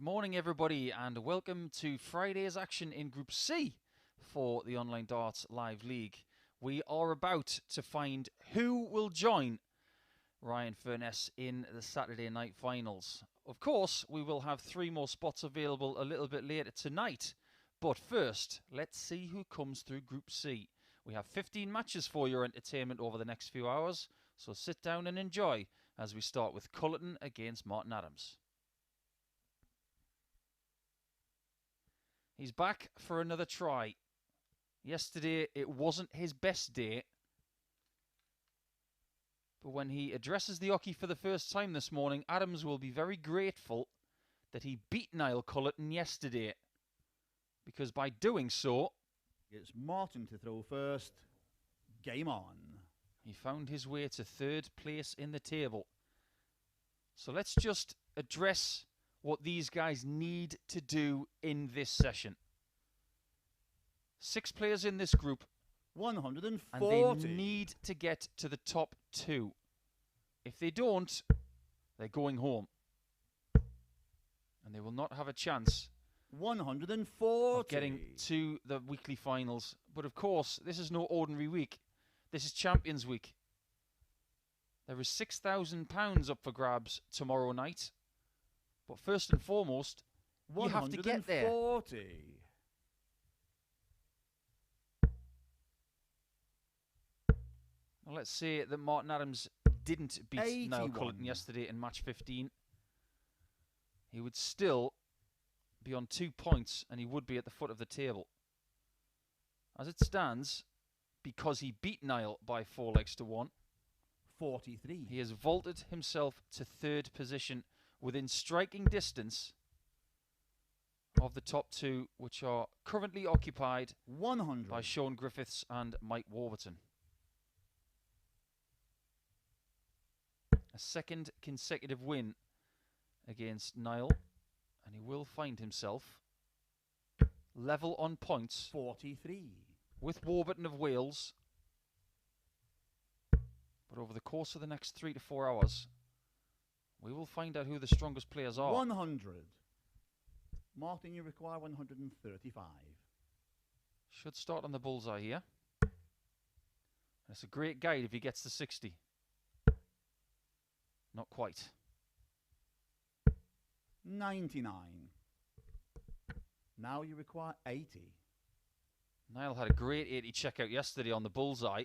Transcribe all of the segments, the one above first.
Morning everybody and welcome to Friday's action in Group C for the Online Darts Live League. We are about to find who will join Ryan Furness in the Saturday night finals. Of course, we will have 3 more spots available a little bit later tonight. But first, let's see who comes through Group C. We have 15 matches for your entertainment over the next few hours, so sit down and enjoy as we start with Culleton against Martin Adams. He's back for another try. Yesterday, it wasn't his best day. But when he addresses the hockey for the first time this morning, Adams will be very grateful that he beat Niall Culleton yesterday. Because by doing so, it's Martin to throw first. Game on. He found his way to 3rd place in the table. So let's just address what these guys need to do in this session. 6 players in this group. 140. And they need to get to the top 2. If they don't, they're going home. And they will not have a chance 140 of getting to the weekly finals. But of course, this is no ordinary week. This is Champions Week. There is £6,000 up for grabs tomorrow night. But first and foremost, you have to get there. 140. Well, let's say that Martin Adams didn't beat 81. Niall Culleton yesterday in match 15. He would still be on 2 points and he would be at the foot of the table. As it stands, because he beat Niall by 4 legs to 1, 43. he has vaulted himself to 3rd position within striking distance of the top 2, which are currently occupied 100 by Shaun Griffiths and Mike Warburton. A 2nd consecutive win against Niall, and he will find himself level on points 43 with Warburton of Wales. But over the course of the next 3 to 4 hours, we will find out who the strongest players are. 100. Martin, you require 135. Should start on the bullseye here. It's a great guide if he gets to 60. Not quite. 99. Now you require 80. Niall had a great 80 checkout yesterday on the bullseye.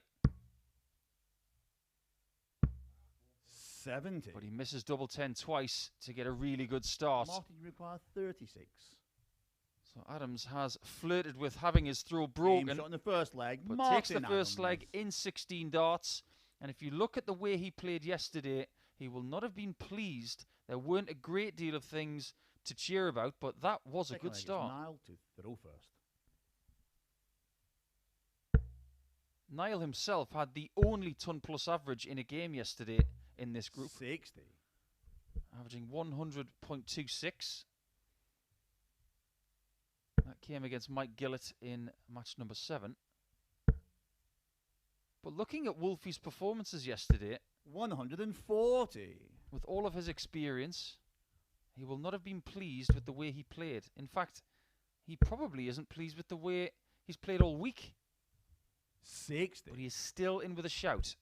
70. But he misses double 10 twice to get a really good start. Martin, you require 36. So Adams has flirted with having his throw broken. Game shot in the first leg. But Martin takes the first Adams. leg in 16 darts. And if you look at the way he played yesterday, he will not have been pleased. There weren't a great deal of things to cheer about, but that was Second a good leg, start. Niall to throw first. Niall himself had the only ton-plus average in a game yesterday in this group. 60. Averaging 100.26. That came against Mike Gillet in match number 7. But looking at Wolfie's performances yesterday, 140. with all of his experience, he will not have been pleased with the way he played. In fact, he probably isn't pleased with the way he's played all week. 60. But he is still in with a shout.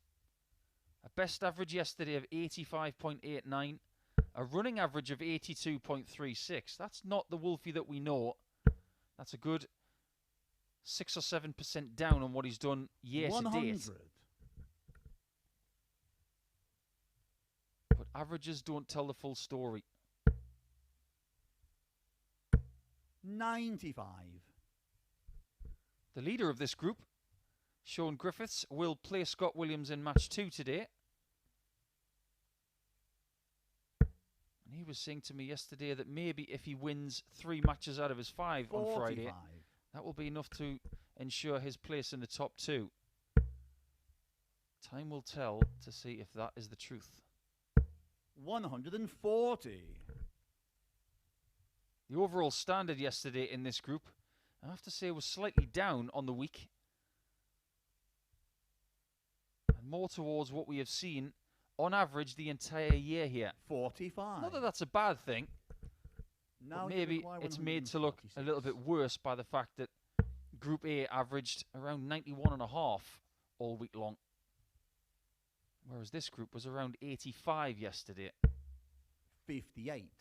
A best average yesterday of 85.89. A running average of 82.36. That's not the Wolfie that we know. That's a good 6 or 7% down on what he's done year to date. But averages don't tell the full story. 95. The leader of this group, Shaun Griffiths, will play Scott Williams in match 2 today. And he was saying to me yesterday that maybe if he wins 3 matches out of his 5 on Friday, that will be enough to ensure his place in the top 2. Time will tell to see if that is the truth. 140. The overall standard yesterday in this group, I have to say, was slightly down on the week. And more towards what we have seen on average the entire year here. 45. Not that that's a bad thing. Now But you maybe require it's made to look a little 146. bit worse by the fact that Group A averaged around 91.5 all week long, whereas this group was around 85 yesterday. 58.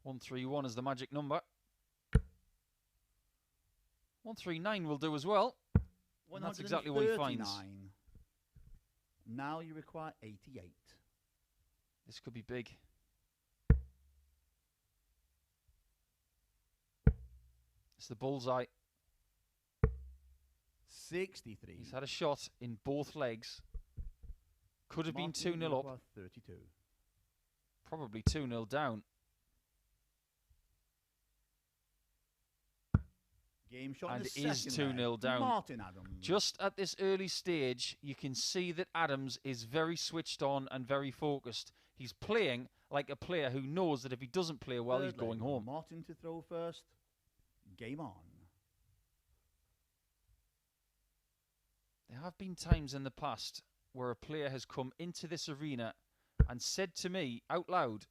(131) is the magic number. 139 will do as well. And that's exactly what he finds. 139. Now you require 88. This could be big. It's the bullseye. 63. He's had a shot in both legs. Could have been Martin, 2-0 you up. require 32. Probably 2-0 down. Game shot And in it the is second 2-0 leg. down. Martin Adams. Just at this early stage, you can see that Adams is very switched on and very focused. He's playing like a player who knows that if he doesn't play well, he's Third going leg. home. Martin to throw first. Game on. There have been times in the past where a player has come into this arena and said to me out loud,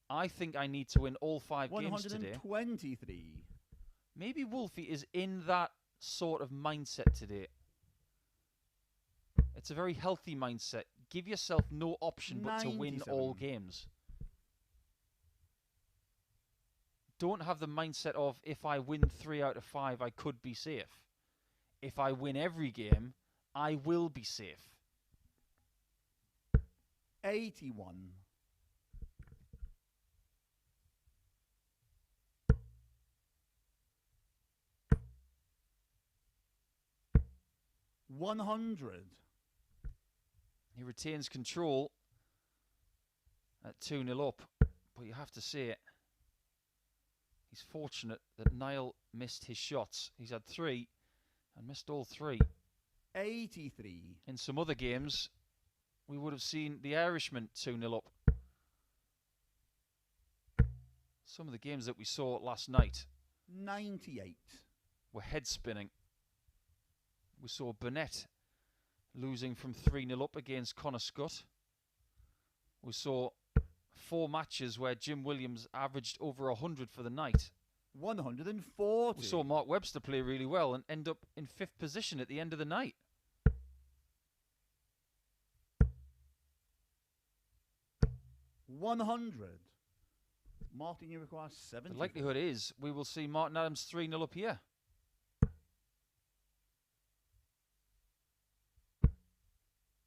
I think I need to win all 5 games today. 123. Maybe Wolfie is in that sort of mindset today. It's a very healthy mindset. Give yourself no option but to win 97. all games. Don't have the mindset of, if I win 3 out of 5, I could be safe. If I win every game, I will be safe. 81. 100. He retains control at 2-0 up, but you have to say it. He's fortunate that Niall missed his shots. He's had 3 and missed all 3. 83. In some other games, we would have seen the Irishman 2-0 up. Some of the games that we saw last night 98. were head spinning. We saw Burnett losing from 3-0 up against Connor Scott. We saw 4 matches where Jim Williams averaged over 100 for the night. 140. We saw Mark Webster play really well and end up in 5th position at the end of the night. $100. Martin, you require 70. The likelihood is we will see Martin Adams 3-0 up here.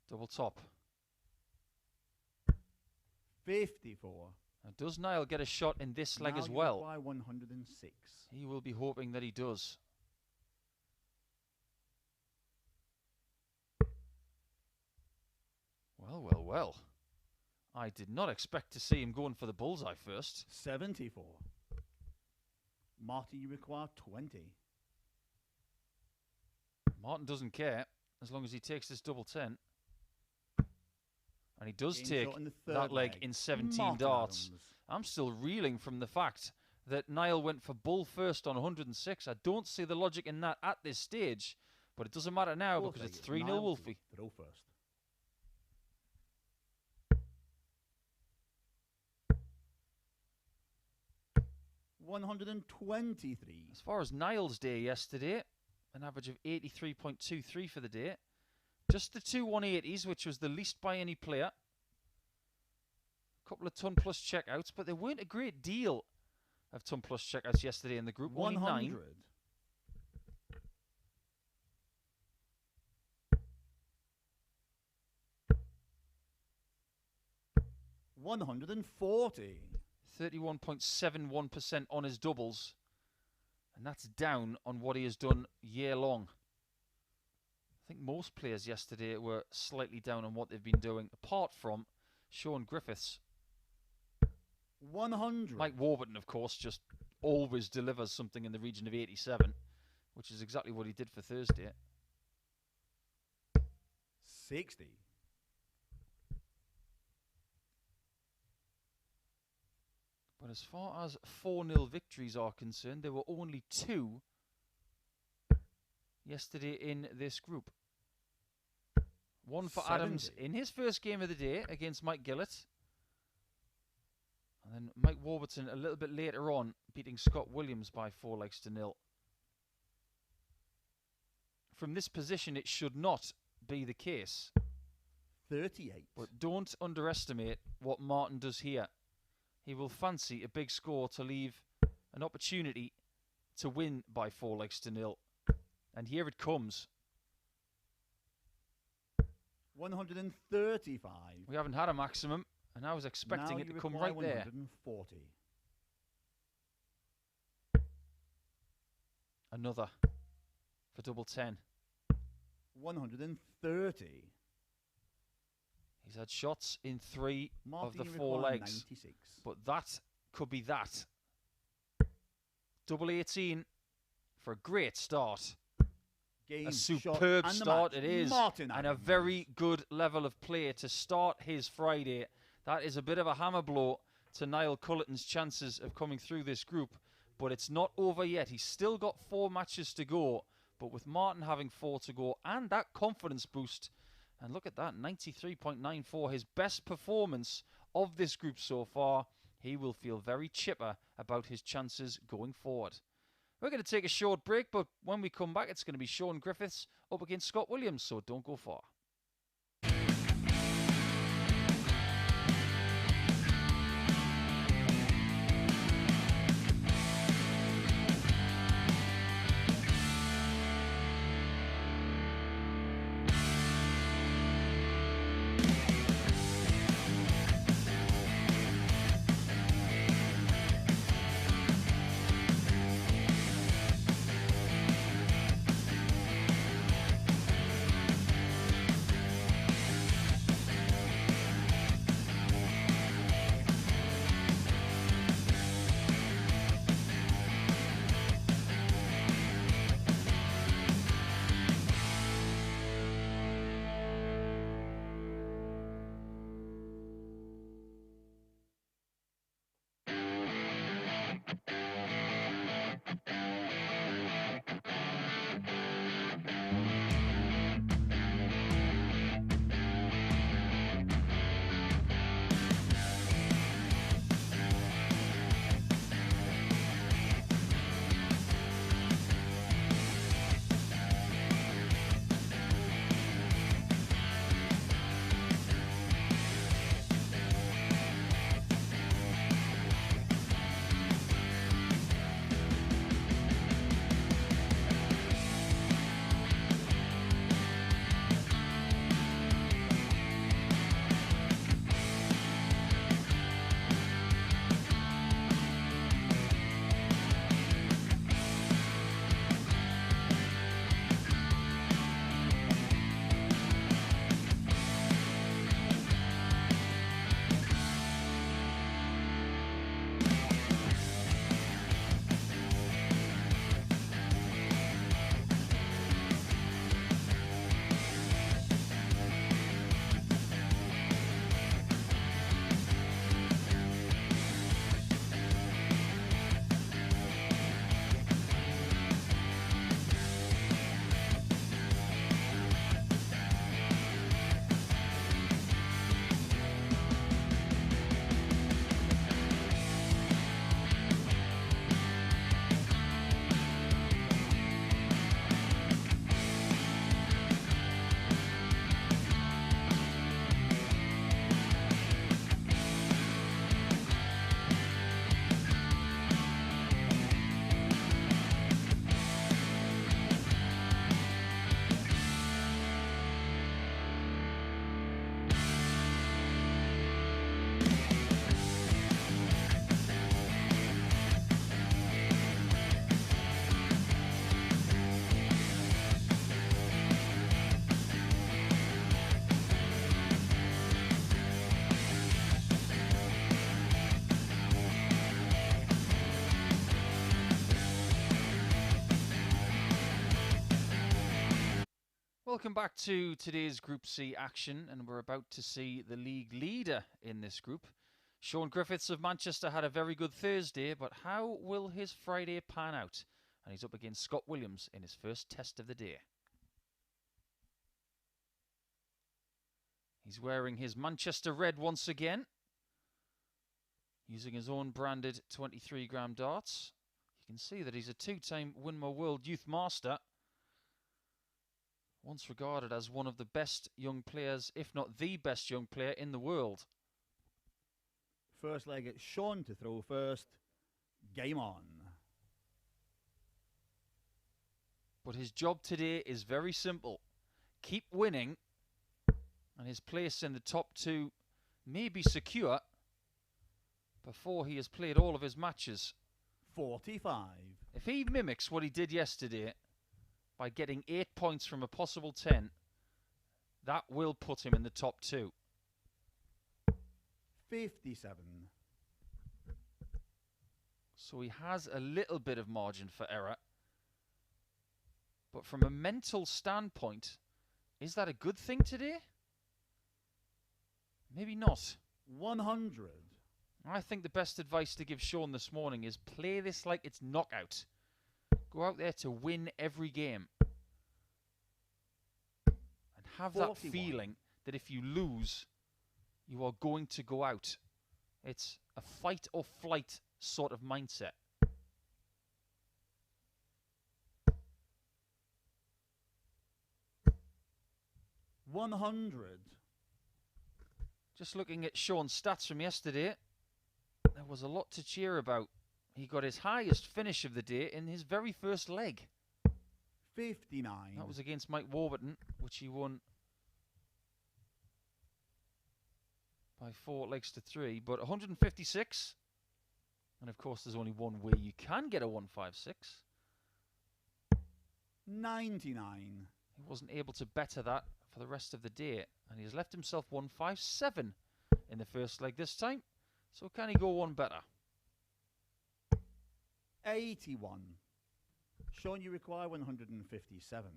Double top. 54. Now, does Niall get a shot in this leg Now as you well? require 106. He will be hoping that he does. Well, well, well. I did not expect to see him going for the bullseye first. 74. Martin, you require 20. Martin doesn't care as long as he takes this double 10. And he does Game take shot in the third that leg leg. in 17 Martin darts. Adams. I'm still reeling from the fact that Niall went for bull first on 106. I don't see the logic in that at this stage, but it doesn't matter now Fourth because leg, it's 3-0 Niall to Wolfie. Throw first. $123. As far as Niall's day yesterday, an average of 83.23 for the day. Just the 2 180s, which was the least by any player. A couple of ton plus checkouts, but there weren't a great deal of ton plus checkouts yesterday in the group. 100. Only 9. $140. 31.71% on his doubles. And that's down on what he has done year long. I think most players yesterday were slightly down on what they've been doing, apart from Shaun Griffiths. 100. Mike Warburton, of course, just always delivers something in the region of 87, which is exactly what he did for Thursday. 60. But as far as 4-0 victories are concerned, there were only 2 yesterday in this group. One for 70. Adams in his first game of the day against Mike Gillet. And then Mike Warburton a little bit later on, beating Scott Williams by 4-0. From this position, it should not be the case. 38. But don't underestimate what Martin does here. He will fancy a big score to leave an opportunity to win by 4-0. And here it comes. 135. We haven't had a maximum, and I was expecting Now it to you come require right there. 140. Another for double 10. 130. He's had shots in 3 Martin, of the you 4 require legs. 96. But that could be that. Double 18 for a great start. Game, A shot, superb and the start match. it is. Martin And a Adams. very good level of play to start his Friday. That is a bit of a hammer blow to Niall Culleton's chances of coming through this group. But it's not over yet. He's still got 4 matches to go. But with Martin having 4 to go and that confidence boost, and look at that, 93.94, his best performance of this group so far, he will feel very chipper about his chances going forward. We're going to take a short break, but when we come back, it's going to be Shaun Griffiths up against Scott Williams, so don't go far. Welcome back to today's Group C action, and we're about to see the league leader in this group. Shaun Griffiths of Manchester had a very good Thursday, but how will his Friday pan out? And he's up against Scott Williams in his first test of the day. He's wearing his Manchester red once again, using his own branded 23-gram darts. You can see that he's a 2-time Winmore World Youth Master, once regarded as one of the best young players, if not the best young player in the world. First leg, it's Shaun to throw first. Game on. But his job today is very simple. Keep winning, and his place in the top 2 may be secure before he has played all of his matches. 45. If he mimics what he did yesterday by getting 8 points from a possible 10, that will put him in the top 2. 57. So he has a little bit of margin for error. But from a mental standpoint, is that a good thing today? Maybe not. 100. I think the best advice to give Shaun this morning is play this like it's knockout. Go out there to win every game. And have 41. that feeling that if you lose, you are going to go out. It's a fight or flight sort of mindset. $100. Just looking at Shaun's stats from yesterday, there was a lot to cheer about. He got his highest finish of the day in his very first leg. 59. That was against Mike Warburton, which he won by 4 legs to 3. But 156, and of course there's only one way you can get a 156. 99. He wasn't able to better that for the rest of the day, and he has left himself 157 in the first leg this time. So can he go one better? 81. Shaun, you require 157.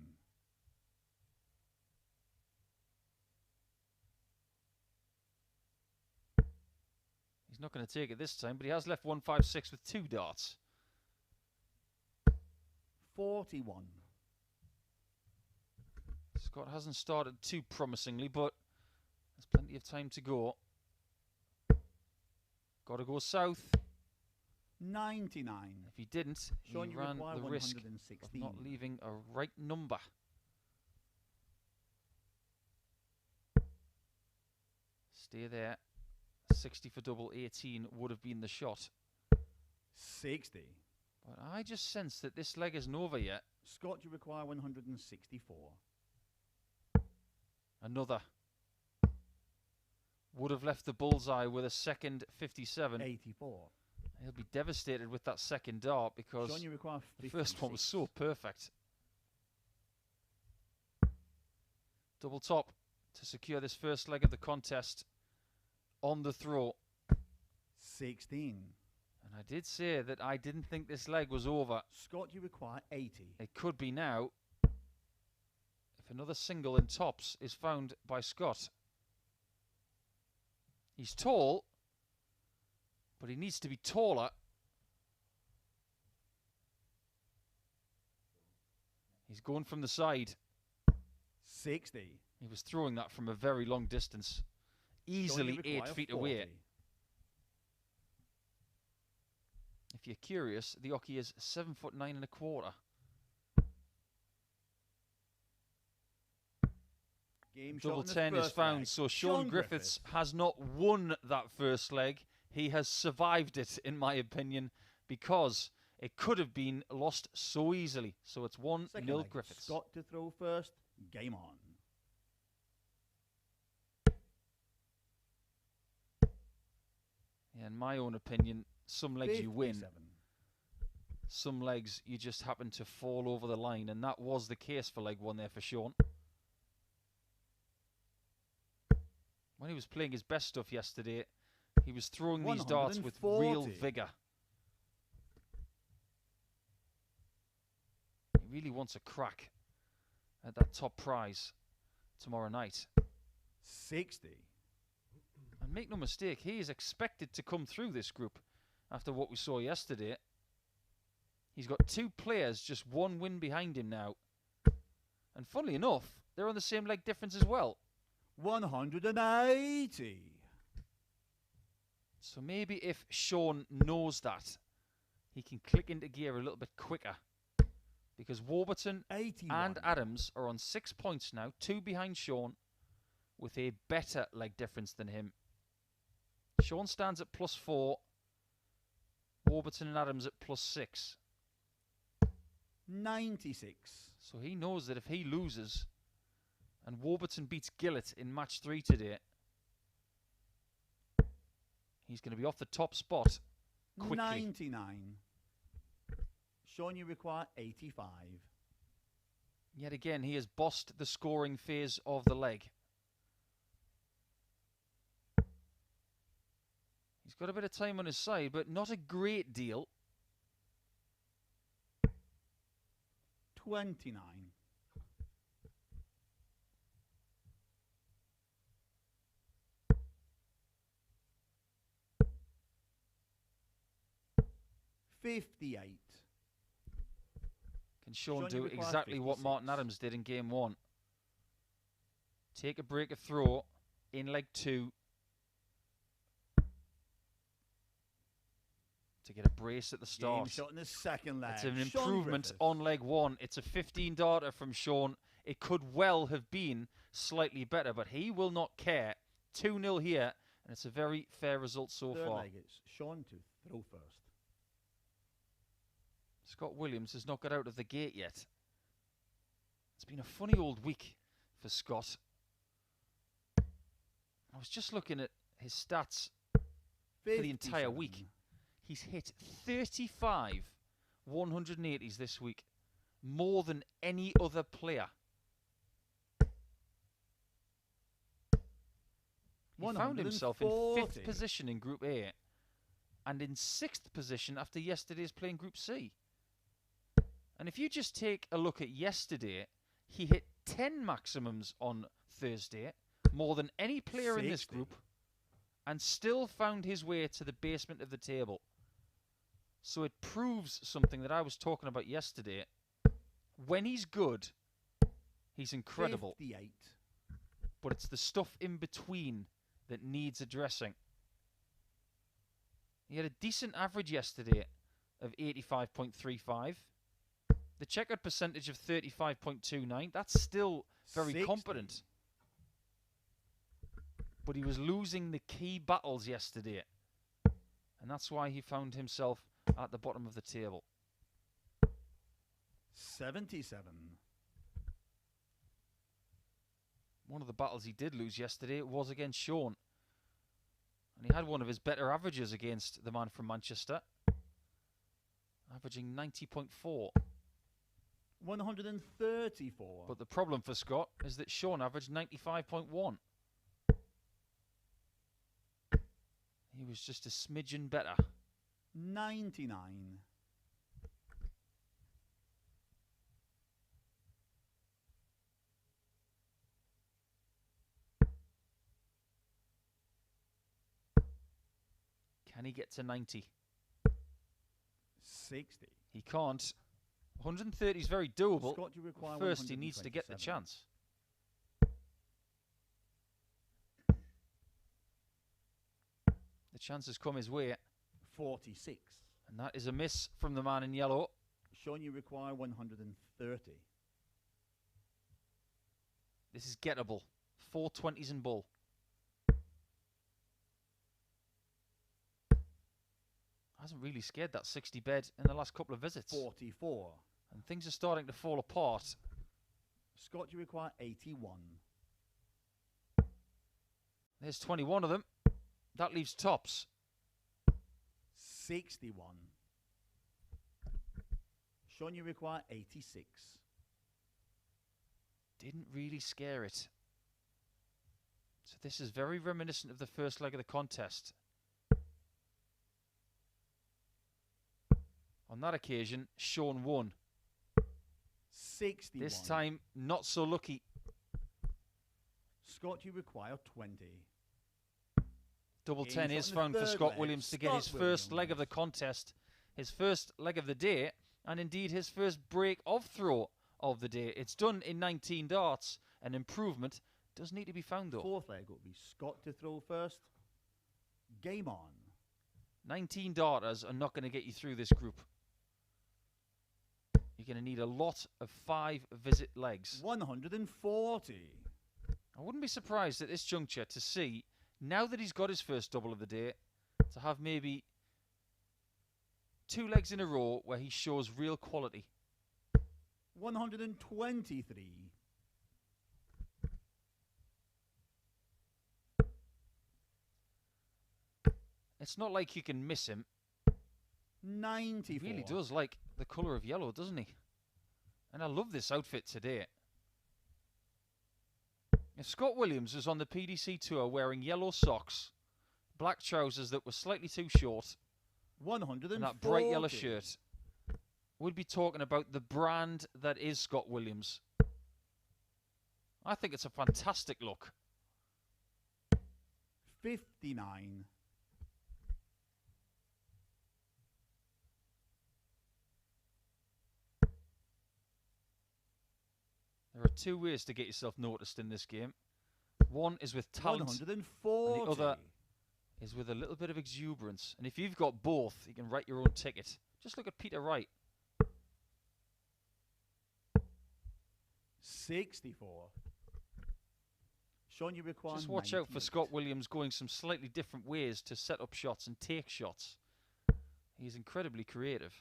He's not going to take it this time, but he has left 156 with 2 darts. 41. Scott hasn't started too promisingly, but there's plenty of time to go. Got to go south. 99. If he didn't, Shaun, he you ran require the risk 116. of not leaving a right number. Stay there. 60 for double 18 would have been the shot. 60. But I just sense that this leg isn't over yet. Scott, you require 164. Another. Would have left the bullseye with a second 57. 84. He'll be devastated with that second dart because Shaun, you require the 56. first one was so perfect. Double top to secure this first leg of the contest on the throw. 16. And I did say that I didn't think this leg was over. Scott, you require 80. It could be now if another single in tops is found by Scott. He's tall, but he needs to be taller. He's going from the side. 60. He was throwing that from a very long distance. Easily Shaun, you 8 require feet 40. away. If you're curious, the Oki is 7'9¼ Game shot Double on the 10 is first found, leg. so Shaun Griffiths has not won that first leg. He has survived it, in my opinion, because it could have been lost so easily. So it's 1-0 Second leg, Griffiths. Scott to throw first. Game on. In my own opinion, some legs you win, 57. some legs you just happen to fall over the line, and that was the case for leg 1 there for Shaun. When he was playing his best stuff yesterday, he was throwing these darts with real 140. vigour. He really wants a crack at that top prize tomorrow night. 60. And make no mistake, he is expected to come through this group after what we saw yesterday. He's got 2 players, just 1 win behind him now. And funnily enough, they're on the same leg difference as well. 180. So maybe if Shaun knows that, he can click into gear a little bit quicker. Because Warburton 81. and Adams are on 6 points now, 2 behind Shaun, with a better leg difference than him. Shaun stands at +4. Warburton and Adams at +6. 96. So he knows that if he loses and Warburton beats Gillet in match 3 today, he's going to be off the top spot quickly. 99. Shaun, you require 85. Yet again, he has bossed the scoring phase of the leg. He's got a bit of time on his side, but not a great deal. 29. 58. Can Shaun Shaun, do you require exactly what 56. Martin Adams did in game 1? Take a break, a throw in leg 2 to get a brace at the start. Game shot in the second leg. It's an Shaun improvement Griffiths. on leg 1. It's a 15 darter from Shaun. It could well have been slightly better, but he will not care. 2-0 here, and it's a very fair result so Third far. leg, it's Shaun to throw first. Scott Williams has not got out of the gate yet. It's been a funny old week for Scott. I was just looking at his stats for the entire 57. week. He's hit 35 180s this week, more than any other player. He found himself in 5th 140. position in Group A and in 6th position after yesterday's play in Group C. And if you just take a look at yesterday, he hit 10 maximums on Thursday, more than any player in this 60. group, and still found his way to the basement of the table. So it proves something that I was talking about yesterday. When he's good, he's incredible. 58. But it's the stuff in between that needs addressing. He had a decent average yesterday of 85.35. The checkout percentage of 35.29. That's still very 60. competent. But he was losing the key battles yesterday. And that's why he found himself at the bottom of the table. 77. One of the battles he did lose yesterday was against Shaun. And he had one of his better averages against the man from Manchester. Averaging 90.4. 134. But the problem for Scott is that Shaun averaged 95.1. He was just a smidgen better. 99. Can he get to 90? 60. He can't. 130 is very doable. Scott, you require First, he needs to get the 127. chance. The chance has come his way, 46. and that is a miss from the man in yellow. Shaun, you require 130. This is gettable. 420s in bull. Hasn't really scared that 60 bed in the last couple of visits. 44. And things are starting to fall apart. Scott, you require 81. There's 21 of them. That leaves tops. 61. Shaun, you require 86. Didn't really scare it. So this is very reminiscent of the first leg of the contest. On that occasion, Shaun won. 61. This time, not so lucky. Scott, you require 20. Double He's 10 on is the found for third Scott leg. Williams to get Scott his first leg of the Williams. contest, his first leg of the day, and indeed his first break of throw of the day. It's done in 19 darts, an improvement Does need to be found, though. Fourth leg will be Scott to throw first. Game on. 19 darters are not going to get you through this group. You're going to need a lot of 5 visit legs. 140. I wouldn't be surprised at this juncture to see, now that he's got his first double of the day, to have maybe 2 legs in a row where he shows real quality. 123. It's not like you can miss him. 94. He really does like the colour of yellow, doesn't he? And I love this outfit today. If Scott Williams was on the PDC Tour wearing yellow socks, black trousers that were slightly too short, 140. and that bright yellow shirt, we'd be talking about the brand that is Scott Williams. I think it's a fantastic look. 59. There are 2 ways to get yourself noticed in this game. One is with talent, 140. and the other is with a little bit of exuberance. And if you've got both, you can write your own ticket. Just look at Peter Wright. 64. Shaun, you require Just watch out for 98. Scott Williams going some slightly different ways to set up shots and take shots. He's incredibly creative.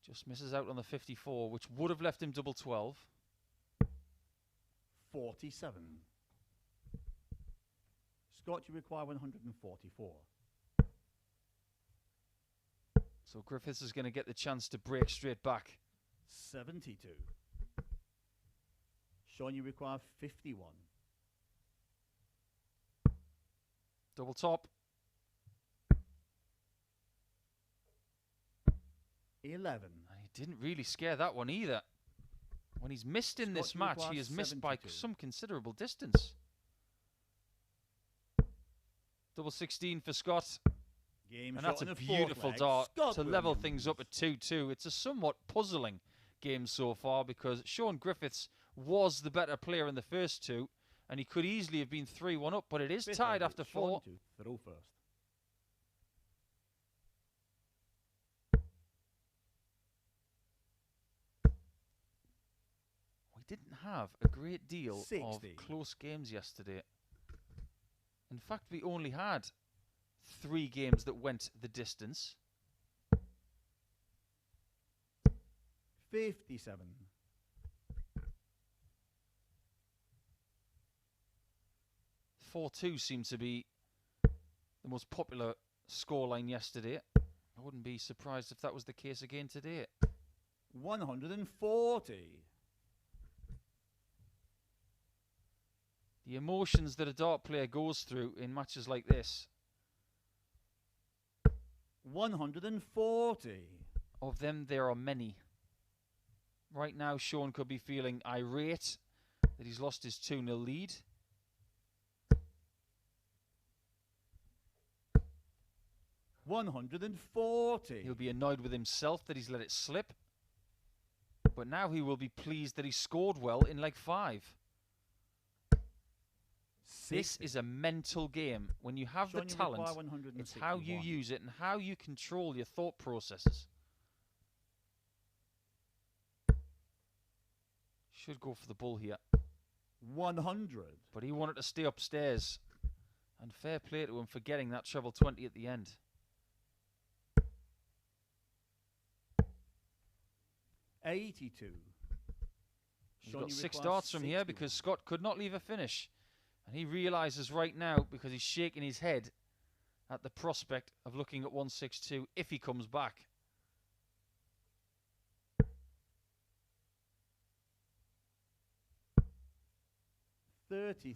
Just misses out on the 54, which would have left him double 12. 47. Scott, you require 144. So Griffiths is going to get the chance to break straight back. 72. Shaun, you require 51. Double top. 11. And he didn't really scare that one either. When he's missed in this Scott, you match, require he has missed by 72. some considerable distance. Double 16 for Scott. Game And shot that's in a the fourth beautiful leg. dart Scott to level Williams. things up at 2-2. It's a somewhat puzzling game so far because Shaun Griffiths was the better player in the first 2, and he could easily have been 3-1 up, but it is Fifth tied leg, after Shaun 4. to throw first. We didn't have a great deal 60. of close games yesterday. In fact, we only had 3 games that went the distance. 57. 4-2 seemed to be the most popular scoreline yesterday. I wouldn't be surprised if that was the case again today. 140. The emotions that a dart player goes through in matches like this, 140. of them there are many. Right now Shaun could be feeling irate that he's lost his 2-0 lead. $140. He'll be annoyed with himself that he's let it slip. But now he will be pleased that he scored well in leg 5. This is a mental game. When you have Shaun, the you talent, require it's how you 161. use it and how you control your thought processes. Should go for the bull here. 100. But he wanted to stay upstairs. And fair play to him for getting that treble 20 at the end. $82. He's Shaun, got you 6 require darts from here 61. because Scott could not leave a finish. And he realises right now, because he's shaking his head at the prospect of looking at 162 if he comes back. $33.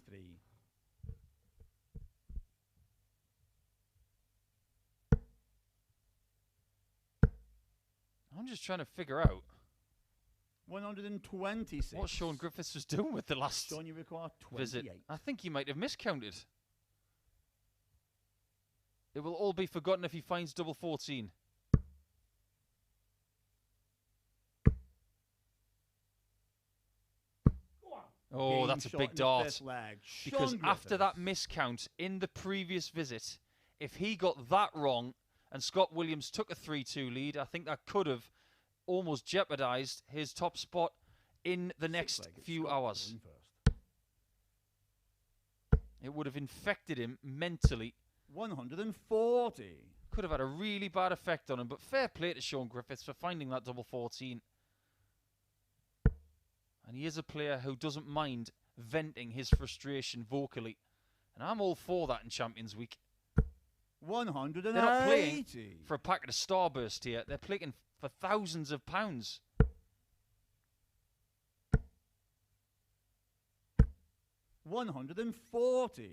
I'm just trying to figure out 126. what Shaun Griffiths was doing with the last Shaun, you require 28. visit. I think he might have miscounted. It will all be forgotten if he finds double 14. Go on. Oh, Game that's a shot big in the dart. fifth leg. Because Shaun after that Griffiths. miscount in the previous visit, if he got that wrong and Scott Williams took a 3-2 lead, I think that could have almost jeopardised his top spot in the next Sixth leg, few Scott hours. throwing first. It would have infected him mentally. 140. Could have had a really bad effect on him, but fair play to Shaun Griffiths for finding that double 14. And he is a player who doesn't mind venting his frustration vocally. And I'm all for that in Champions Week. 180. They're not playing for a packet of Starburst here. They're playing for thousands of pounds. $140.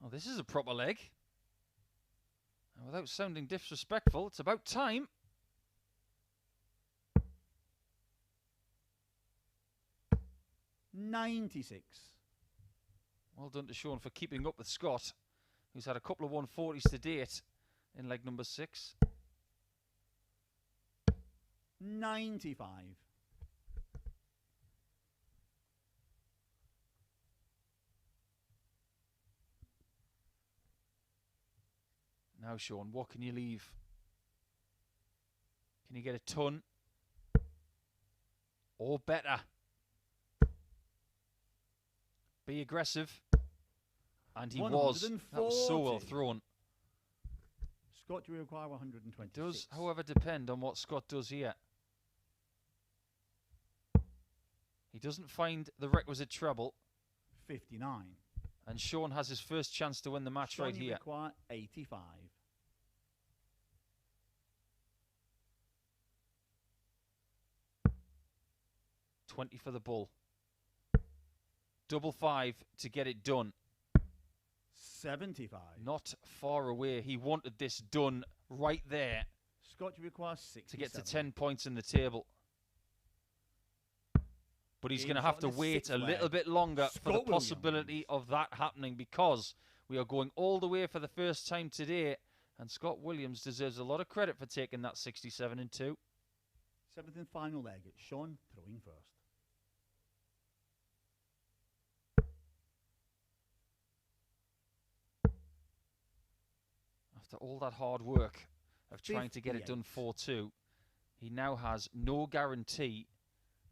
Oh, this is a proper leg. And without sounding disrespectful, it's about time. $96. Well done to Shaun for keeping up with Scott, who's had a couple of 140s to date in leg number 6. 95. Now, Shaun, what can you leave? Can you get a ton? Or better? Be aggressive. And he was. That was so well thrown. Scott, do you require 126? It does, however, depend on what Scott does here. He doesn't find the requisite treble. 59. And Shaun has his first chance to win the match Shaun, right you here. require 85. $20 for the bull. Double 5 to get it done. 75. Not far away. He wanted this done right there Scott, you require 67. to get to 10 points in the table. But he's going to have to wait a little bit longer for the possibility of that happening, because we are going all the way for the first time today, and Scott Williams deserves a lot of credit for taking that 67 and 2. Seventh and final leg. It's Shaun throwing first. After all that hard work of trying to get it done 4-2, he now has no guarantee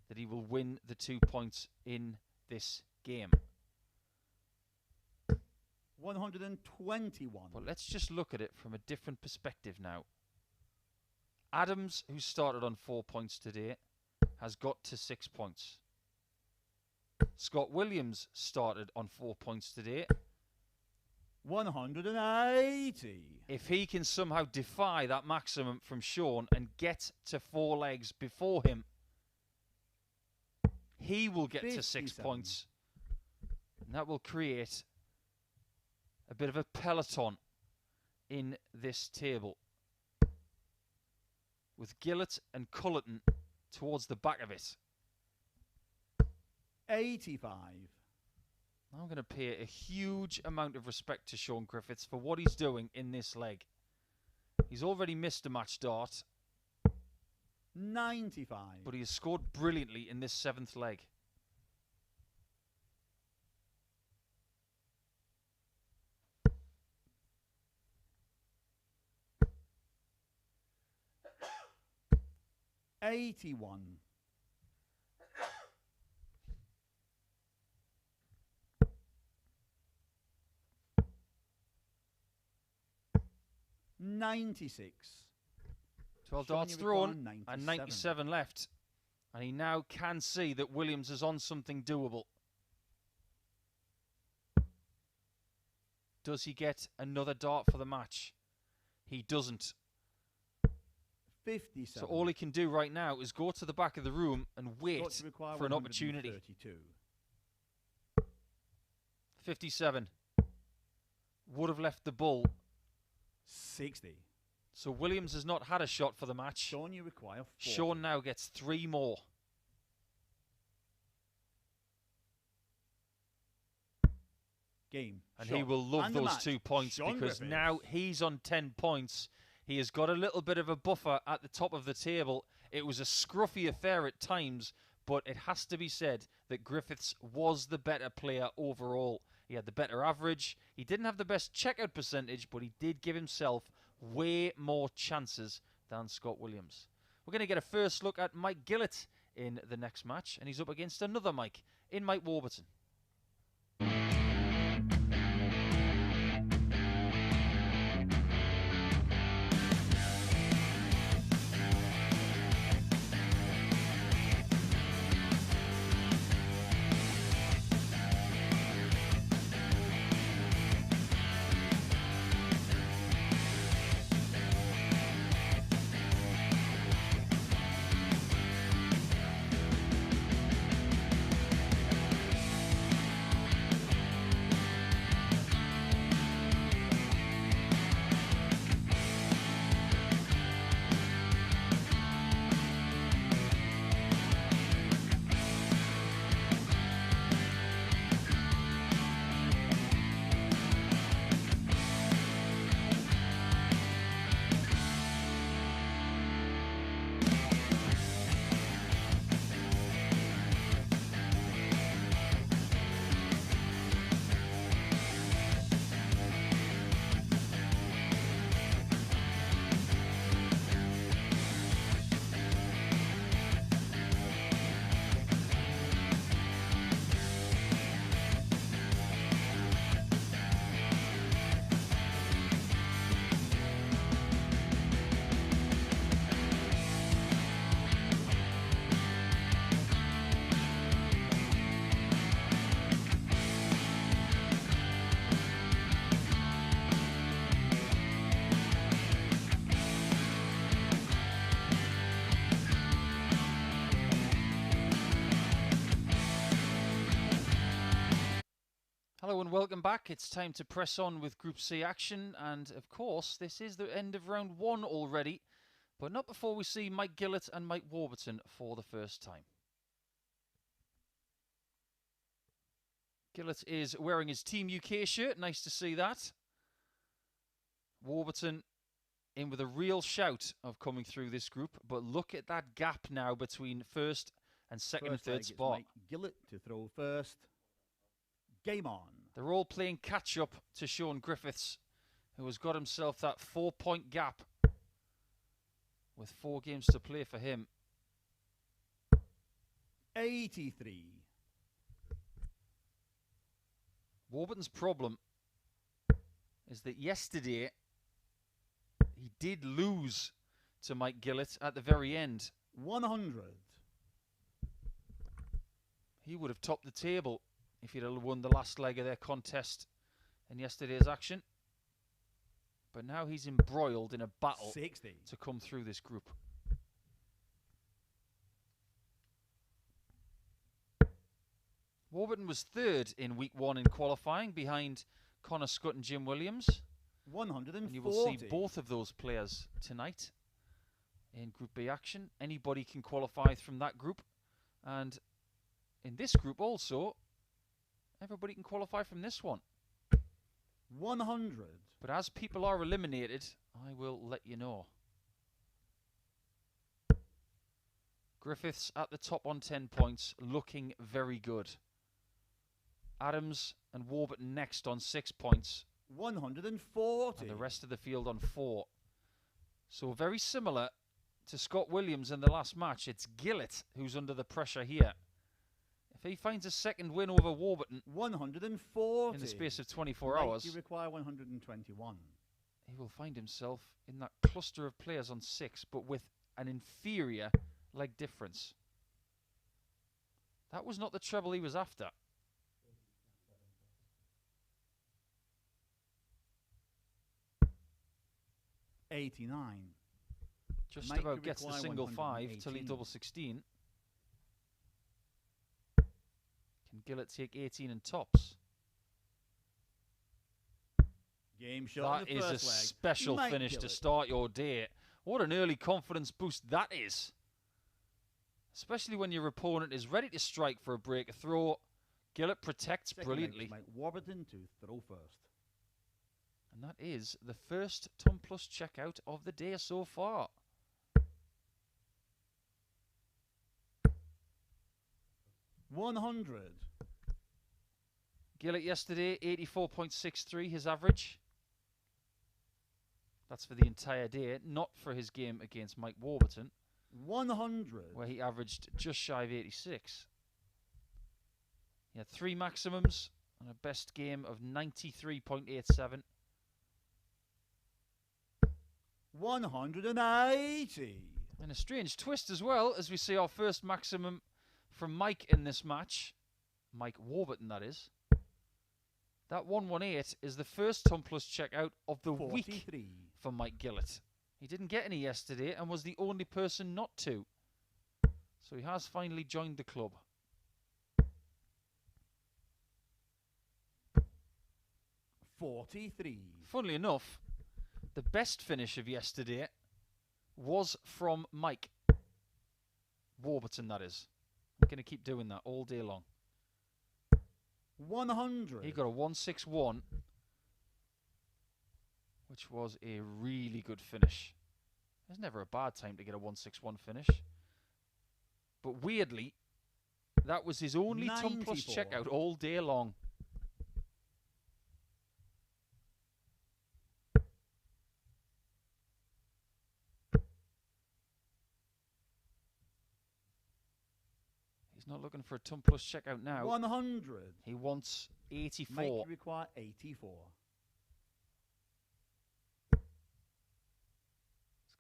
that he will win the 2 points in this game. 121. But let's just look at it from a different perspective now. Adams, who started on 4 points today, has got to 6 points. Scott Williams started on 4 points today. 180. If he can somehow defy that maximum from Shaun and get to 4 legs before him, he will get to 6 points. And that will create a bit of a peloton in this table, with Gillet and Culleton towards the back of it. 85. I'm going to pay a huge amount of respect to Shaun Griffiths for what he's doing in this leg. He's already missed a match dart, 95. but he has scored brilliantly in this 7th leg. $81. $96. 12 Shaun, darts you thrown require and 97 left. And he now can see that Williams is on something doable. Does he get another dart for the match? He doesn't. 57. So all he can do right now is go to the back of the room and wait for an opportunity. 132. 57. Would have left the bull. 60. So Williams has not had a shot for the match. Shaun, you require 40. Shaun now gets 3 more. Game. And shot, he will love and the those match. 2 points, Shaun because Griffiths. now he's on 10 points. He has got a little bit of a buffer at the top of the table. It was a scruffy affair at times, but it has to be said that Griffiths was the better player overall. He had the better average. He didn't have the best checkout percentage, but he did give himself way more chances than Scott Williams. We're going to get a first look at Mike Gillet in the next match, and he's up against another Mike in Mike Warburton. Hello and welcome back. It's time to press on with Group C action, and of course this is the end of round 1 already, but not before we see Mike Gillet and Mike Warburton for the first time. Gillet is wearing his Team UK shirt, nice to see that. Warburton in with a real shout of coming through this group, but look at that gap now between first and second and third spot. Mike Gillet to throw first. Game on. They're all playing catch-up to Shaun Griffiths, who has got himself that 4-point gap with 4 games to play for him. 83. Warburton's problem is that yesterday he did lose to Mike Gillet at the very end. 100. He would have topped the table if he'd have won the last leg of their contest in yesterday's action. But now he's embroiled in a battle 60. to come through this group. Warburton was third in week 1 in qualifying behind Connor Scott and Jim Williams. 140. And you will see both of those players tonight in Group B action. Anybody can qualify from that group. And in this group also, everybody can qualify from this one. 100. But as people are eliminated, I will let you know. Griffiths at the top on 10 points, looking very good. Adams and Warburton next on 6 points. 140. And the rest of the field on 4. So very similar to Scott Williams in the last match. It's Gillet who's under the pressure here. If he finds a second win over Warburton 140 in the space of 24 hours, you require 121. He will find himself in that cluster of players on 6, but with an inferior leg difference. That was not the treble he was after. $89. Just Mike, about gets the single 5 to lead double 16. Can Gillet take 18 and tops? Game shot. That is a special finish to start your day. What an early confidence boost that is. Especially when your opponent is ready to strike for a break, a throw. Gillet protects brilliantly. Mike Warburton to throw first. And that is the first Tom Plus checkout of the day so far. 100. Gillet yesterday, 84.63, his average. That's for the entire day, not for his game against Mike Warburton, 100. where he averaged just shy of 86. He had 3 maximums and a best game of 93.87. 180. And a strange twist as well, as we see our first maximum from Mike in this match. Mike Warburton, that is. That 118 is the first ton plus checkout of the 43. week for Mike Gillet. He didn't get any yesterday and was the only person not to. So he has finally joined the club. 43. Funnily enough, the best finish of yesterday was from Mike Warburton, that is. I'm going to keep doing that all day long. 100. He got a 161, which was a really good finish. There's never a bad time to get a 161 finish. But weirdly, that was his only ton plus 94. checkout all day long. He's not looking for a ton plus checkout now. 100. He wants 84. Make you require 84. It's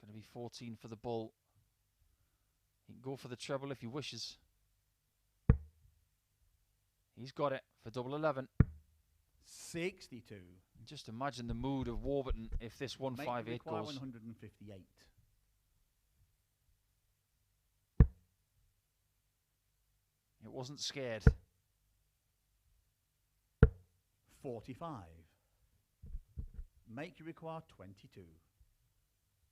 going to be 14 for the bull. He can go for the treble if he wishes. He's got it for double 11. 62. Just imagine the mood of Warburton if this 158 goes. 158. It wasn't scared. 45. Make you require 22.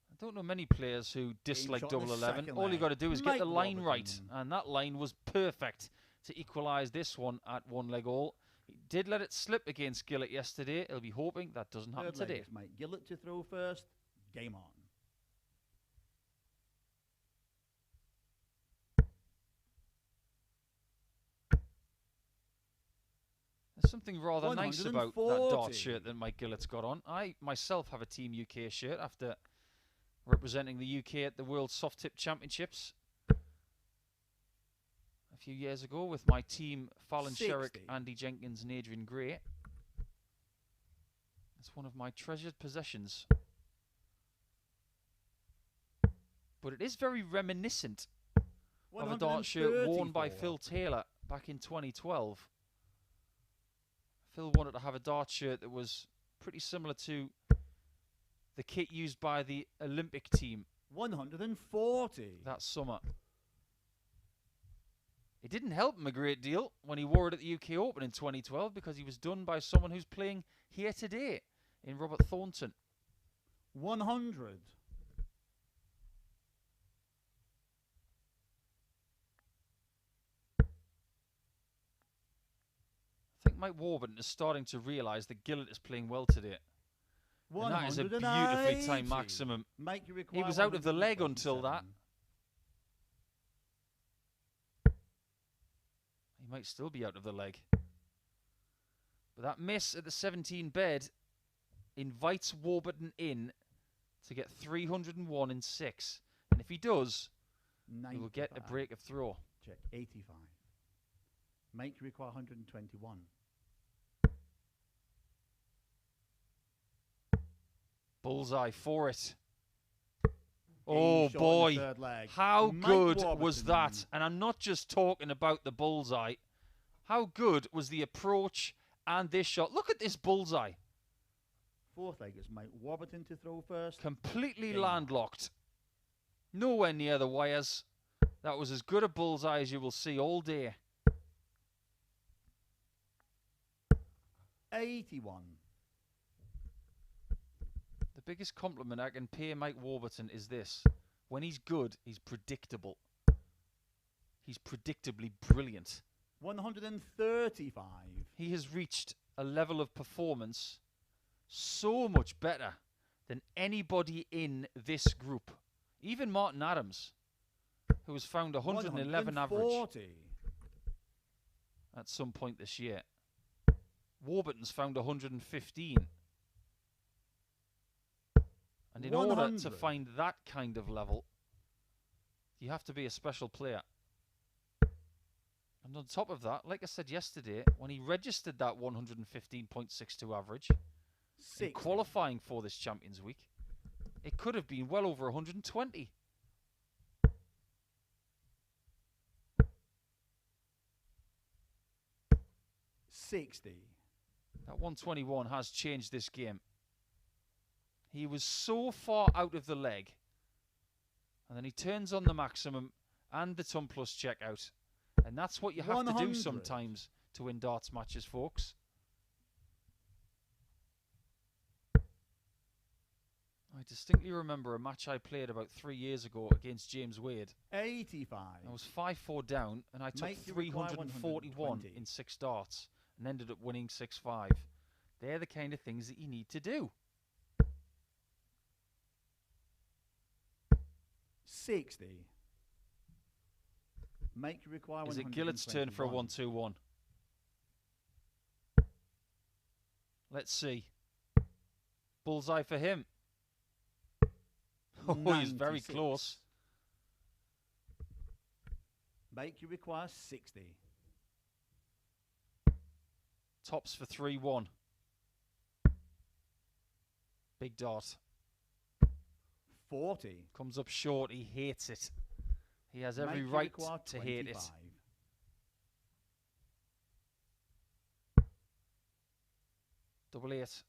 I don't know many players who dislike shot in the double 11. second All you leg. got to do is get Mike the line right. Warburton. And that line was perfect to equalise this one at 1 leg all. He did let it slip against Gillet yesterday. He'll be hoping that doesn't happen Third leg today. is Mike Gillet to throw first. Game on. There's something rather nice about that 140. Darts shirt that Mike Gillet's got on. I myself have a Team UK shirt after representing the UK at the World Soft Tip Championships a few years ago with my team Fallon 60. Sherrick, Andy Jenkins and Adrian Gray. It's one of my treasured possessions. But it is very reminiscent of a Darts shirt worn by 134. Phil Taylor back in 2012. Phil wanted to have a Darts shirt that was pretty similar to the kit used by the Olympic team 140. that summer. It didn't help him a great deal when he wore it at the UK Open in 2012 because he was done by someone who's playing here today in Robert Thornton. 100. I think Mike Warburton is starting to realise that Gillet is playing well today. And that is a beautifully timed maximum. Make you He require was out of the leg until that. 127. He might still be out of the leg. But that miss at the 17 bed invites Warburton in to get 301 in 6. And if he does, he will get a 95. break of throw. Check 85. Make you require 121. Bullseye for it. Game Oh shot in the boy, third leg. how Mike good was Warburton. that? And I'm not just talking about the bullseye. How good was the approach and this shot? Look at this bullseye. Fourth leg is Mike Warburton to throw first. Completely Game on. landlocked. Nowhere near the wires. That was as good a bullseye as you will see all day. 81. The biggest compliment I can pay Mike Warburton is this. When he's good, he's predictable. He's predictably brilliant. 135. He has reached a level of performance so much better than anybody in this group. Even Martin Adams, who has found 111 average. 140. at some point this year. Warburton's found 115. And in order 100. to find that kind of level, you have to be a special player. And on top of that, like I said yesterday, when he registered that 115.62 average in qualifying for this Champions Week, it could have been well over 120. That 121 has changed this game. He was so far out of the leg, and then he turns on the maximum and the ton plus checkout, and that's what you have 100. to do sometimes to win darts matches, folks. I distinctly remember a match I played about 3 years ago against James Wade. 85. I was 5-4 down, and I took 341 in 6 darts and ended up winning 6-5. They're the kind of things that you need to do. 60. Make you require 121. Is it Gillet's turn for a 1-2-1? Let's see. Bullseye for him. Oh, he's very close. Make you require 60. Tops for 3-1. Big dart. 40. Comes up short. He hates it. He has every right to hate it. 88.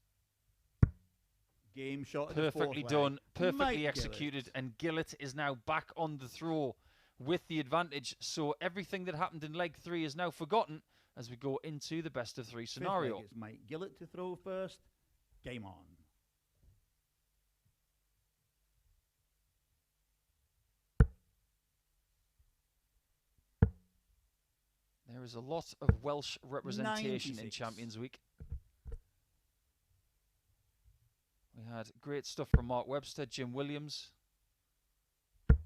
Game shot. Perfectly done. Perfectly executed. Gillet. And Gillet is now back on the throw with the advantage. So everything that happened in leg 3 is now forgotten as we go into the best of 3 scenario. It's Mike Gillet to throw first. Game on. There is a lot of Welsh representation 96. in Champions Week. We had great stuff from Mark Webster, Jim Williams. And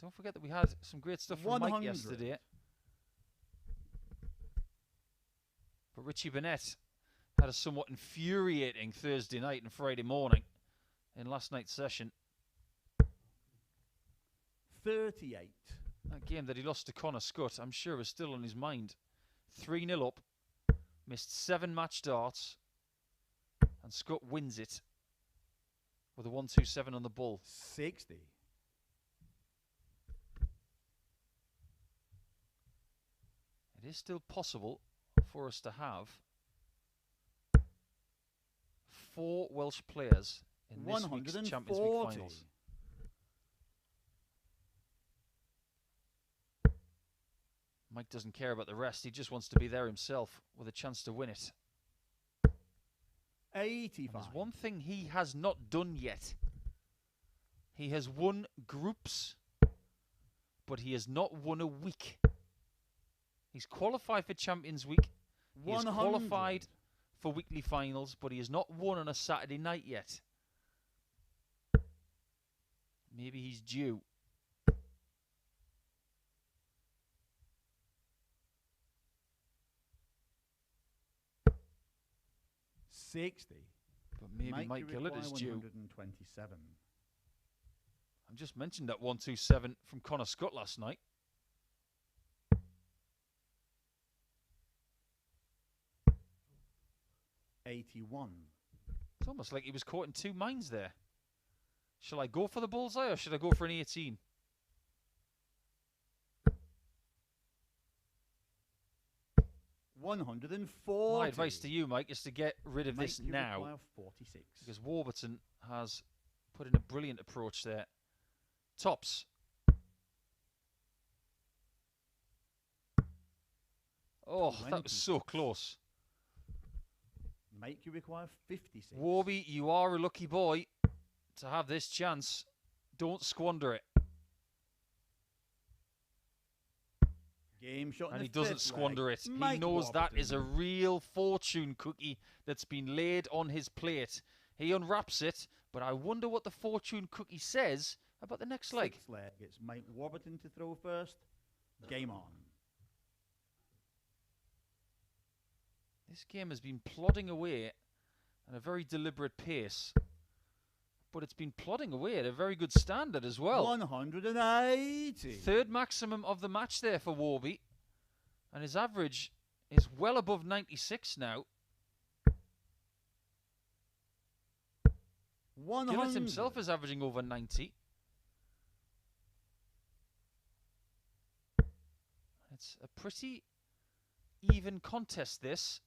don't forget that we had some great stuff from 100. Mike yesterday. But Richie Burnett had a somewhat infuriating Thursday night and Friday morning in last night's session. 38. That game that he lost to Connor Scott, I'm sure, is still on his mind. 3-0 up. Missed 7 match darts. And Scott wins it with a 1-2-7 on the bull. 60. It is still possible for us to have 4 Welsh players in this week's Champions League finals. Mike doesn't care about the rest. He just wants to be there himself with a chance to win it. 85. And there's one thing he has not done yet. He has won groups, but he has not won a week. He's qualified for Champions Week. He has qualified for weekly finals, but he has not won on a Saturday night yet. Maybe he's due. But maybe Mike Gillet is due. 127. I just mentioned that 1-2-7 from Connor Scott last night. $81. It's almost like he was caught in 2 minds there. Shall I go for the bullseye or should I go for an 18? $140. My advice to you, Mike, is to get rid of this now. 46. Because Warburton has put in a brilliant approach there. Tops. Oh, 20. that was so close. Make you require 56. Warby, you are a lucky boy to have this chance. Don't squander it. Game shot And he doesn't squander it. He knows that is a real fortune cookie that's been laid on his plate. He unwraps it, but I wonder what the fortune cookie says about the next leg. It's Mike Warburton to throw first. Game on. This game has been plodding away at a very deliberate pace, but it's been plodding away at a very good standard as well. 180. Third maximum of the match there for Warby, and his average is well above 96 now. 100. Gillet himself is averaging over 90. It's a pretty even contest, this.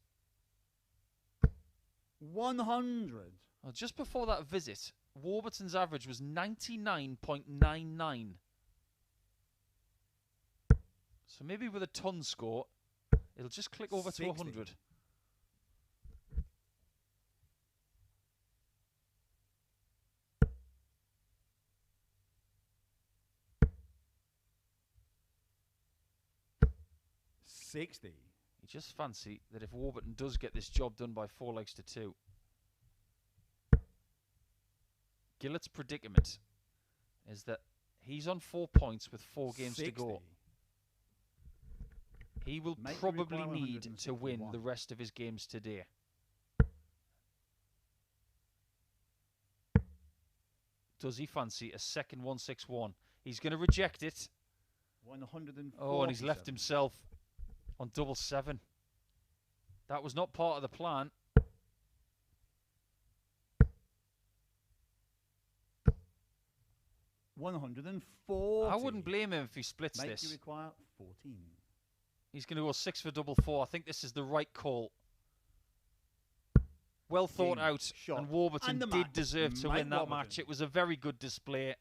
100. Well, just before that visit, Warburton's average was 99.99. So maybe with a ton score, it'll just click over 60. to 100. $60. You just fancy that if Warburton does get this job done by 4 legs to 2, Gillet's predicament is that he's on 4 points with 4 games 60. to go. He will Make the probably requirement need to win 161. the rest of his games today. Does he fancy a second 161? He's going to reject it. 147. Oh, and he's left himself on double 7. That was not part of the plan. $140. I wouldn't blame him if he splits Make this. you require 14. He's going to go 6 for double 4. I think this is the right call. Well thought Game, out, shot, and Warburton and the did match. deserve to Mike win that Warburton. match. It was a very good display.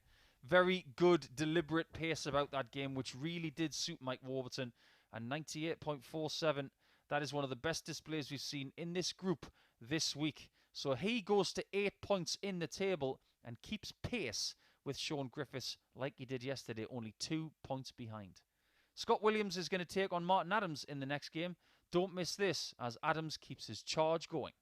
Very good, deliberate pace about that game, which really did suit Mike Warburton. And 98.47, that is one of the best displays we've seen in this group this week. So he goes to 8 points in the table and keeps pace with Shaun Griffiths like he did yesterday, only 2 points behind. Scott Williams is going to take on Martin Adams in the next game. Don't miss this, as Adams keeps his charge going.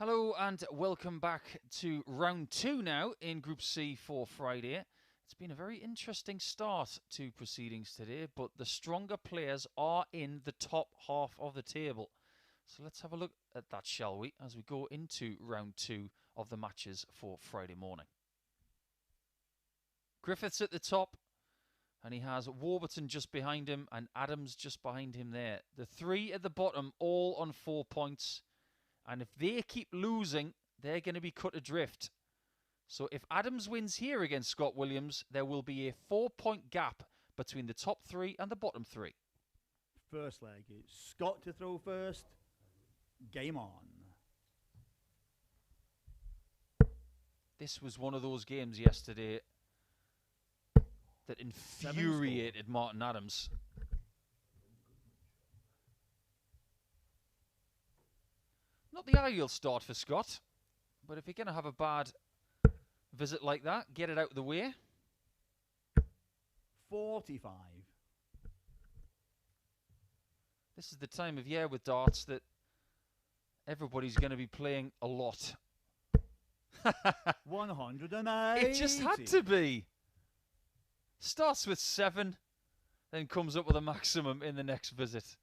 Hello and welcome back to round 2 now in Group C for Friday. It's been a very interesting start to proceedings today, but the stronger players are in the top half of the table. So let's have a look at that, shall we, as we go into round 2 of the matches for Friday morning. Griffiths at the top, and he has Warburton just behind him and Adams just behind him there. The 3 at the bottom all on 4 points. And if they keep losing, they're going to be cut adrift. So if Adams wins here against Scott Williams, there will be a 4-point gap between the top 3 and the bottom 3. First leg is Scott to throw first. Game on. This was one of those games yesterday that infuriated Martin Adams. Not the ideal start for Scott, but if you're going to have a bad visit like that, get it out of the way. 45. This is the time of year with darts that everybody's going to be playing a lot. 180. It just had to be. Starts with 7, then comes up with a maximum in the next visit.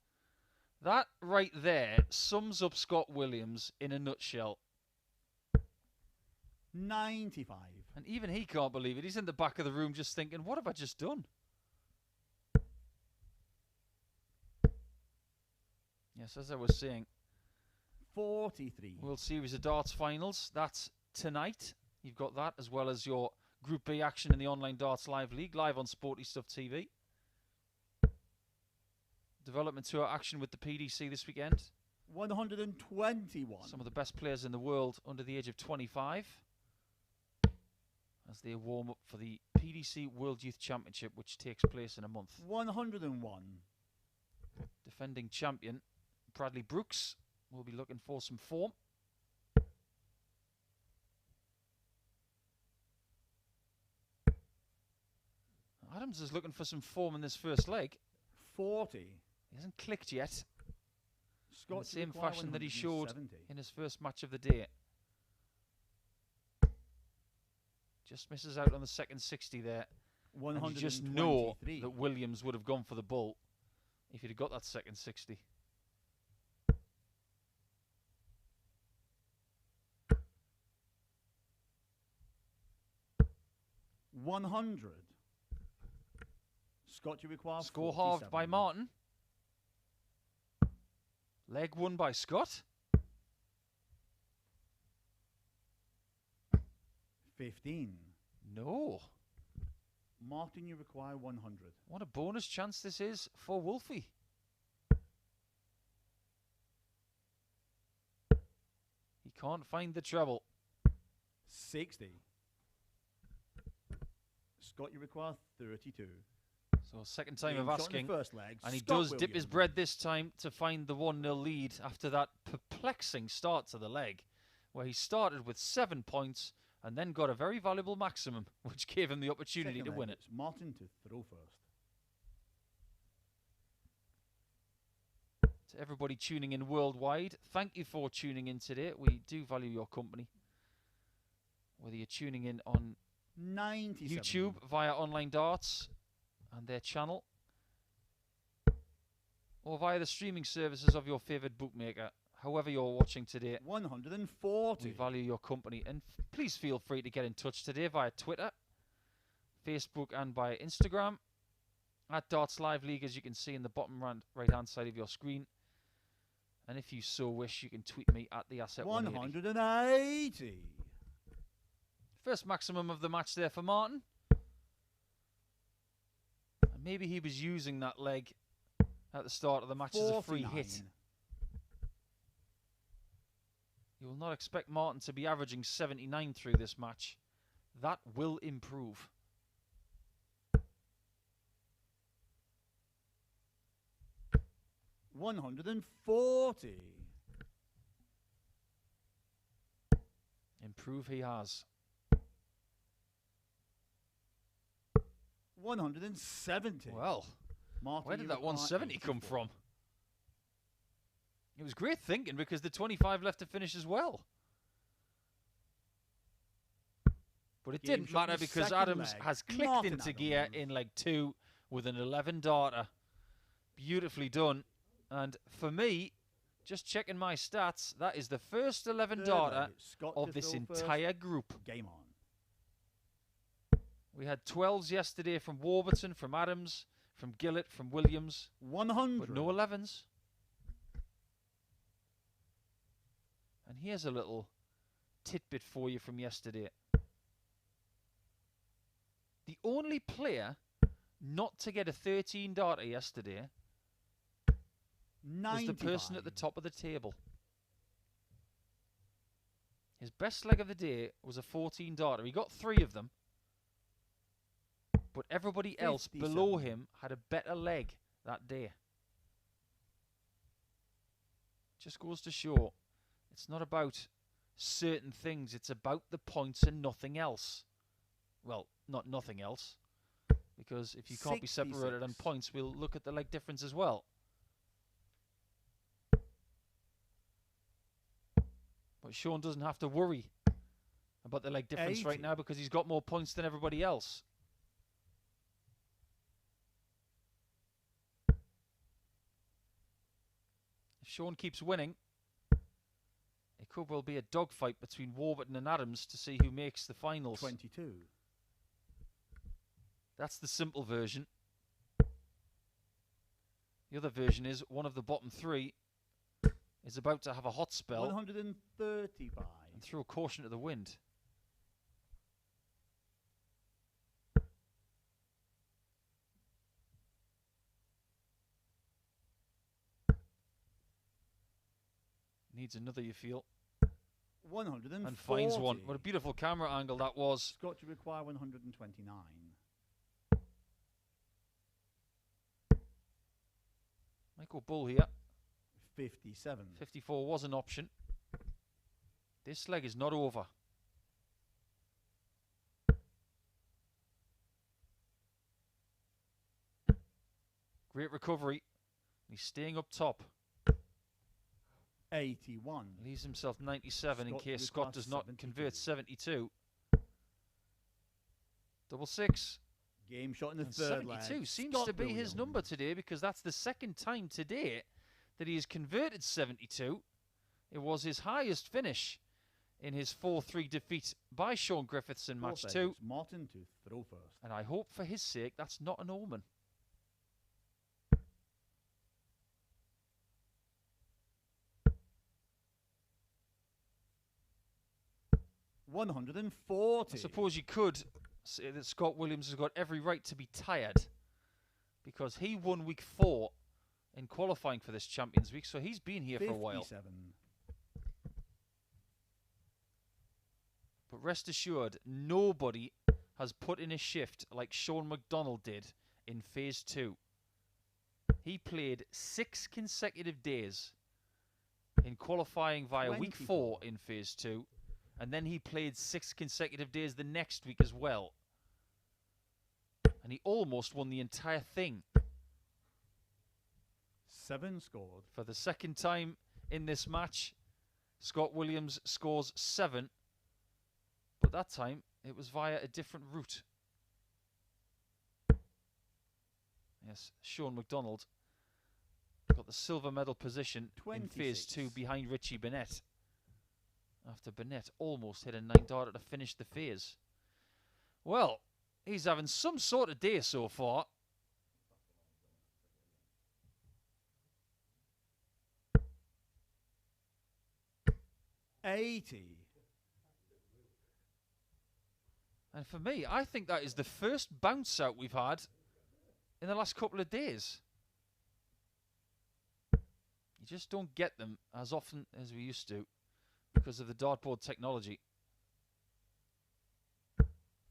That right there sums up Scott Williams in a nutshell. 95. And even he can't believe it. He's in the back of the room just thinking, what have I just done? Yes, as I was saying, 43. World Series of Darts finals. That's tonight. You've got that as well as your Group B action in the Online Darts Live League, live on Sporty Stuff TV. Development Tour action with the PDC this weekend. 121. Some of the best players in the world under the age of 25 as they warm up for the PDC World Youth Championship, which takes place in a month. 101. Defending champion Bradley Brooks will be looking for some form. Adams is looking for some form in this first leg. 40. He hasn't clicked yet. Scott In the same fashion that he showed 170. in his first match of the day. Just misses out on the second 60 there. And you just know that Williams would have gone for the bull if he'd have got that second 60. $100. Scott, you require Score halved by Martin. Leg won by Scott. 15. No. Martin, you require 100. What a bonus chance this is for Wolfie. He can't find the treble. 60. Scott, you require 32. So second time of asking. First leg, and he Scott does dip his bread this time to find the 1-0 lead after that perplexing start to the leg, where he started with 7 points and then got a very valuable maximum, which gave him the opportunity to win it. It's Martin to throw first. To everybody tuning in worldwide, thank you for tuning in today. We do value your company. Whether you're tuning in on 97. YouTube via Online Darts and their channel, or via the streaming services of your favourite bookmaker, however you're watching today. 140. We value your company, and please feel free to get in touch today via Twitter, Facebook and via Instagram at Darts Live League, as you can see in the bottom right hand side of your screen. And if you so wish, you can tweet me at the Asset 180. First maximum of the match there for Martin. And maybe he was using that leg at the start of the match 49. as a free hit. You will not expect Martin to be averaging 79 through this match. That will improve. $140. Improve he has. 170. Well, Martin, where did that 170 come from? It was great thinking because the 25 left to finish as well. But it didn't matter because Adams has clicked into gear in leg 2 with an 11 darter. Beautifully done. And for me, just checking my stats, that is the first 11 darter of this entire group. Game on. We had 12s yesterday from Warburton, from Adams, from Gillet, from Williams. 100. But no 11s. And here's a little tidbit for you from yesterday. The only player not to get a 13 darter yesterday was the person at the top of the table. His best leg of the day was a 14 darter. He got 3 of them. But everybody else below him had a better leg that day. Just goes to show it's not about certain things. It's about the points and nothing else. Well, not nothing else. Because if you can't be separated on points, we'll look at the leg difference as well. But Shaun doesn't have to worry about the leg difference right now because he's got more points than everybody else. Shaun keeps winning. It could well be a dogfight between Warburton and Adams to see who makes the finals. 22. That's the simple version. The other version is one of the bottom three is about to have a hot spell 135. and throw caution to the wind. Needs another, you feel. 140. And finds one. What a beautiful camera angle that was. Scott, you require 129. Might go bull here. 57. 54 was an option. This leg is not over. Great recovery. He's staying up top. 81. Leaves himself 97 in Scott case Scott requires does not 72. convert 72. Double six. Game shot in the And third 72 leg. seems Scott to be his Williams. number today, because that's the second time today that he has converted 72. It was his highest finish in his 4-3 defeat by Shaun Griffiths in match Fourth 2. leg, it's Martin to throw first. And I hope for his sake that's not an omen. I 140. suppose you could say that Scott Williams has got every right to be tired, because he won week 4 in qualifying for this Champions Week, so he's been here for a while. 57. But rest assured, nobody has put in a shift like Sean McDonald did in Phase 2. He played 6 consecutive days in qualifying via week 4 in Phase 2, and then he played 6 consecutive days the next week as well. And he almost won the entire thing. 7 scored. For the second time in this match, Scott Williams scores 7. But that time, it was via a different route. Yes, Sean McDonald got the silver medal position in Phase 2 behind Richie Burnett, after Burnett almost hit a 9-darter to finish the phase. Well, he's having some sort of day so far. $80. And for me, I think that is the first bounce out we've had in the last couple of days. You just don't get them as often as we used to because of the dartboard technology.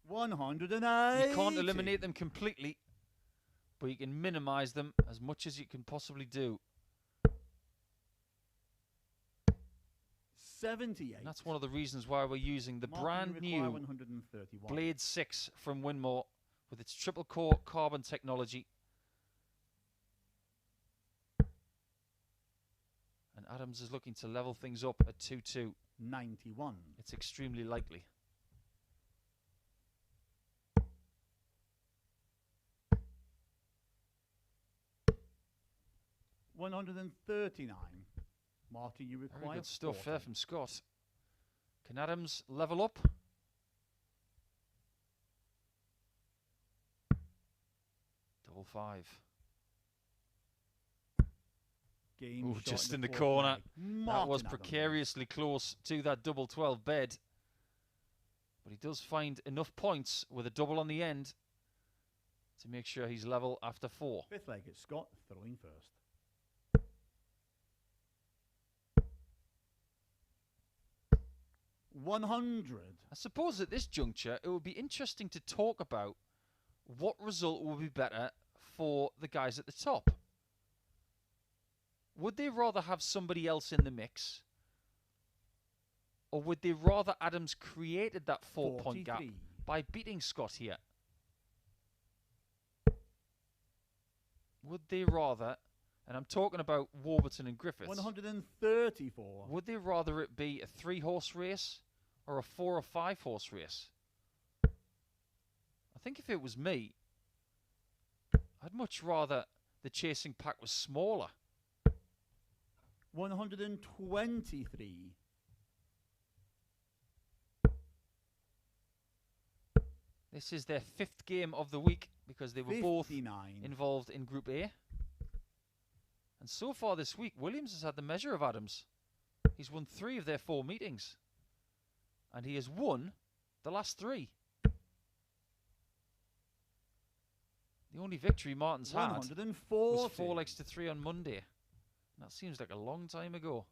180. You can't eliminate them completely, but you can minimize them as much as you can possibly do. 78. And that's one of the reasons why we're using the Martin, brand you require new 131. Blade 6 from Winmore with its triple core carbon technology. And Adams is looking to level things up at 2-2. 91. It's extremely likely. $139. Martin, you Very require good stuff 40. there from Scott. Can Adams level up? Double 5. Game Ooh, shot just in the the fourth corner. leg. That was Martin Adams. precariously close to that double 12 bed. But he does find enough points with a double on the end to make sure he's level after 4. Fifth leg, it's Scott throwing first. $100. I suppose at this juncture it would be interesting to talk about what result will be better for the guys at the top. Would they rather have somebody else in the mix? Or would they rather Adams created that 4-point gap 43. by beating Scott here? Would they rather, and I'm talking about Warburton and Griffiths, 134. would they rather it be a 3-horse race or a 4 or 5-horse race? I think if it was me, I'd much rather the chasing pack was smaller. 123. This is their 5th game of the week because they were both 59. involved in Group A. And so far this week, Williams has had the measure of Adams. He's won 3 of their 4 meetings. And he has won the last 3. The only victory Martin's had 140. was 4 legs to 3 on Monday. That seems like a long time ago.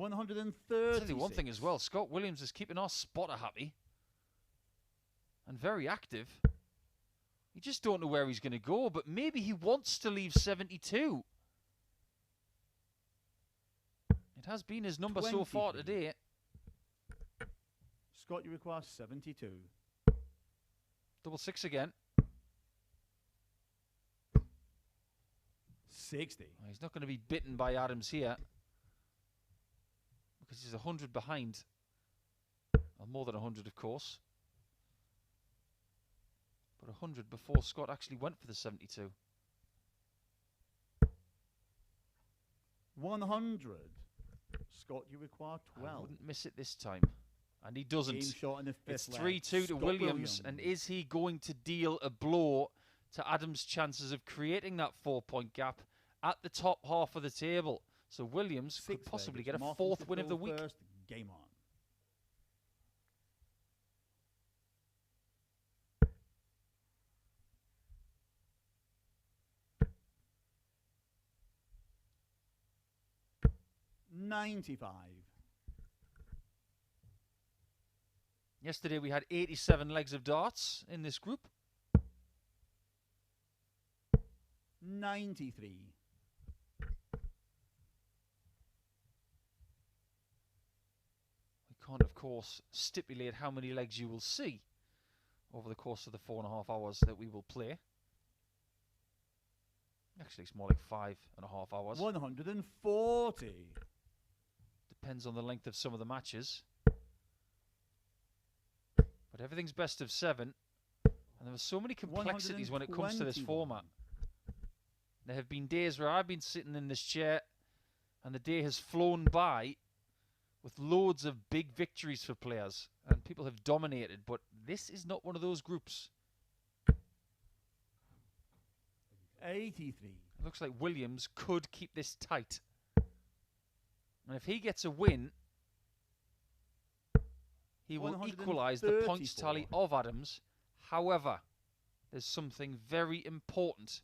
I'll tell you one thing as well. Scott Williams is keeping our spotter happy. And very active. You just don't know where he's going to go, but maybe he wants to leave 72. It has been his number so far today. Scott, you require 72. Double 6 again. 60. He's not going to be bitten by Adams here. Because he's 100 behind. Well, more than 100, of course. But 100 before Scott actually went for the 72. 100. Scott, you require 12. I wouldn't miss it this time. And he doesn't. Game shot in the 5th It's leg. 3-2 to Scott Williams. And is he going to deal a blow to Adams' chances of creating that 4-point gap at the top half of the table? So Williams could possibly get a 4th win of the week. First, game on. $95. Yesterday we had 87 legs of darts in this group. 93. We can't, of course, stipulate how many legs you will see over the course of the 4.5 hours that we will play. Actually, it's more like 5.5 hours. 140. Depends on the length of some of the matches. But everything's best of 7. And there are so many complexities when it comes to this format. There have been days where I've been sitting in this chair and the day has flown by with loads of big victories for players. And people have dominated. But this is not one of those groups. 83. It looks like Williams could keep this tight. And if he gets a win, he will equalise the points tally of Adams. However, there's something very important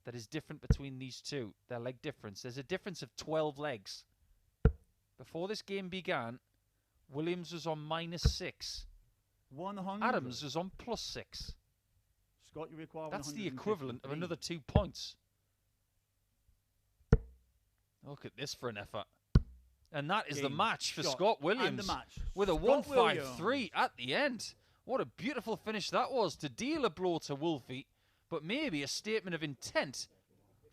that is different between these two. Their leg difference. There's a difference of 12 legs. Before this game began, Williams was on -6. 100. Adams was on +6. Scott, you require That's the 153. equivalent of another 2 points. Look at this for an effort. And that is the match for Scott Williams with a 153 at the end. What a beautiful finish that was to deal a blow to Wolfie, but maybe a statement of intent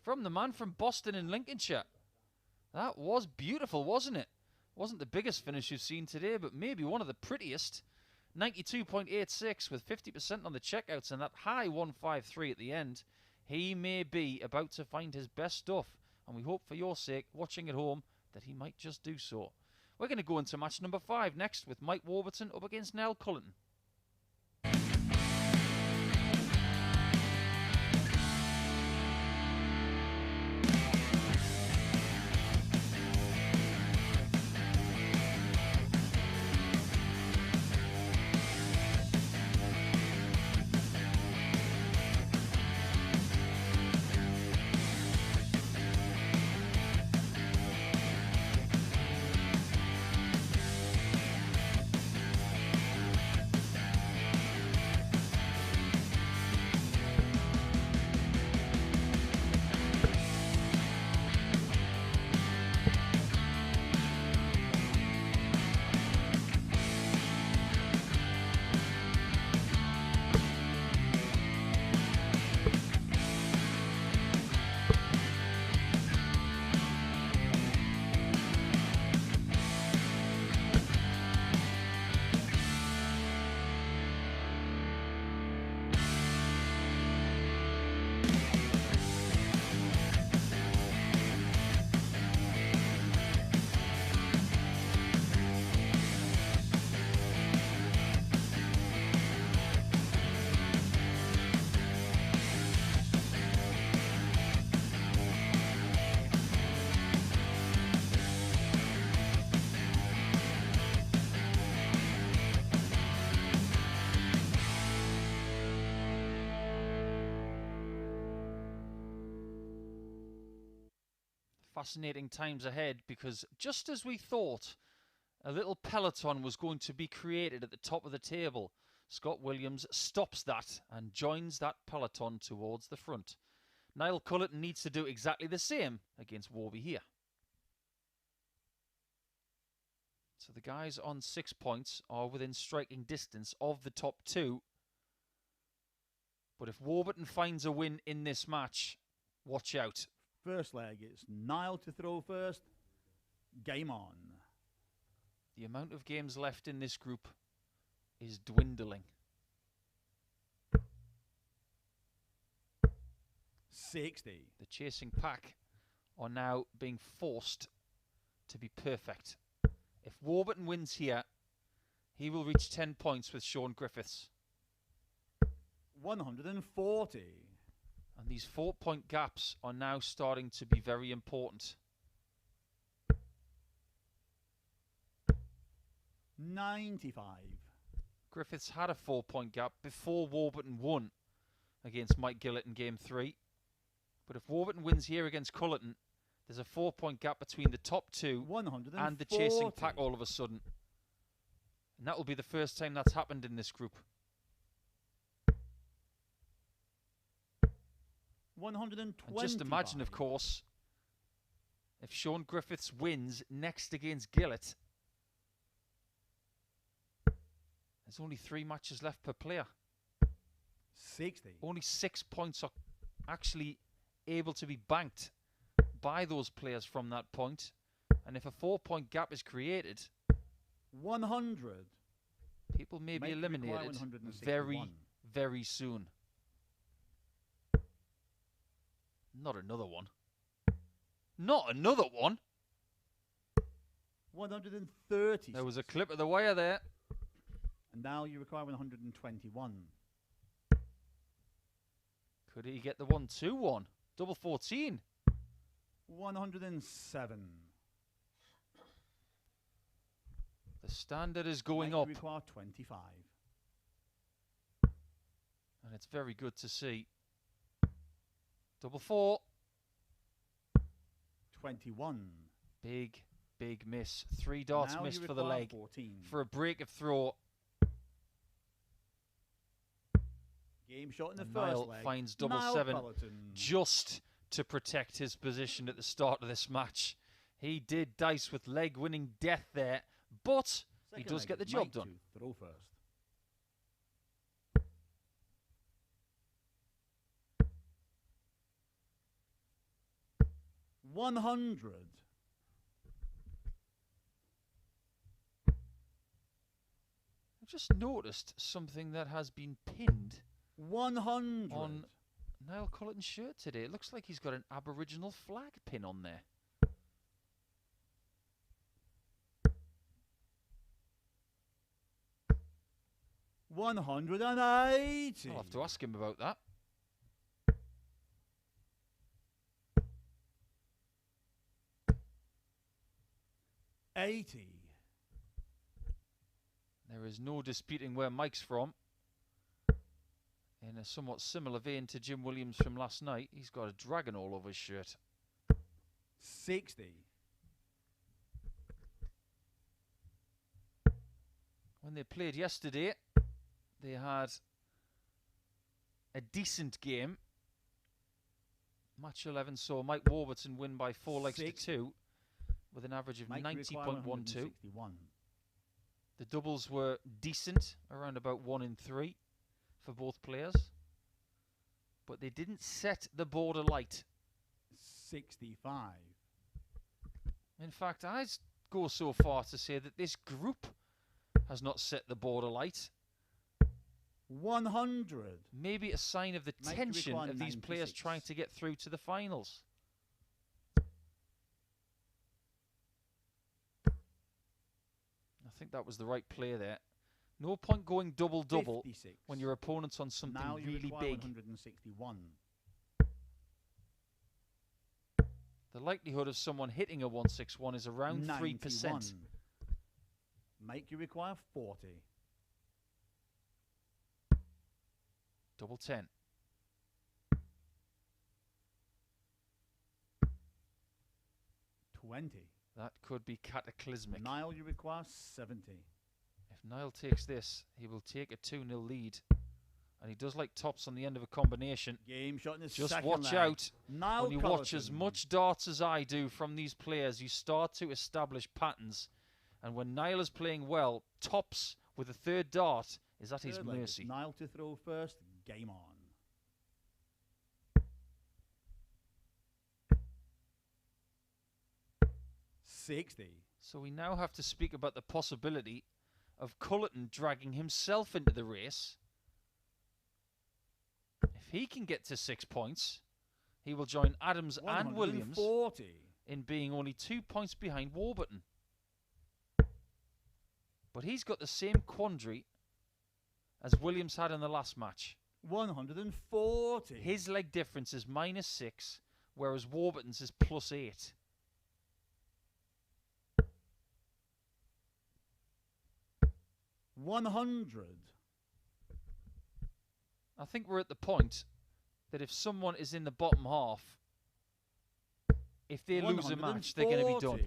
from the man from Boston in Lincolnshire. That was beautiful, wasn't it? Wasn't the biggest finish you've seen today, but maybe one of the prettiest. 92.86 with 50% on the checkouts and that high 153 at the end. He may be about to find his best stuff, and we hope for your sake, watching at home, that he might just do so. We're going to go into match number 5 next with Mike Warburton up against Niall Culleton. Fascinating times ahead, because just as we thought a little peloton was going to be created at the top of the table, Scott Williams stops that and joins that peloton towards the front. Niall Culleton needs to do exactly the same against Warby here. So the guys on 6 points are within striking distance of the top two. But if Warburton finds a win in this match, watch out. First leg, it's Niall to throw first. Game on. The amount of games left in this group is dwindling. 60. The chasing pack are now being forced to be perfect. If Warburton wins here, he will reach 10 points with Shaun Griffiths. 140. And these 4-point gaps are now starting to be very important. 95. Griffiths had a 4-point gap before Warburton won against Mike Gillet in Game 3. But if Warburton wins here against Culleton, there's a 4-point gap between the top two and the chasing pack all of a sudden. And that will be the first time that's happened in this group. 120. And just imagine, of course, if Shaun Griffiths wins next against Gillet, there's only 3 matches left per player. 60. Only 6 points are actually able to be banked by those players from that point. And if a 4-point gap is created, 100. People may be eliminated very, very soon. Not another one. Not another one. 130. There was a clip of the wire there. And now you require 121. Could he get the 1-2-1? Double 14. 107. The standard is going now up. You require 25. And it's very good to see. Double 4. 21. Big, big miss. 3 darts now missed for the leg. 14. For a break of throw. Game shot in the And first Niall leg. finds double Niall 7 Culleton. just to protect his position at the start of this match. He did dice with leg winning death there, but he Second does leg get the is job Mike done. to throw first. 100. I've just noticed something that has been pinned 100. on Niall Culleton's shirt today. It looks like he's got an Aboriginal flag pin on there. 180. I'll have to ask him about that. $80. There is no disputing where Mike's from. In a somewhat similar vein to Jim Williams from last night, he's got a dragon all over his shirt. 60. When they played yesterday, they had a decent game. Match 11 saw Mike Warburton win by 4 legs to 2 with an average of 90.12. The doubles were decent, around about 1 in 3 for both players. But they didn't set the board alight. 65. In fact, I'd go so far to say that this group has not set the board alight. 100. Maybe a sign of the tension of these players trying to get through to the finals. I think that was the right play there. No point going double-double when your opponent's on something now really big. 161. The likelihood of someone hitting a 161 is around 91. 3%. Make you require 40. Double 10. 20. That could be cataclysmic. Niall, you require 70. If Niall takes this, he will take a 2-0 lead. And he does like tops on the end of a combination. Game shot in the Just second watch leg. out. Niall When you watch as Culleton. much darts as I do from these players, you start to establish patterns. And when Niall is playing well, tops with a third dart is at his Third leg, mercy. Niall to throw first. Game on. $60. So we now have to speak about the possibility of Culleton dragging himself into the race. If he can get to 6 points, he will join Adams and Williams 140. in being only 2 points behind Warburton. But he's got the same quandary as Williams had in the last match. 140. His leg difference is -6, whereas Warburton's is +8. $100. I think we're at the point that if someone is in the bottom half, if they lose a match, they're going to be done.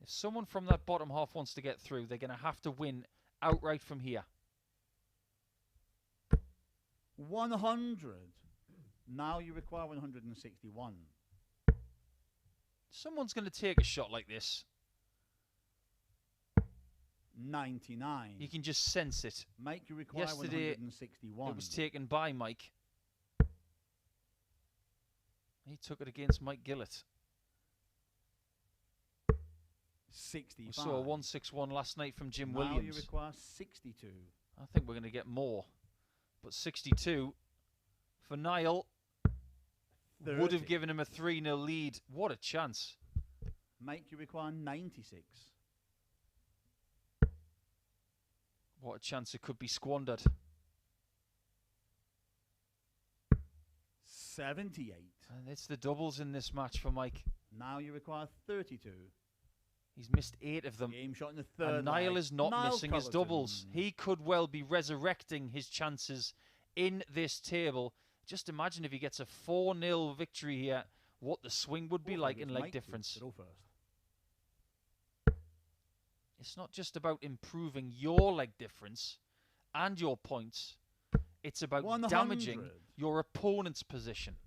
If someone from that bottom half wants to get through, they're going to have to win outright from here. 100. Now you require 161. Someone's going to take a shot like this. 99. You can just sense it. Mike, you require Yesterday, 161. it was taken by Mike. He took it against Mike Gillet. 65. We saw a 161 last night from Jim now Williams. you require 62. I think we're going to get more. But 62 for Niall 30. would have given him a 3-0 lead. What a chance. Mike, you require 96. What a chance it could be squandered. 78. And it's the doubles in this match for Mike. Now you require 32. He's missed 8 of them. Game shot in the third And Niall leg. is not Niall missing his Culleton. doubles. He could well be resurrecting his chances in this table. Just imagine if he gets a 4-0 victory here, what the swing would be like in leg Mike difference. to throw first. It's not just about improving your leg difference and your points. It's about 100. damaging your opponent's position.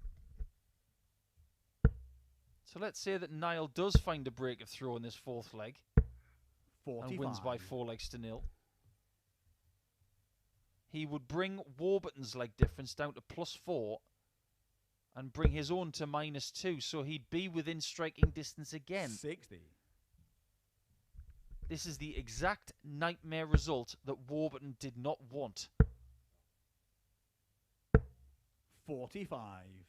So let's say that Niall does find a break of throw in this fourth leg 45. and wins by 4 legs to 0. He would bring Warburton's leg difference down to +4 and bring his own to -2, so he'd be within striking distance again. 60. This is the exact nightmare result that Warburton did not want. 45.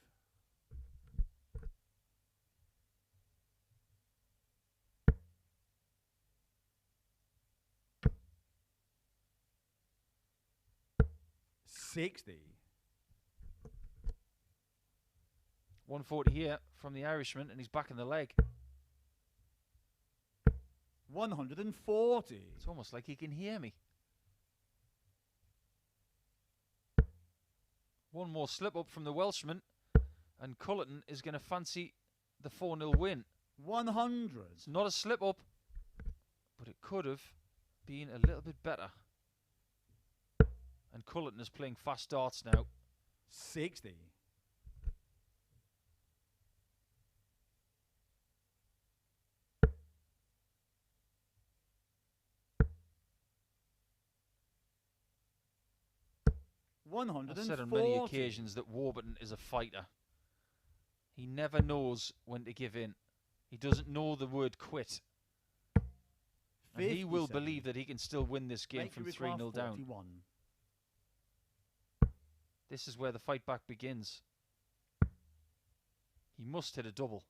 $60. 140 here from the Irishman, and he's back in the leg. 140. It's almost like he can hear me. One more slip up from the Welshman, and Culleton is going to fancy the 4-0 win. 100. It's not a slip up, but it could have been a little bit better. And Culleton is playing fast darts now. 60. I've said on many occasions that Warburton is a fighter. He never knows when to give in. He doesn't know the word quit. And he will believe that he can still win this game from 3-0 down. 41. This is where the fight back begins. He must hit a double.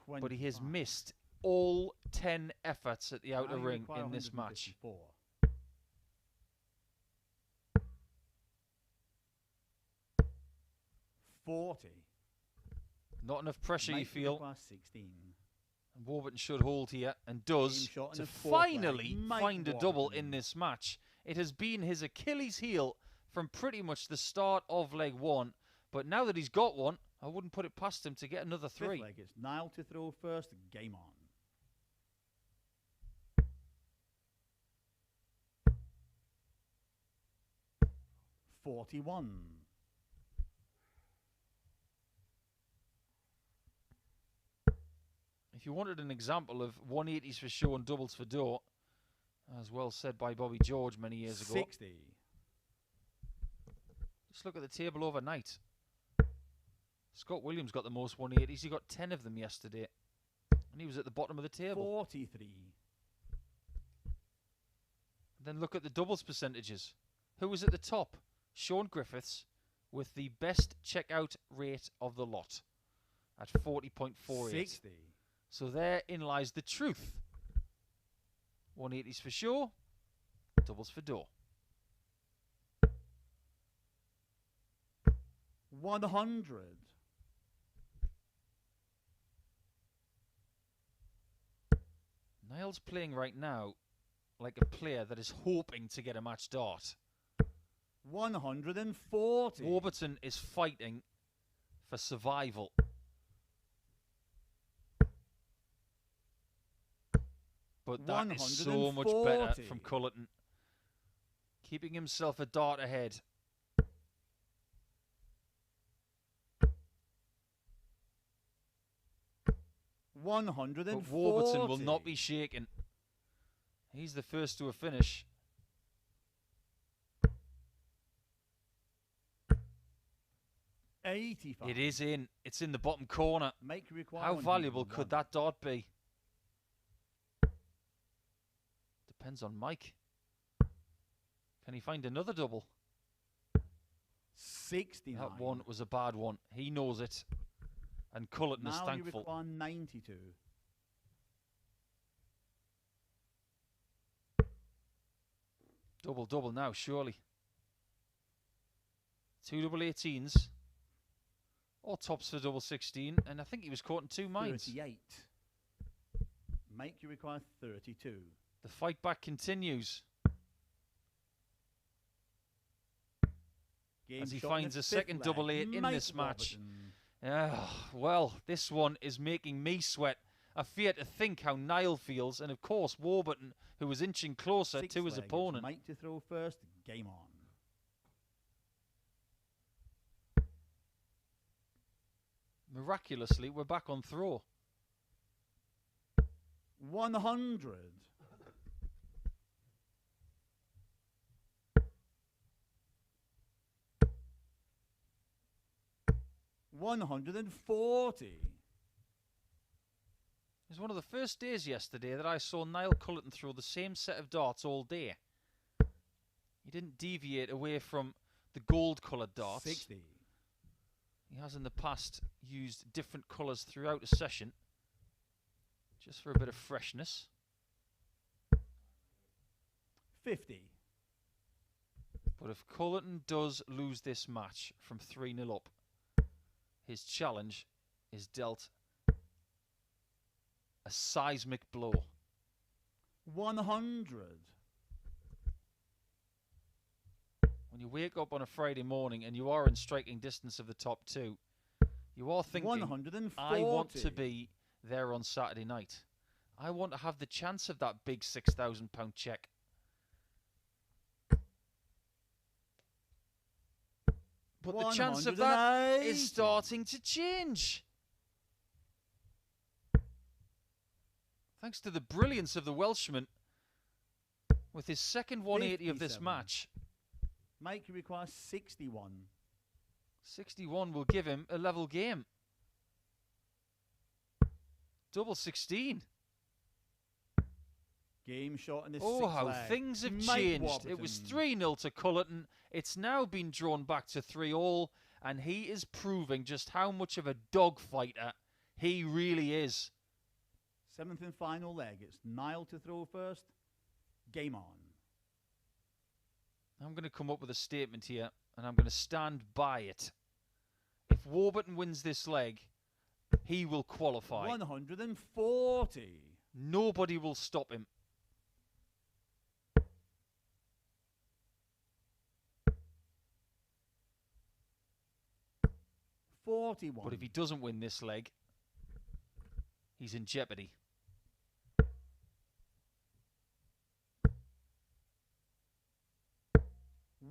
But he has 25. missed all 10 efforts at the outer Now you ring require in this match. 154. 40. Not enough pressure, you Mike, feel. require 16. And Warburton should hold here, and does, Game shot in to the fourth leg. finally Mike find a double Warburton. in this match. It has been his Achilles heel from pretty much the start of leg 1, leg. But now that he's got one, I wouldn't put it past him to get another Fifth 3. leg, it's Niall to throw first. Game on. $41. If you wanted an example of 180s for show and doubles for door, as well said by Bobby George many years ago, 60. just look at the table overnight. Scott Williams got the most 180s. He got 10 of them yesterday. And he was at the bottom of the table. 43. Then look at the doubles percentages. Who was at the top? Shaun Griffiths with the best checkout rate of the lot at 40.48. 60. So therein lies the truth. 180s for sure, doubles for door. 100. Niall's playing right now like a player that is hoping to get a match dart. 140. Warburton is fighting for survival. But that is so much better from Culleton. Keeping himself a dart ahead. But Warburton will not be shaken. He's the first to a finish. $85. It is in. It's in the bottom corner. Make How valuable could that dart be? Depends on Mike. Can he find another double? 69. That one was a bad one. He knows it. And Culleton is thankful. Now you require 92. Double now, surely. 2 double 18s. Or tops for double 16. And I think he was caught in 2 mines. 38. Make you require 32. The fight back continues. Game as he shot finds in a the second fifth double leg. 8 in Mike this match. Warburton. Well, this one is making me sweat. I fear to think how Niall feels. And of course, Warburton, who was inching closer Sixth to his leg, opponent. Mike to throw first. Game on. Miraculously, we're back on throw. 100. $140. It was one of the first days yesterday that I saw Niall Culleton throw the same set of darts all day. He didn't deviate away from the gold-coloured darts. 60. He has in the past used different colours throughout a session, just for a bit of freshness. 50. But if Culleton does lose this match from 3-0 up, his challenge is dealt a seismic blow. 100. When you wake up on a Friday morning and you are in striking distance of the top 2, you are thinking, 140. I want to be there on Saturday night. I want to have the chance of that big £6,000 check. But the chance of that is starting to change. Thanks to the brilliance of the Welshman with his second 180 of this 57. match. Mike requires 61. 61 will give him a level game. Double 16. Game shot in the Oh, sixth how leg. things have Mike changed. Warburton. It was 3-0 to Culleton. It's now been drawn back to 3-all, and he is proving just how much of a dogfighter he really is. Seventh and final leg. It's Niall to throw first. Game on. I'm going to come up with a statement here, and I'm going to stand by it. If Warburton wins this leg, he will qualify. 140. Nobody will stop him. 41. But if he doesn't win this leg, he's in jeopardy.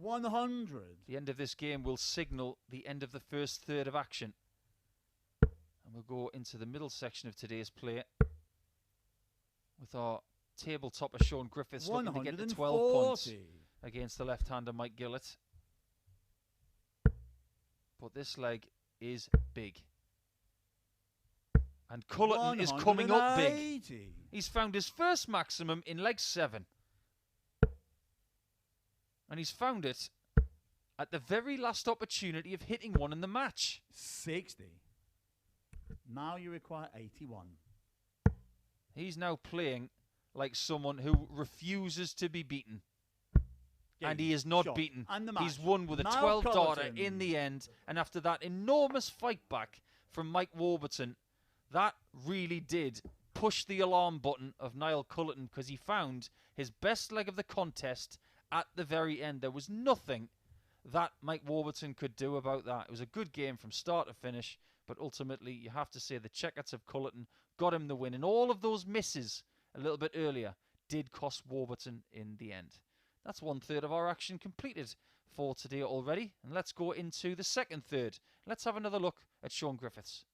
$100. The end of this game will signal the end of the first third of action. And we'll go into the middle section of today's play with our table topper Shaun Griffiths looking to get to 12 points against the left-hander Mike Gillet. But this leg is big. And Culleton is coming up big. He's found his first maximum in leg 7. And he's found it at the very last opportunity of hitting one in the match. 60. Now you require 81. He's now playing like someone who refuses to be beaten. Game, and he is not shot, beaten. And the match. He's won with a Niall 12 darter Culleton. in the end. And after that enormous fight back from Mike Warburton, that really did push the alarm button of Niall Culleton, because he found his best leg of the contest at the very end. There was nothing that Mike Warburton could do about that. It was a good game from start to finish, but ultimately you have to say the checkouts of Culleton got him the win. And all of those misses a little bit earlier did cost Warburton in the end. That's 1/3 of our action completed for today already. And let's go into the second third. Let's have another look at Shaun Griffiths.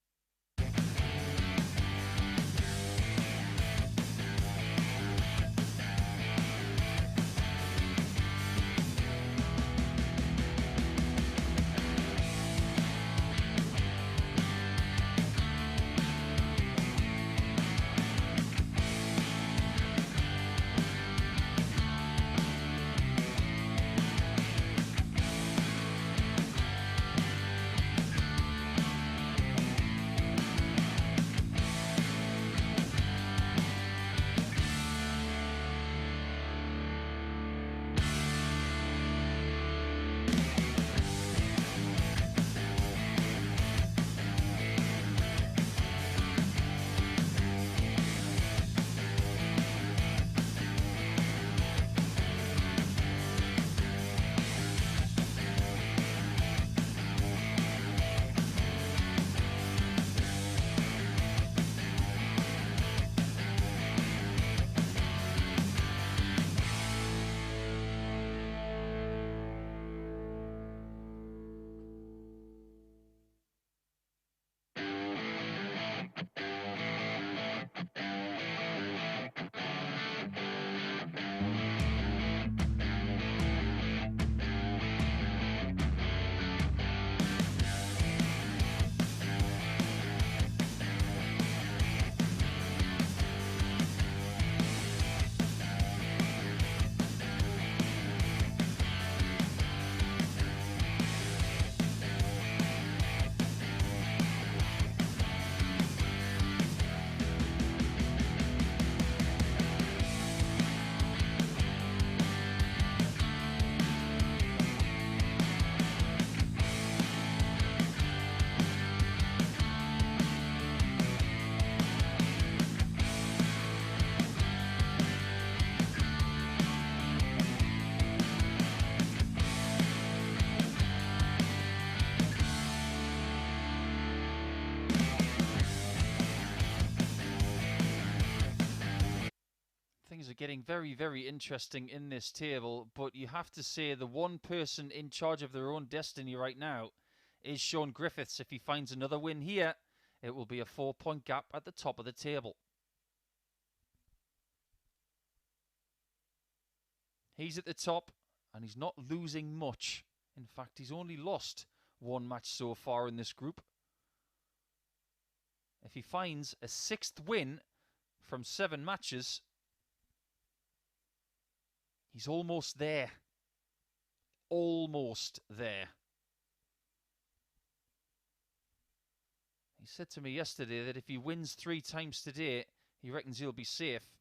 Things are getting very, very interesting in this table, but you have to say the one person in charge of their own destiny right now is Shaun Griffiths. If he finds another win here, it will be a 4-point gap at the top of the table. He's at the top, and he's not losing much. In fact, he's only lost one match so far in this group. If he finds a 6th win from 7 matches, he's almost there. Almost there. He said to me yesterday that if he wins 3 times today, he reckons he'll be safe.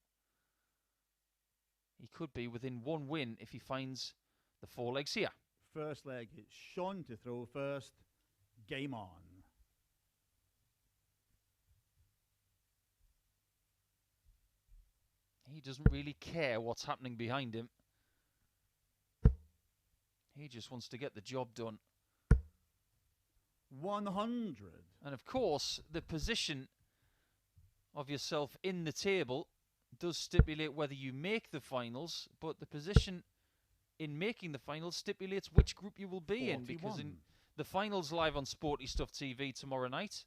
He could be within 1 win if he finds the 4 legs here. First leg, it's Shaun to throw first. Game on. He doesn't really care what's happening behind him. He just wants to get the job done. 100. And of course, the position of yourself in the table does stipulate whether you make the finals, but the position in making the finals stipulates which group you will be 41. in, because in the finals live on Sporty Stuff TV tomorrow night,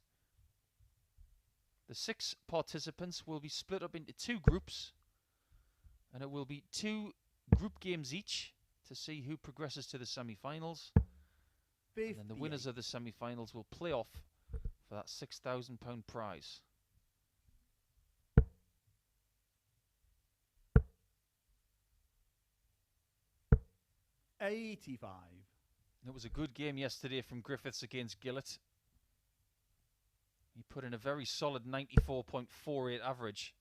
the 6 participants will be split up into 2 groups, and it will be 2 group games each to see who progresses to the semi-finals. And then the winners of the semi-finals will play off for that £6,000 prize. $85. It was a good game yesterday from Griffiths against Gillet. He put in a very solid 94.48 average.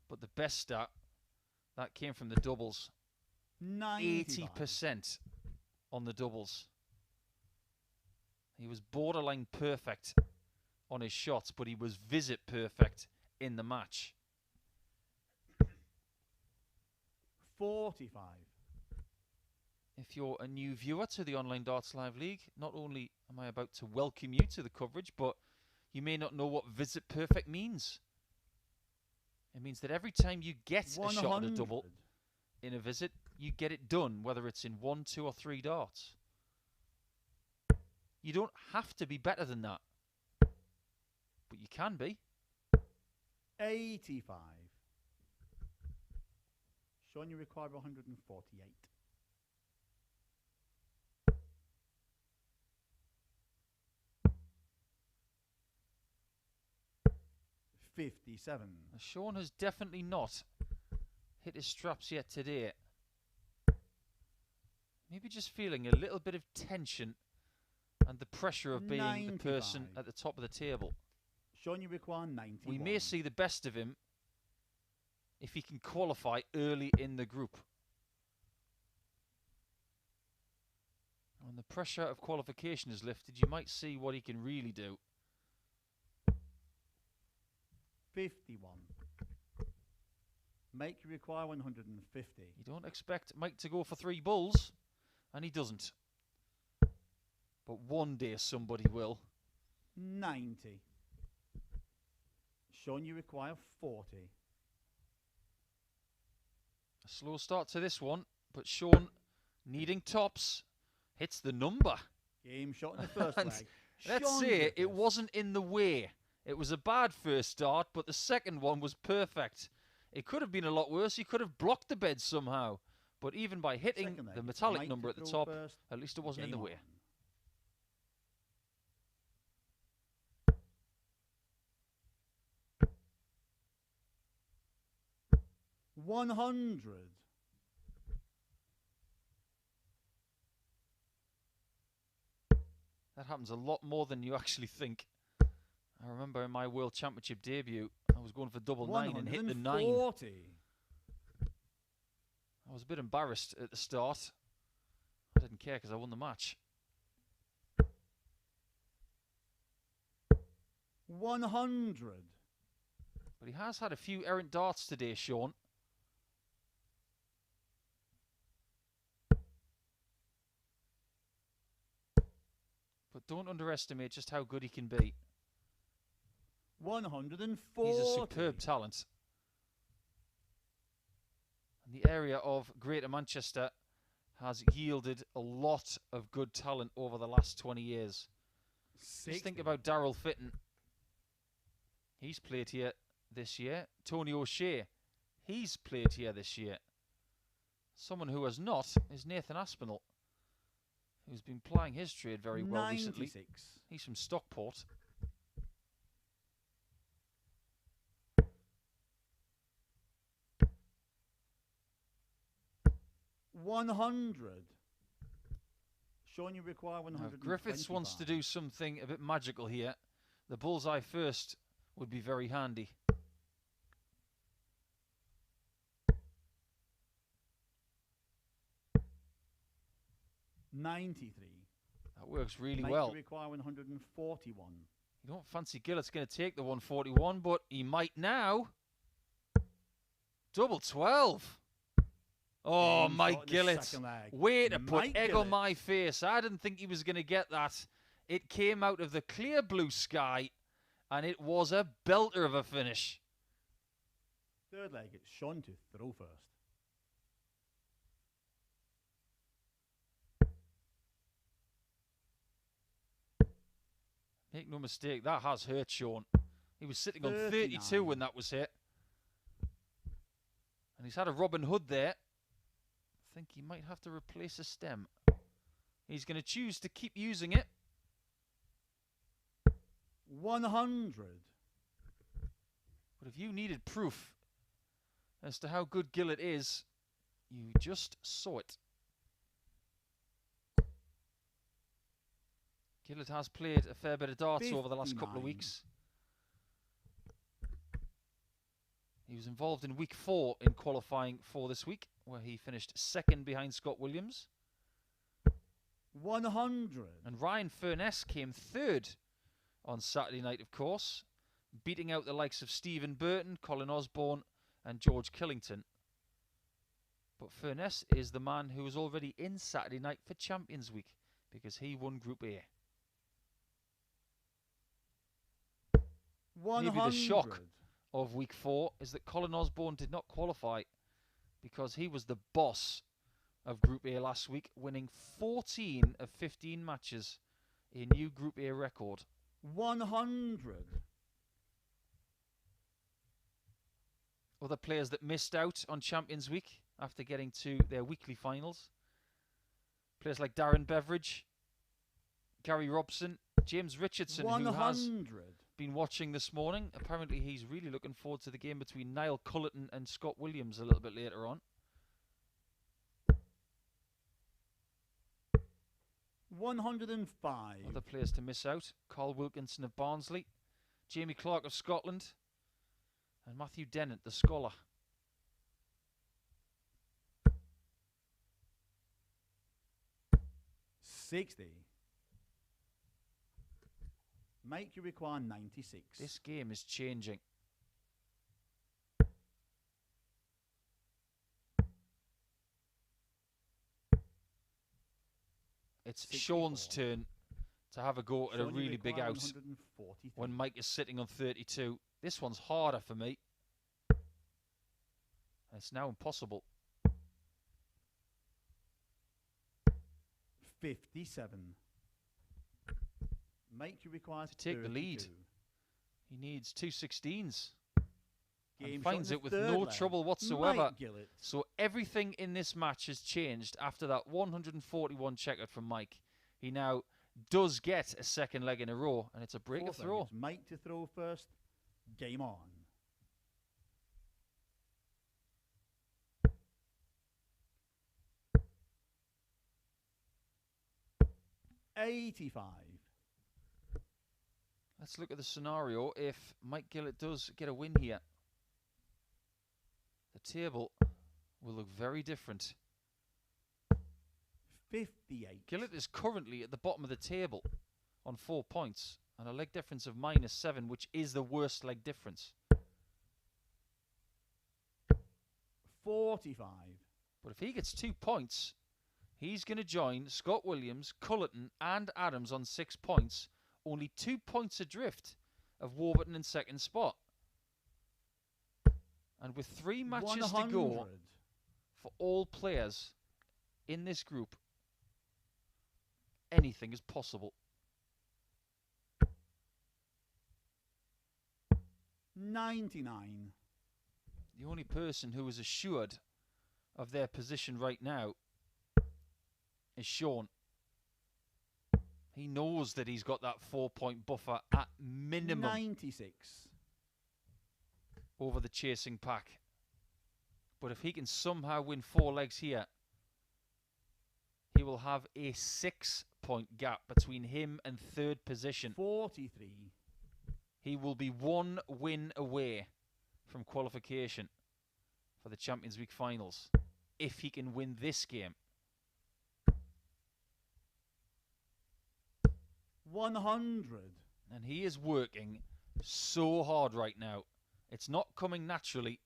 But the best stat, that came from the doubles. 80% on the doubles. He was borderline perfect on his shots, but he was visit perfect in the match. 45. If you're a new viewer to the Online Darts Live League, not only am I about to welcome you to the coverage, but you may not know what visit perfect means. It means that every time you get a shot at a double in a visit, you get it done, whether it's in 1, 2 or 3 darts. You don't have to be better than that, but you can be. 85. Shaun, you require 148. 57. Shaun has definitely not hit his straps yet today. Maybe just feeling a little bit of tension and the pressure of being 95. the person at the top of the table. Shaun, you require 91. We may see the best of him if he can qualify early in the group. When the pressure of qualification is lifted, you might see what he can really do. 51. Mike, you require 150. You don't expect Mike to go for 3 bulls, and he doesn't. But one day somebody will. 90. Shaun, you require 40. A slow start to this one, but Shaun, needing tops, hits the number. Game shot in the first leg. Let's Shaun say Griffiths. it wasn't in the way. It was a bad first start, but the second one was perfect. It could have been a lot worse. He could have blocked the bed somehow. But even by hitting Second leg. the metallic Mike number to at the throw top, first. at least it wasn't in the Game way. on. 100. That happens a lot more than you actually think. I remember in my World Championship debut, I was going for double 9 and hit the 9. 140. I was a bit embarrassed at the start. I didn't care because I won the match. 100. But he has had a few errant darts today, Shaun. But don't underestimate just how good he can be. 140. He's a superb talent. And the area of Greater Manchester has yielded a lot of good talent over the last 20 years. 60. Just think about Daryl Fitton. He's played here this year. Tony O'Shea, he's played here this year. Someone who has not is Nathan Aspinall, who's been plying his trade very well 96. recently. He's from Stockport. 100. Shaun, you require 100. Griffiths wants to do something a bit magical here. The bullseye first would be very handy. 93. That works really Mike, well. you require 141. You don't fancy Gillet's going to take the 141, but he might now. Double 12. Oh, Game Mike shot in the Gillet. second leg. Way to put Mike egg Gillet. on my face. I didn't think he was going to get that. It came out of the clear blue sky, and it was a belter of a finish. Third leg, it's Shaun to throw first. Make no mistake, that has hurt Shaun. He was sitting on 32 39. when that was hit. And he's had a Robin Hood there. I think he might have to replace a stem. He's going to choose to keep using it. 100. But if you needed proof as to how good Gillet is, you just saw it. Gillet has played a fair bit of darts over the last couple of 59. weeks. He was involved in week 4 in qualifying for this week, where he finished second behind Scott Williams. 100. And Ryan Furness came third on Saturday night, of course, beating out the likes of Stephen Burton, Colin Osborne and George Killington. But Furness is the man who was already in Saturday night for Champions Week, because he won Group A. 100. Maybe the shock of week 4 is that Colin Osborne did not qualify, because he was the boss of Group A last week, winning 14 of 15 matches, a new Group A record. 100. Other players that missed out on Champions Week after getting to their weekly finals. Players like Darren Beveridge, Gary Robson, James Richardson, 100. who has been watching this morning. Apparently he's really looking forward to the game between Niall Culleton and Scott Williams a little bit later on. 105. Other players to miss out: Carl Wilkinson of Barnsley, Jamie Clark of Scotland, and Matthew Dennett, the scholar. 60. Make you require 96. This game is changing. It's 64. Shaun's turn to have a go at a Shaun, you really big require out 143. when Mike is sitting on 32. This one's harder for me. It's now impossible. 57. Make you require To take the 32. lead. He needs 2 16s. Game And shot finds in it the with third no leg. trouble whatsoever. Mike Gillet. So everything in this match has changed after that 141 checkout from Mike. He now does get a second leg in a row, and it's a break of Fourth leg, throw. it's Mike to throw first. Game on. $85. Let's look at the scenario if Mike Gillet does get a win here. The table will look very different. 58. Gillet is currently at the bottom of the table on 4 points and a leg difference of -7, which is the worst leg difference. 45. But if he gets 2 points, he's going to join Scott Williams, Culleton and Adams on 6 points, only 2 points adrift of Warburton in second spot. And with 3 matches to go 100. for all players in this group, anything is possible. 99. The only person who is assured of their position right now is Shaun. He knows that he's got that 4-point buffer at minimum 96. over the chasing pack. But if he can somehow win 4 legs here, he will have a 6-point gap between him and third position. 43. He will be 1 win away from qualification for the Champions League finals if he can win this game. 100. And he is working so hard right now. It's not coming naturally.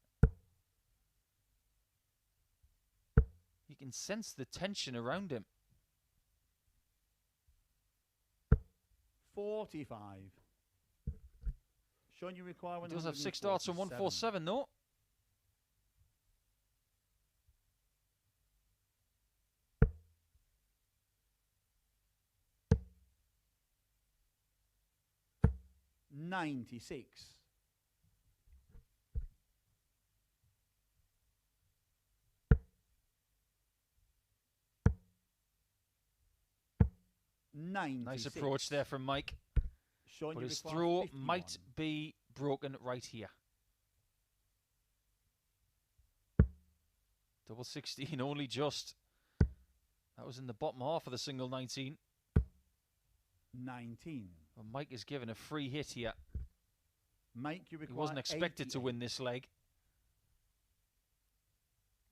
You can sense the tension around him. 45. Shaun, you require He does have 6 darts and 147 though. $96. Nice approach there from Mike. Shaun, but you his require throw 51. might be broken right here. Double 16, only just. That was in the bottom half of the single 19. 19. Well, Mike is given a free hit here. Mike, you require He wasn't expected 88. to win this leg.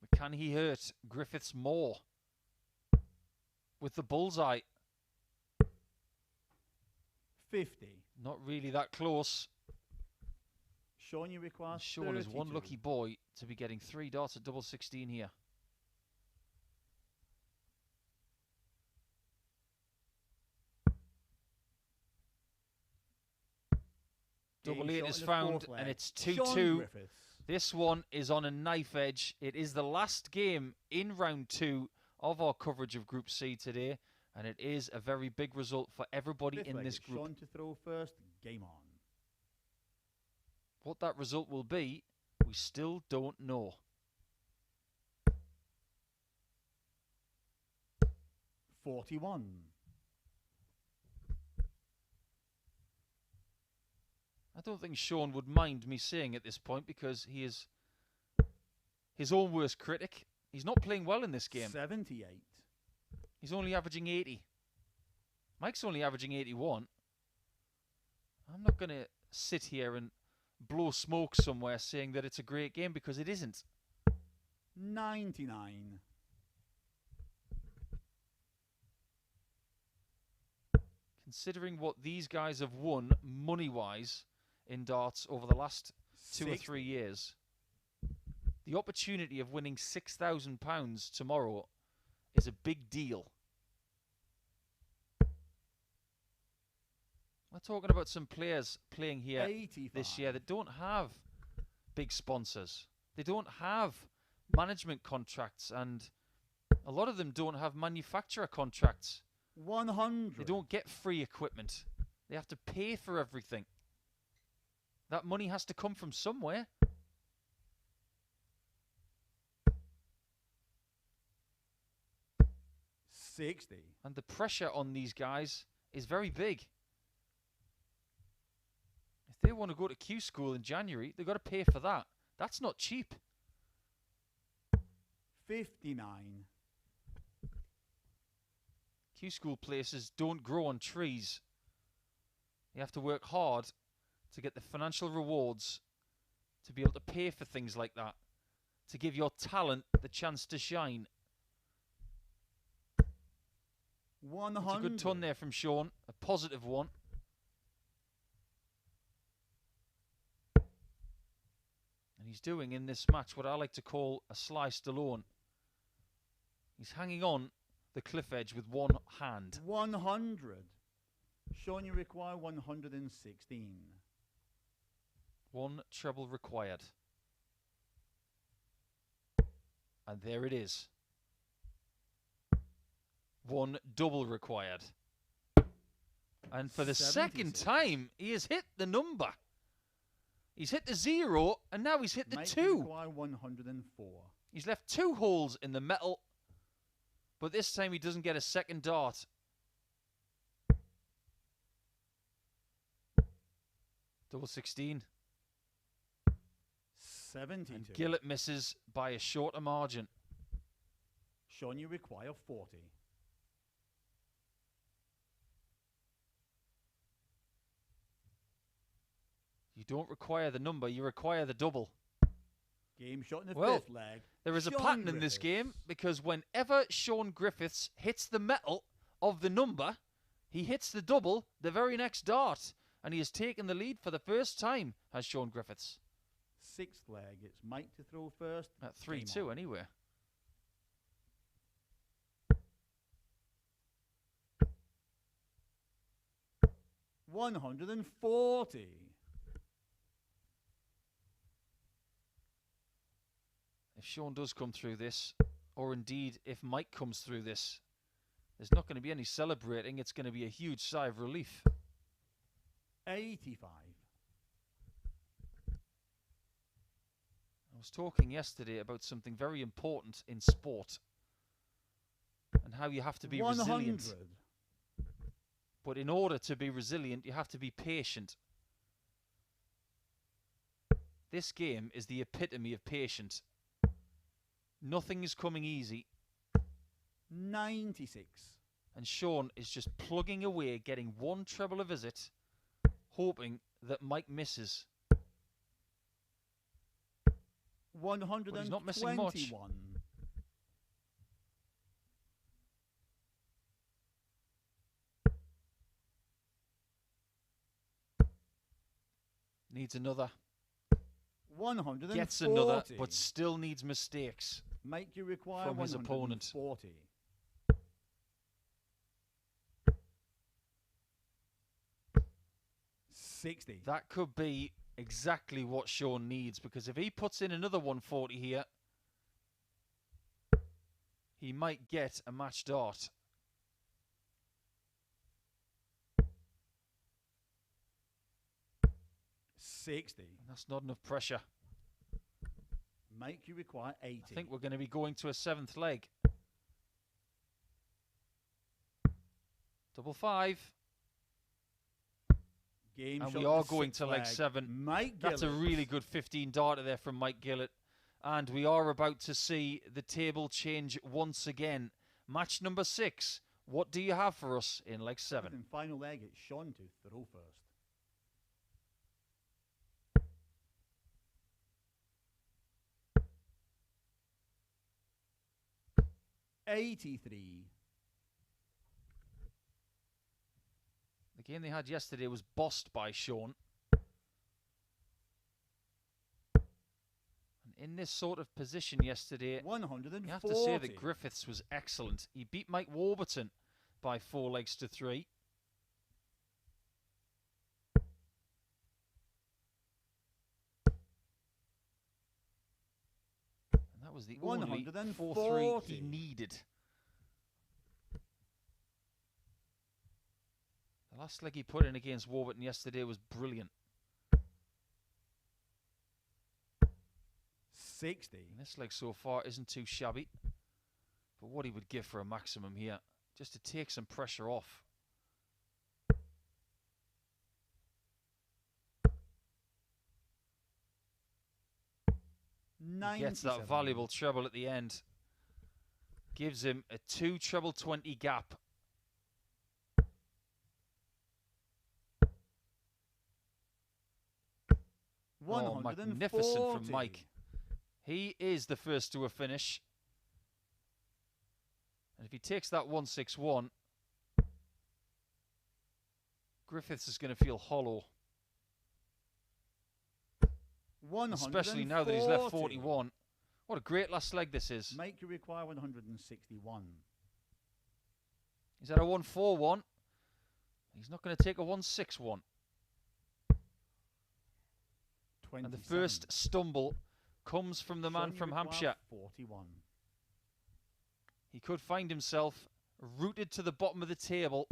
But can he hurt Griffiths more? With the bullseye. 50. Not really that close. Shaun, you require And Shaun is one 32. lucky boy to be getting 3 darts at double 16 here. Double Game 8 shot is in the found, fourth leg. and it's Shaun 2-2. Griffiths. This one is on a knife edge. It is the last game in round 2 of our coverage of Group C today, and it is a very big result for everybody Fifth in leg, this it's group. Shaun to throw first. Game on. What that result will be, we still don't know. 41. I don't think Shaun would mind me saying at this point because he is his own worst critic. He's not playing well in this game. 78. He's only averaging 80. Mike's only averaging 81. I'm not going to sit here and blow smoke somewhere saying that it's a great game because it isn't. 99. Considering what these guys have won money-wise in darts over the last 2 or 3 years, the opportunity of winning £6,000 tomorrow is a big deal. We're talking about some players playing here 85. this year that don't have big sponsors. They don't have management contracts, and a lot of them don't have manufacturer contracts. 100. They don't get free equipment. They have to pay for everything. That money has to come from somewhere. $60. And the pressure on these guys is very big. If they want to go to Q school in January, they've got to pay for that. That's not cheap. 59. Q school places don't grow on trees. You have to work hard to get the financial rewards to be able to pay for things like that, to give your talent the chance to shine. 100. It's a good ton there from Shaun, a positive one. And he's doing in this match what I like to call a Sly Stallone. He's hanging on the cliff edge with one hand. 100. Shaun, you require 116. 1 treble required. And there it is. 1 double required. And for the second 76. time, he has hit the number. He's hit the 0, and now he's hit the Mike, 2. you require 104. He's left 2 holes in the metal, but this time he doesn't get a second dart. Double 16. 72. And Gillet misses by a shorter margin. Shaun, you require 40. You don't require the number, you require the double. Game shot in the Well, fifth leg. There is a Shaun pattern in this Griffiths. game because whenever Shaun Griffiths hits the metal of the number, he hits the double the very next dart. And he has taken the lead for the first time, has Shaun Griffiths. Sixth leg. It's Mike to throw first. At Game 3-2 on. anyway. 140. If Shaun does come through this, or indeed if Mike comes through this, there's not going to be any celebrating. It's going to be a huge sigh of relief. 85. I was talking yesterday about something very important in sport and how you have to be 100. resilient. But in order to be resilient, you have to be patient. This game is the epitome of patience. Nothing is coming easy. 96. And Shaun is just plugging away, getting one treble a visit, hoping that Mike misses. 121. But he's not missing much. Needs another. 140. Gets another, but still needs mistakes Make you require from his opponent. 40. $60. That could be exactly what Shaun needs, because if he puts in another 140 here, he might get a match dart. $60. That's not enough pressure. Make you require 80. I think we're going to be going to a seventh leg. Double five. Game And shot we are to going sixth to leg leg. 7. Mike That's a Gillet. really good 15 darter there from Mike Gillet. And we are about to see the table change once again. Match number 6. What do you have for us in leg 7? And final leg, it's Shaun to throw first. $83. The game they had yesterday was bossed by Shaun. And in this sort of position yesterday, 140. you have to say that Griffiths was excellent. He beat Mike Warburton by 4 legs to 3. And that was the only 4-3 he needed. The last leg he put in against Warburton yesterday was brilliant. 60. And this leg so far isn't too shabby. But what he would give for a maximum here, just to take some pressure off. He gets that valuable treble at the end. Gives him a 2 treble 20 gap. Oh, magnificent from Mike. He is the first to a finish. And if he takes that 161, Griffiths is going to feel hollow. Especially now that he's left 41. What a great last leg this is. Make you require 161. He's at a 141. He's not going to take a 161. And the first stumble comes from the man from Hampshire. 41. He could find himself rooted to the bottom of the table.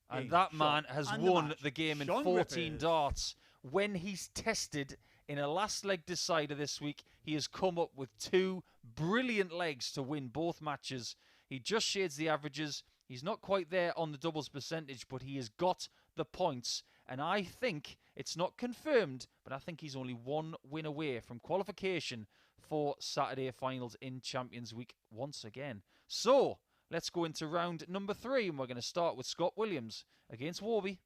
And that man has won the game in 14 darts. When he's tested in a last leg decider this week, he has come up with 2 brilliant legs to win both matches. He just shades the averages. He's not quite there on the doubles percentage, but he has got the points. And I think, it's not confirmed, but I think he's only 1 win away from qualification for Saturday finals in Champions Week once again. So, let's go into round number 3, and we're going to start with Scott Williams against Warby.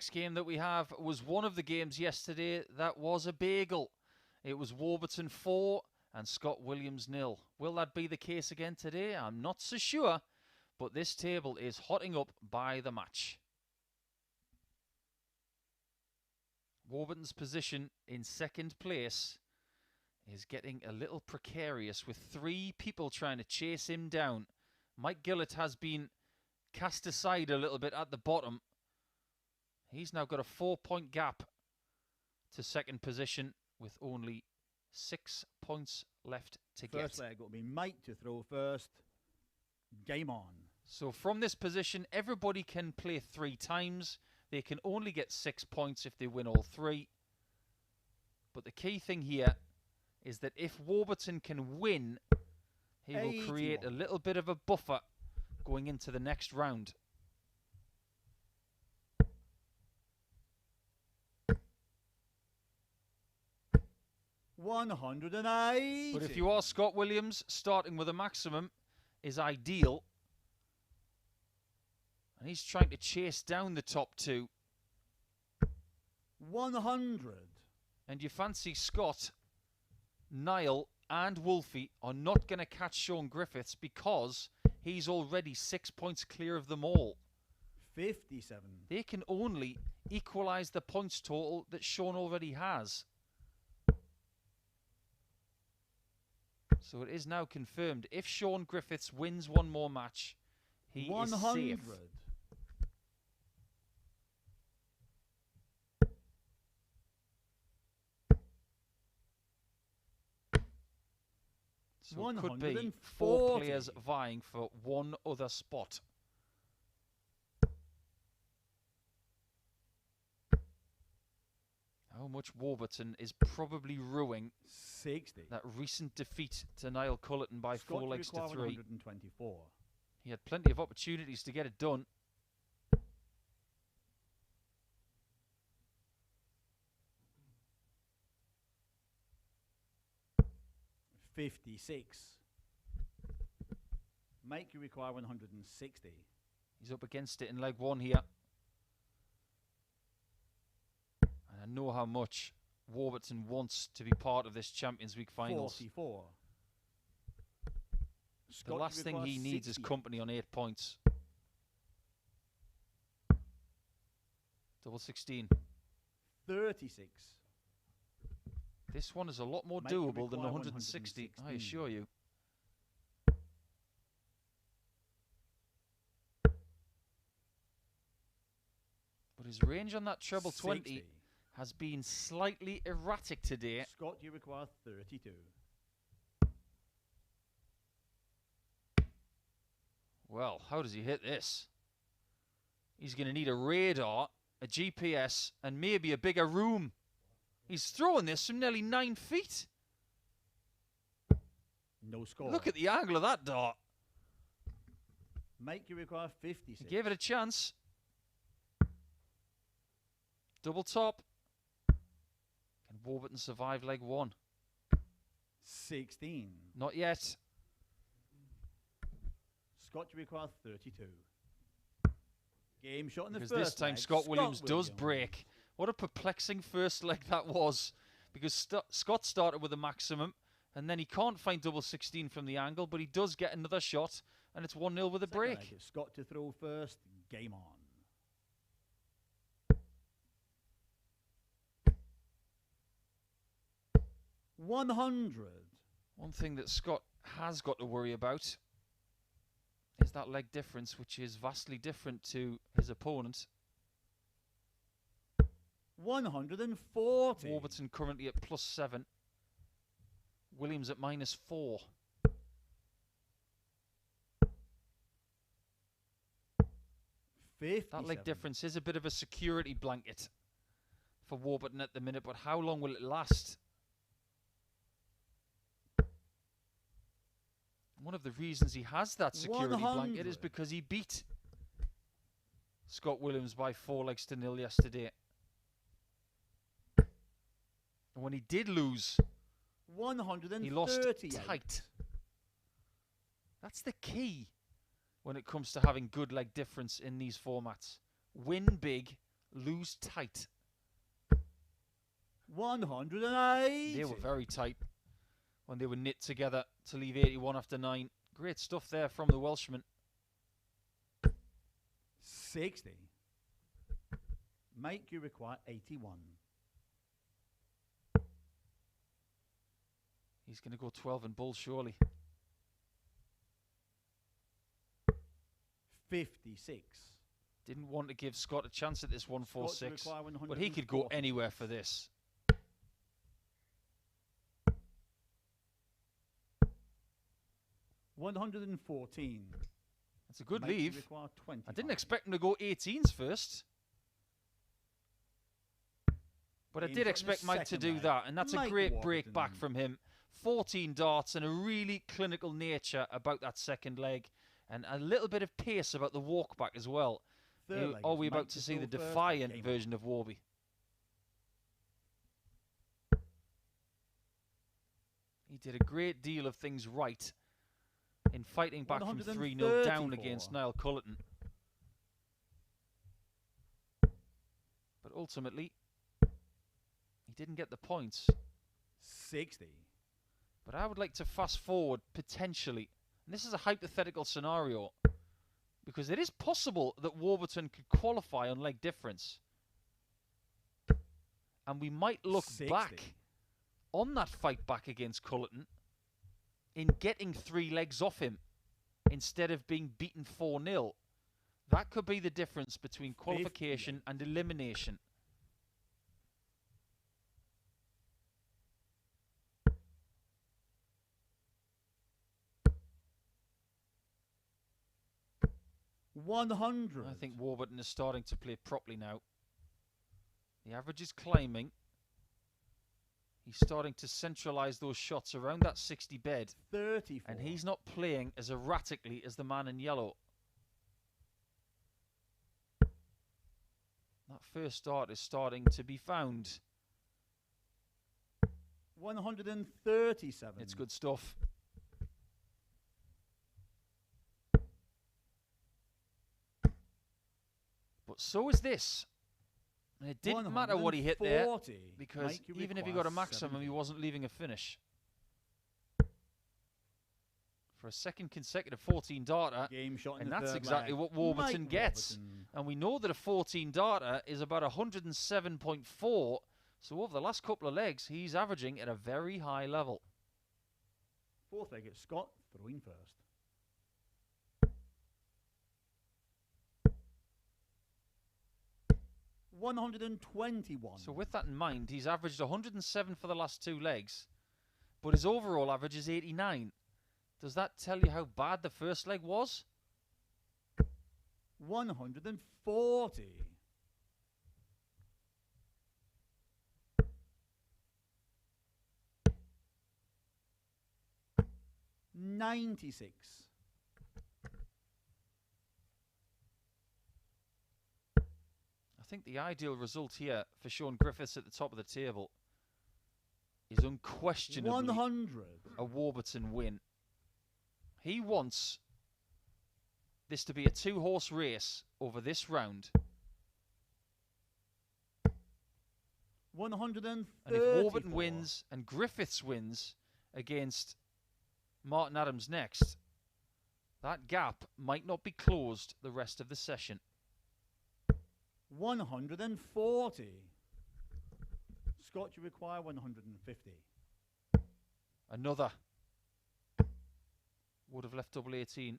next game that we have was one of the games yesterday that was a bagel. It was Warburton 4 and Scott Williams 0. Will that be the case again today? I'm not so sure, but this table is hotting up by the match. Warburton's position in second place is getting a little precarious with 3 people trying to chase him down. Mike Gillet has been cast aside a little bit at the bottom. He's now got a 4-point gap to second position with only 6 points left to get. First leg will be Mike to throw first. Game on. So from this position, everybody can play 3 times. They can only get 6 points if they win all 3. But the key thing here is that if Warburton can win, he will create a little bit of a buffer going into the next round. $180. But if you are Scott Williams, starting with a maximum is ideal. And he's trying to chase down the top 2. 100. And you fancy Scott, Niall and Wolfie are not going to catch Shaun Griffiths because he's already 6 points clear of them all. 57. They can only equalise the points total that Shaun already has. So it is now confirmed. If Shaun Griffiths wins one more match, he 100. is safe. So it could be 4 players vying for one other spot. How much Warburton is probably ruining 60. That recent defeat to Niall Culleton by Scott 4 legs to 3. 124. He had plenty of opportunities to get it done. $56. Mike, you require 160. He's up against it in leg 1 here. And I know how much Warburton wants to be part of this Champions League finals. 44. The last thing he needs is company on 8 points. Double 16. 36. This one is a lot more Mike, doable than 160, I assure you. But his range on that treble 20 has been slightly erratic today. Scott, you require 32. Well, how does he hit this? He's going to need a radar, a GPS, and maybe a bigger room. He's throwing this from nearly 9 feet. No score. Look at the angle of that dart. Mike, you require 56. He gave it a chance. Double top. Can Warburton survive leg 1? 16. Not yet. Scott, you require 32. Game shot in the Because first this time leg. Scott Williams does break. What a perplexing first leg that was. Because Scott started with a maximum, and then he can't find double 16 from the angle, but he does get another shot, and it's 1-0 with a break. Leg, Scott to throw first. Game on. $100. One thing that Scott has got to worry about is that leg difference, which is vastly different to his opponent. 140. Warburton currently at +7. Williams at -4. That leg difference is a bit of a security blanket for Warburton at the minute, but how long will it last? One of the reasons he has that security blanket is because he beat Scott Williams by 4 legs to 0 yesterday. And when he did lose, 138. he lost tight. That's the key when it comes to having good leg difference in these formats. Win big, lose tight. 108. They were very tight when they were knit together to leave 81 after 9. Great stuff there from the Welshman. 60. Make you require 81. He's going to go 12 and bull, surely. 56. Didn't want to give Scott a chance at this 146, but he could go 140. anywhere for this. $114. It's a good Make you leave. require 25. I didn't expect him to go 18s first. But I Game's did got in the expect Mike to second do leg. that, and that's a Mike great break Warburton. back from him. 14 darts and a really clinical nature about that second leg, and a little bit of pace about the walk back as well. Third leg Are is we Mike about to see the throw first, defiant game version of Warby? He did a great deal of things right in fighting back from 3-0 down 134. against Niall Culleton. But ultimately, he didn't get the points. 60. But I would like to fast forward potentially, and this is a hypothetical scenario, because it is possible that Warburton could qualify on leg difference. And we might look 60. back on that fight back against Culleton in getting 3 legs off him instead of being beaten 4-0. That could be the difference between qualification 58. and elimination. $100. I think Warburton is starting to play properly now. The average is climbing. He's starting to centralise those shots around that 60 bed. 34. And he's not playing as erratically as the man in yellow. That first dart is starting to be found. 137. It's good stuff. But so is this. And it didn't matter what he hit there, 140. because Make you even if he require got a maximum, 70. he wasn't leaving a finish. For a second consecutive 14 darter, Game shot in and the that's third exactly leg. what Warburton Mike gets. Warburton. And we know that a 14 darter is about 107.4. So over the last couple of legs, he's averaging at a very high level. Fourth leg, it's Scott throwing first. $121. So with that in mind, he's averaged 107 for the last 2 legs, but his overall average is 89. Does that tell you how bad the first leg was? 140. $96. I think the ideal result here for Shaun Griffiths at the top of the table is unquestionably 100. a Warburton win. He wants this to be a 2-horse race over this round. 134. And if Warburton wins and Griffiths wins against Martin Adams next, that gap might not be closed the rest of the session. 140. Scott, you require 150. Another. Would have left double 18.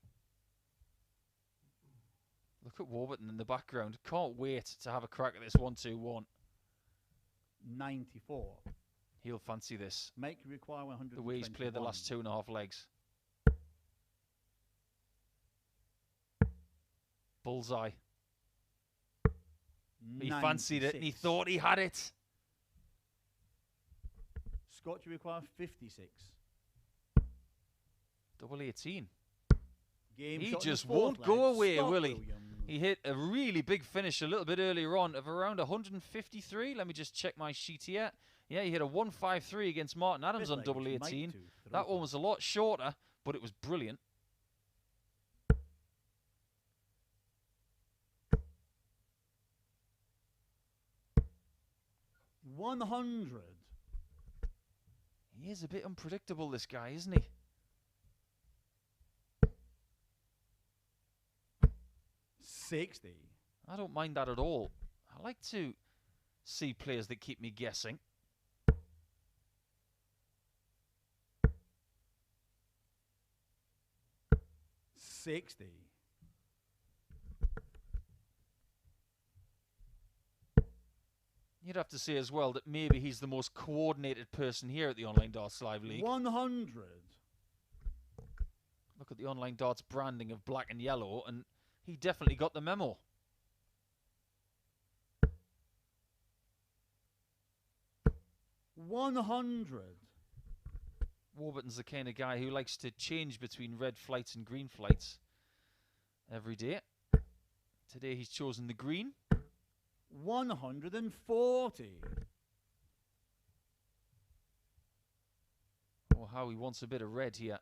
Look at Warburton in the background. Can't wait to have a crack at this 1-2-1. 94. He'll fancy this. Make you require 100. The way he's played the last 2.5 legs. Bullseye. He fancied it and he thought he had it. Scott, you require 56. Double 18. Game He shot in the just fourth won't leg. go away, Scott will he? Williams. He hit a really big finish a little bit earlier on of around 153. Let me just check my sheet here. Yeah, he hit a 153 against Martin Adams Fifth on leg double is Mike 18. to throw That one was a lot shorter, but it was brilliant. 100. He is a bit unpredictable, this guy, isn't he? 60. I don't mind that at all. I like to see players that keep me guessing. 60. You'd have to say as well that maybe he's the most coordinated person here at the Online Darts Live League. 100. Look at the Online Darts branding of black and yellow, and he definitely got the memo. 100. Warburton's the kind of guy who likes to change between red flights and green flights every day. Today he's chosen the green. 140. Oh, how he wants a bit of red here.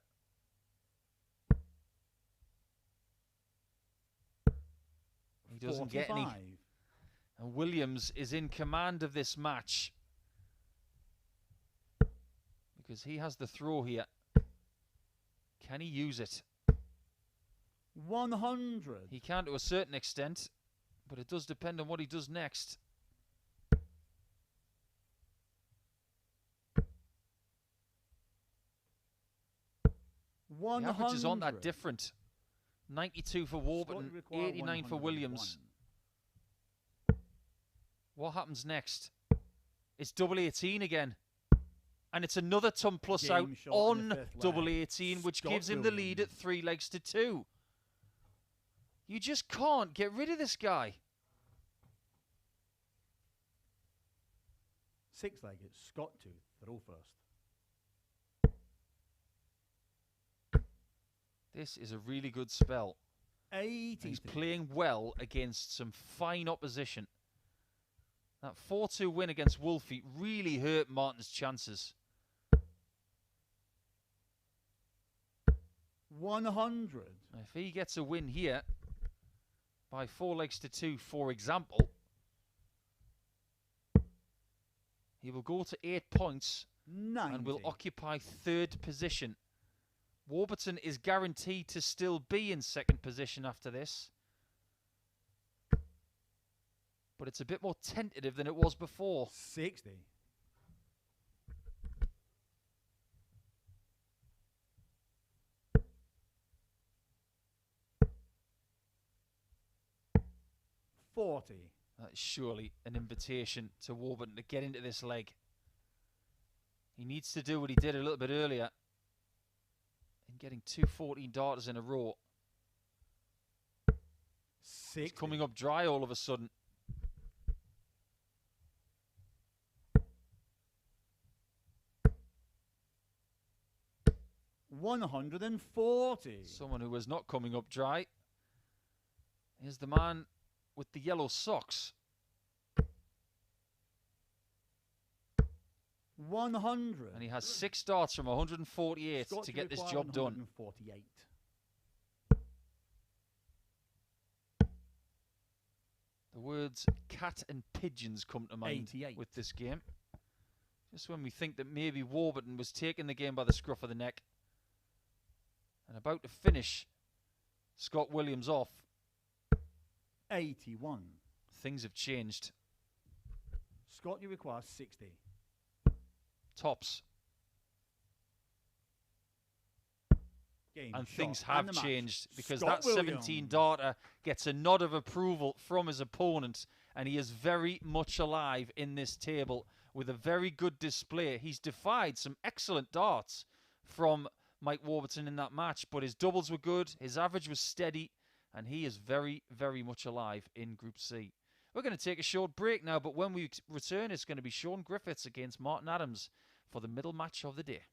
He doesn't 45. get any. And Williams is in command of this match, because he has the throw here. Can he use it? 100. He can to a certain extent, but it does depend on what he does next. The averages aren't that different. 92 for Warburton, 89 for Williams. What happens next? It's double 18 again. And it's another ton plus out on double 18, which gives him the lead at 3 legs to 2. You just can't get rid of this guy. 6-legged, Scott to throw first. This is a really good spell. 80. He's playing well against some fine opposition. That 4-2 win against Wolfie really hurt Martin's chances. 100. If he gets a win here by 4 legs to 2, for example, he will go to 8 points 90. and will occupy 3rd position. Warburton is guaranteed to still be in 2nd position after this, but it's a bit more tentative than it was before. 60. 40. That's surely an invitation to Warburton to get into this leg. He needs to do what he did a little bit earlier in getting 2 14 darters in a row. 60. He's coming up dry all of a sudden. $140. Someone who was not coming up dry is the man with the yellow socks. 100. And he has 6 darts from 148 Scott to get this require job done. 148. The words cat and pigeons come to mind 88. with this game. Just when we think that maybe Warburton was taking the game by the scruff of the neck and about to finish Scott Williams off, 81. things have changed. Scott, you require 60. Tops. Game And shot things and have the match. changed, because Scott that 17 Williams. darter gets a nod of approval from his opponent, and he is very much alive in this table with a very good display. He's defied some excellent darts from Mike Warburton in that match, but his doubles were good, his average was steady, and he is very, very much alive in Group C. We're going to take a short break now, but when we return, it's going to be Shaun Griffiths against Martin Adams for the middle match of the day.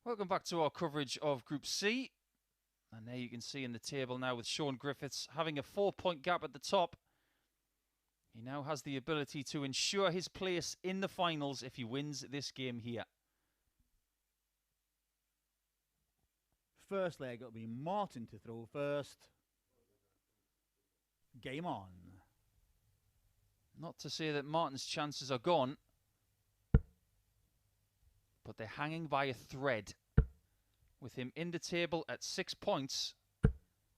Welcome back to our coverage of Group C. And there you can see in the table now with Shaun Griffiths having a 4-point gap at the top. He now has the ability to ensure his place in the finals if he wins this game here. First leg, it'll be Martin to throw first. Game on. Not to say that Martin's chances are gone, but they're hanging by a thread. With him in the table at 6 points,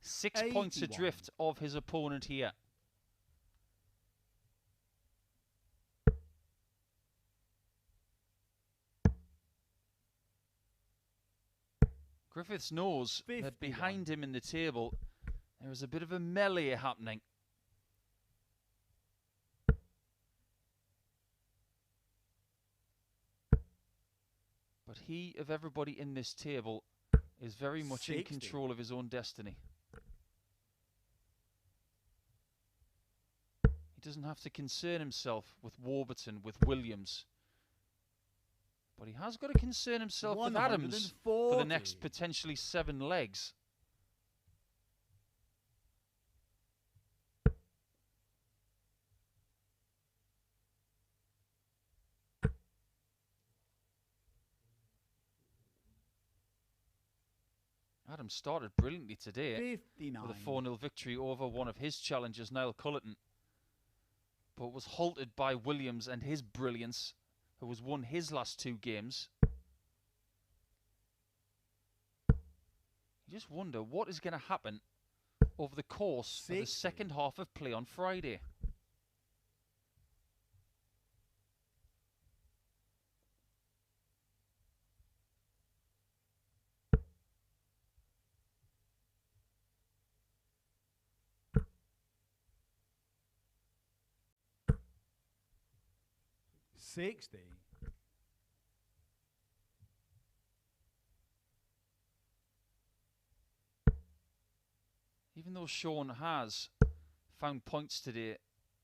6 points adrift of his opponent here. Griffiths knows 51. That behind him in the table, there is a bit of a melee happening. But he, of everybody in this table, is very much 60. in control of his own destiny. He doesn't have to concern himself with Warburton, with Williams. But he has got to concern himself with Adams for the next potentially 7 legs. Adams started brilliantly today 59. with a 4-0 victory over one of his challengers, Niall Culleton, but was halted by Williams and his brilliance, who has won his last 2 games. You just wonder what is going to happen over the course of the second half of play on Friday. Even though Shaun has found points today,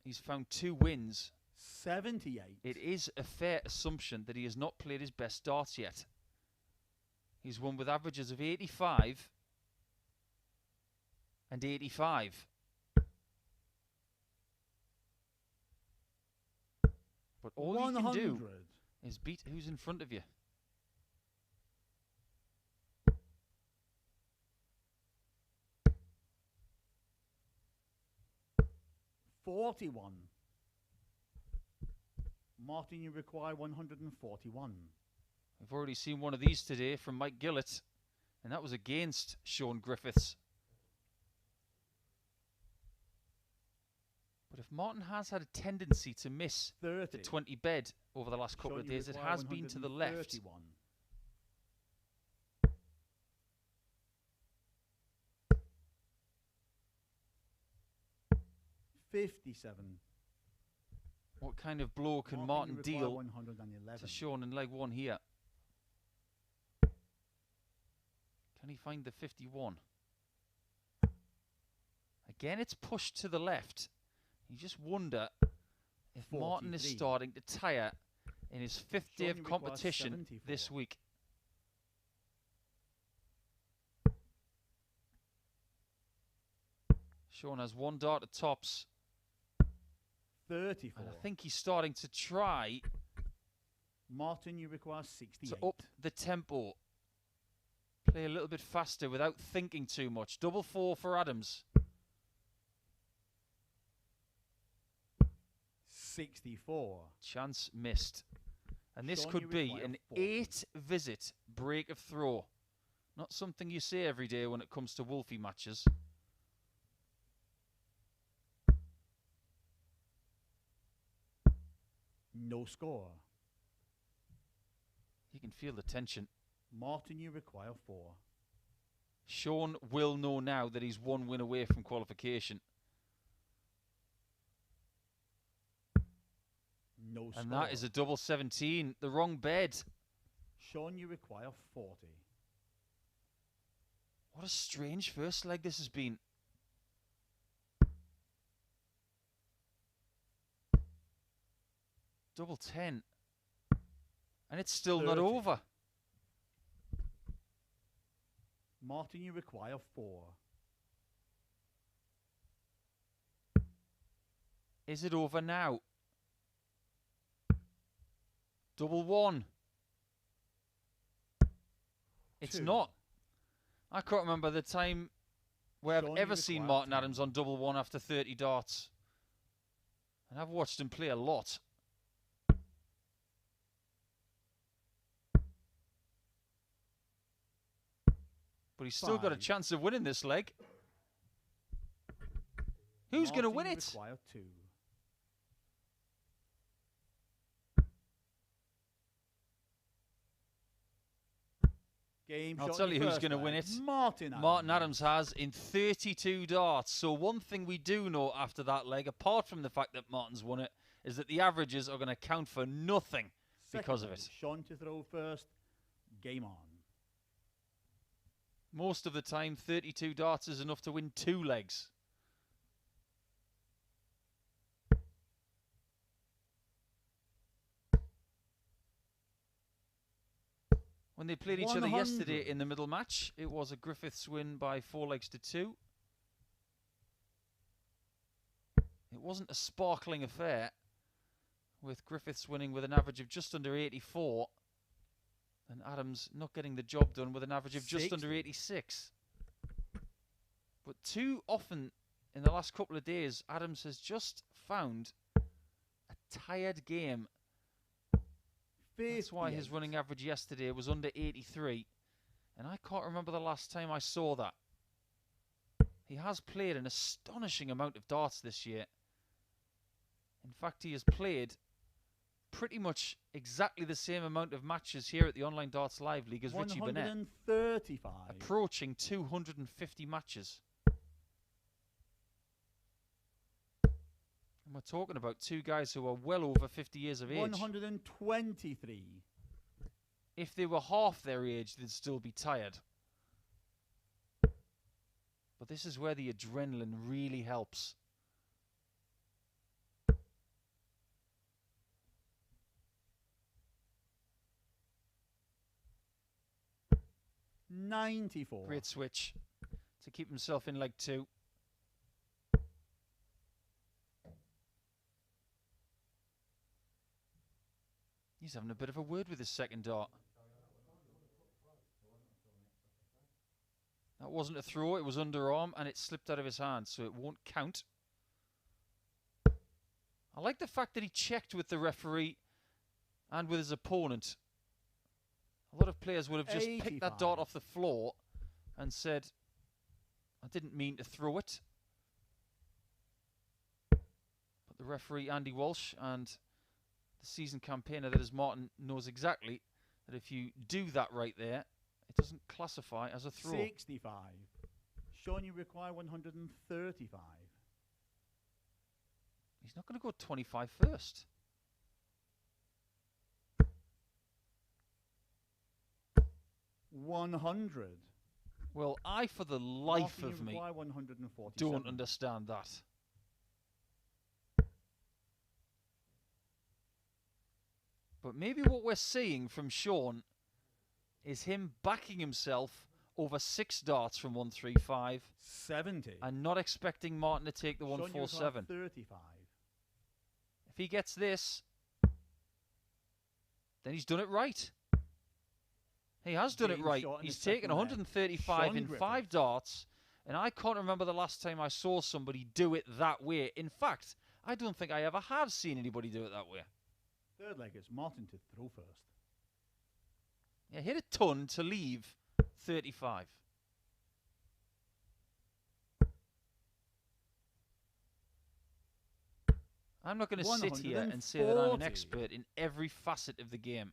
he's found 2 wins. 78. It is a fair assumption that he has not played his best darts yet. He's won with averages of 85 and 85. But all you can do is beat who's in front of you. .41. Martin, you require 141. We've already seen one of these today from Mike Gillet, and that was against Shaun Griffiths. But if Martin has had a tendency to miss 30. the 20 bed over the last couple of days, it has been to the left. 57. What kind of blow can Martin deal 111. to Shaun in leg 1 here? Can he find the 51? Again, it's pushed to the left. You just wonder if 43. Martin is starting to tire in his 5th day of competition this week. Shaun has 1 dart at tops. 34. And I think he's starting to try Martin, you require 68. to up the tempo. Play a little bit faster without thinking too much. 4-4 for Adams. 64. Chance missed. And this Shaun, could you be require an 40. 8-visit break of throw. Not something you say every day when it comes to Wolfie matches. No score. You can feel the tension. Martin, you require 4. Shaun will know now that he's 1 win away from qualification. No score. And that is a 17. The wrong bed. Shaun, you require 40. What a strange first leg this has been. Double 10. And it's still 30. not over. Martin, you require 4. Is it over now? Double 1. It's 2. not. I can't remember the time where Shaun, I've you ever seen require Martin 10. Adams on double 1 after 30 darts. And I've watched him play a lot. But he's still got a 5. chance of winning this leg. Who's going to win Martin, it? you require 2. Game I'll shot tell in you your who's first going to leg. win it. Martin Adams. Martin Adams has in 32 darts. So one thing we do know after that leg, apart from the fact that Martin's won it, is that the averages are going to count for nothing because of Second, it. Shaun to throw first. Game on. Most of the time, 32 darts is enough to win 2 legs. When they played each other 100. yesterday in the middle match, it was a Griffiths win by 4 legs to 2. It wasn't a sparkling affair, with Griffiths winning with an average of just under 84 and Adams not getting the job done with an average of just under 86. But too often in the last couple of days, Adams has just found a tired game. That's why his running average yesterday was under 83. And I can't remember the last time I saw that. He has played an astonishing amount of darts this year. In fact, he has played pretty much exactly the same amount of matches here at the Online Darts Live League as Richie Burnett. 135. Approaching 250 matches. And we're talking about 2 guys who are well over 50 years of age. 123. If they were half their age, they'd still be tired. But this is where the adrenaline really helps. $94. Great switch to keep himself in leg 2. He's having a bit of a word with his second dart. That wasn't a throw, it was underarm and it slipped out of his hand, so it won't count. I like the fact that he checked with the referee and with his opponent. A lot of players would have just picked that dart off the floor and said, I didn't mean to throw it. But the referee, Andy Walsh, and the seasoned campaigner that is Martin, knows exactly that if you do that right there, it doesn't classify as a throw. 65. Shaun, you require 135. He's not going to go 25 first. $100. Well, I, for the life Martin, of you me, require 147. don't understand that. But maybe what we're seeing from Shaun is him backing himself over 6 darts from 135 70. and not expecting Martin to take the Shaun, you require 147. 35. If he gets this, then he's done it right. He has done it Game right. shot in He's the second taken leg. 135 Shaun in Griffiths. 5 darts, and I can't remember the last time I saw somebody do it that way. In fact, I don't think I ever have seen anybody do it that way. Third leg is Martin to throw first. Yeah, hit a ton to leave 35. I'm not going to sit here and say that I'm an 140. expert in every facet of the game.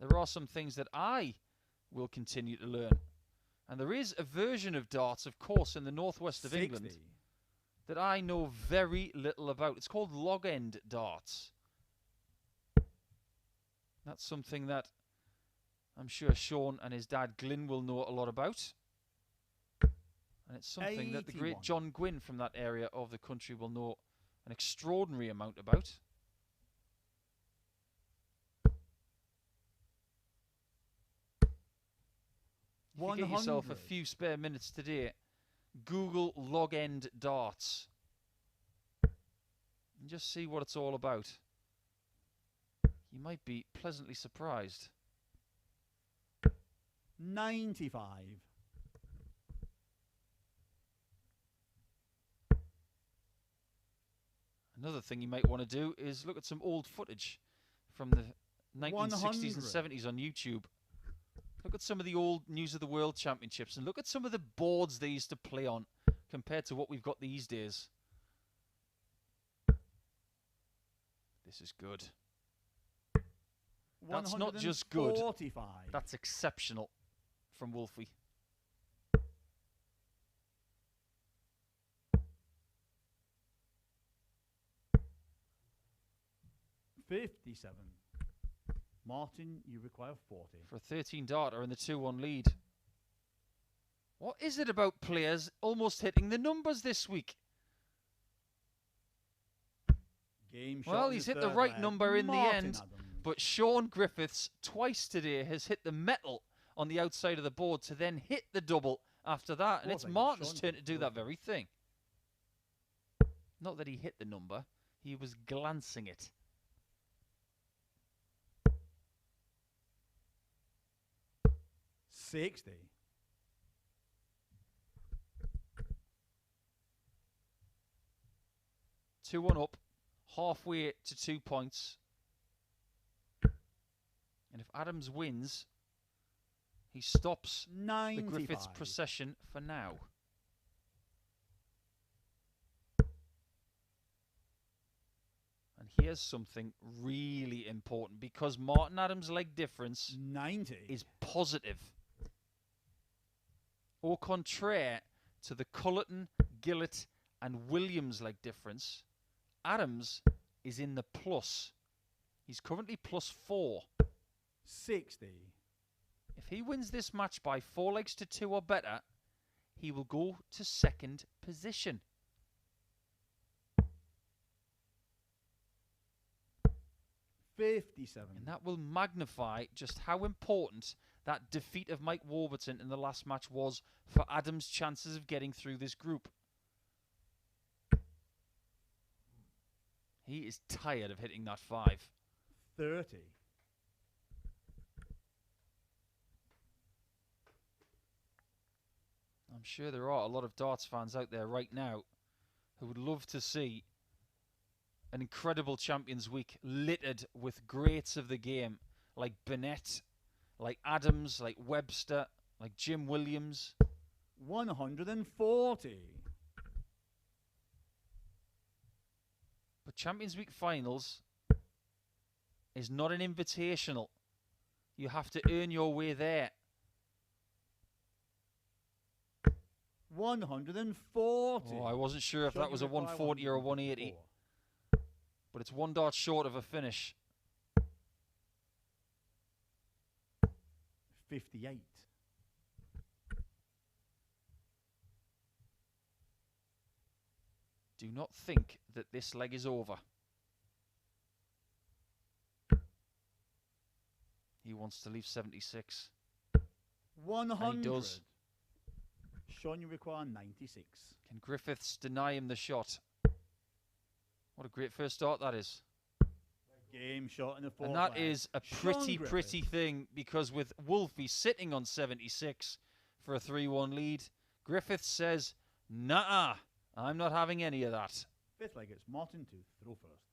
There are some things that I will continue to learn. And there is a version of darts, of course, in the northwest of 60. England that I know very little about. It's called log end darts. That's something that I'm sure Shaun and his dad Glyn will know a lot about. And it's something that the great 81. John Gwynn from that area of the country will know an extraordinary amount about. If you get yourself a few spare minutes today, Google log end darts and just see what it's all about. You might be pleasantly surprised. 95. Another thing you might want to do is look at some old footage from the 1960s and 70s on YouTube. Look at some of the old News of the World Championships and look at some of the boards they used to play on compared to what we've got these days. This is good. That's not just good. That's exceptional from Wolfie. 57. Martin, you require 40. For a 13 darter in the 2-1 lead. What is it about players almost hitting the numbers this week? Well, he's hit the right number in the end, but Shaun Griffiths twice today has hit the metal on the outside of the board to then hit the double after that, and it's Martin's turn to do that very thing. Not that he hit the number, he was glancing it. $60. Two one up, halfway to 2 points. And if Adams wins, he stops 95. the Griffiths procession for now. And here's something really important, because Martin Adams' leg difference 90 is positive. Au contraire to the Culleton, Gillet and Williams leg difference, Adams is in the plus. He's currently +4. 60. If he wins this match by 4 legs to 2 or better, he will go to second position. 57. And that will magnify just how important that defeat of Mike Warburton in the last match was for Adams' chances of getting through this group. He is tired of hitting that 5. 30. I'm sure there are a lot of darts fans out there right now who would love to see an incredible Champions Week littered with greats of the game, like Burnett, like Adams, like Webster, like Jim Williams. 140. But Champions Week finals is not an invitational. You have to earn your way there. 140. Oh, I wasn't sure if that was a 140 or a 180. But it's 1 dart short of a finish. 58. Do not think that this leg is over. He wants to leave 76. 100. And he does. Shaun, you require 96. Can Griffiths deny him the shot? What a great first start that is. Game shot in the 4th. And that is a pretty thing, because with Wolfie sitting on 76 for a 3-1 lead, Griffiths says, nah, I'm not having any of that. 5th leg, it's Martin to throw first.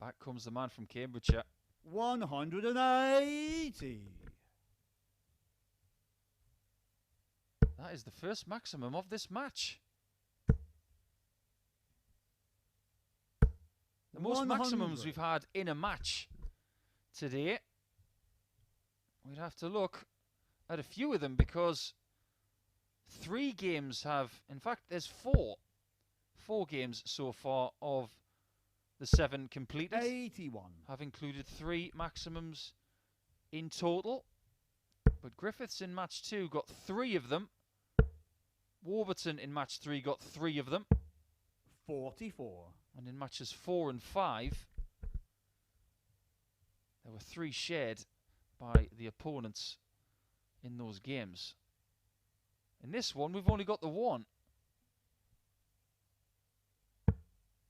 Back comes the man from Cambridgeshire. 180. That is the first maximum of this match. The most maximums we've had in a match today. We'd have to look at a few of them, because 3 games have, in fact, there's 4 games so far of the 7 completed. 81. Have included 3 maximums in total. But Griffiths in match 2 got 3 of them. Warburton in match 3 got 3 of them. 44. And in matches 4 and 5, there were 3 shared by the opponents in those games. In this one, we've only got the 1.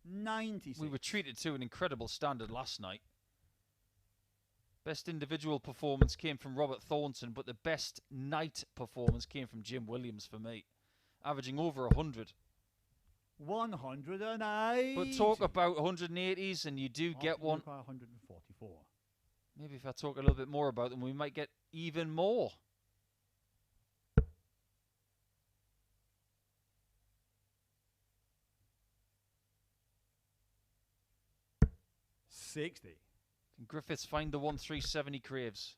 96. We were treated to an incredible standard last night. Best individual performance came from Robert Thornton, but the best night performance came from Jim Williams for me, averaging over 100. 180. But talk about 180s and you do get one. 144. Maybe if I talk a little bit more about them, we might get even more. $60. Can Griffiths find the 137 he craves?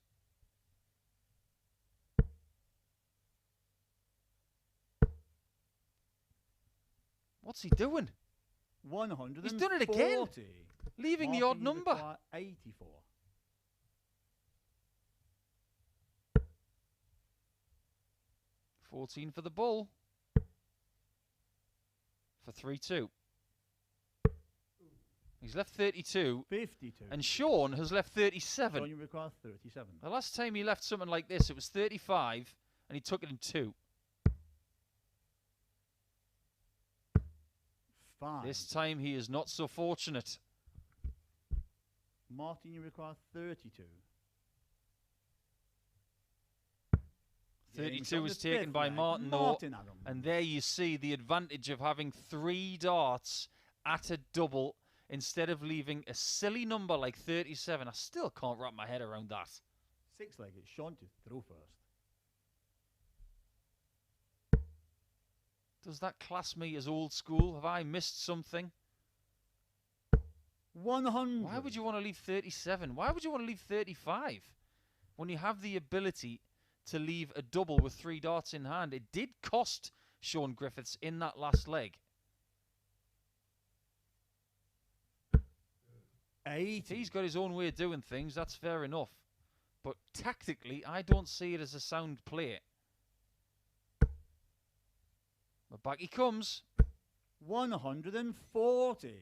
What's he doing? 140. He's done it again. Leaving the odd number. 84. $14 for the bull. For 3-2. He's left 32. 52. And Shaun has left 37. Shaun, you require 37. The last time he left something like this, it was 35, and he took it in 2. 5. This time he is not so fortunate. Martin, you require 32. 32 was taken by Martin, though. And there you see the advantage of having 3 darts at a double instead of leaving a silly number like 37. I still can't wrap my head around that. 6-legged. Shaun to throw first. Does that class me as old school? Have I missed something? 100. Why would you want to leave 37? Why would you want to leave 35? When you have the ability to leave a double with 3 darts in hand. It did cost Shaun Griffiths in that last leg. 80. He's got his own way of doing things, that's fair enough. But tactically, I don't see it as a sound play. But back he comes. 140.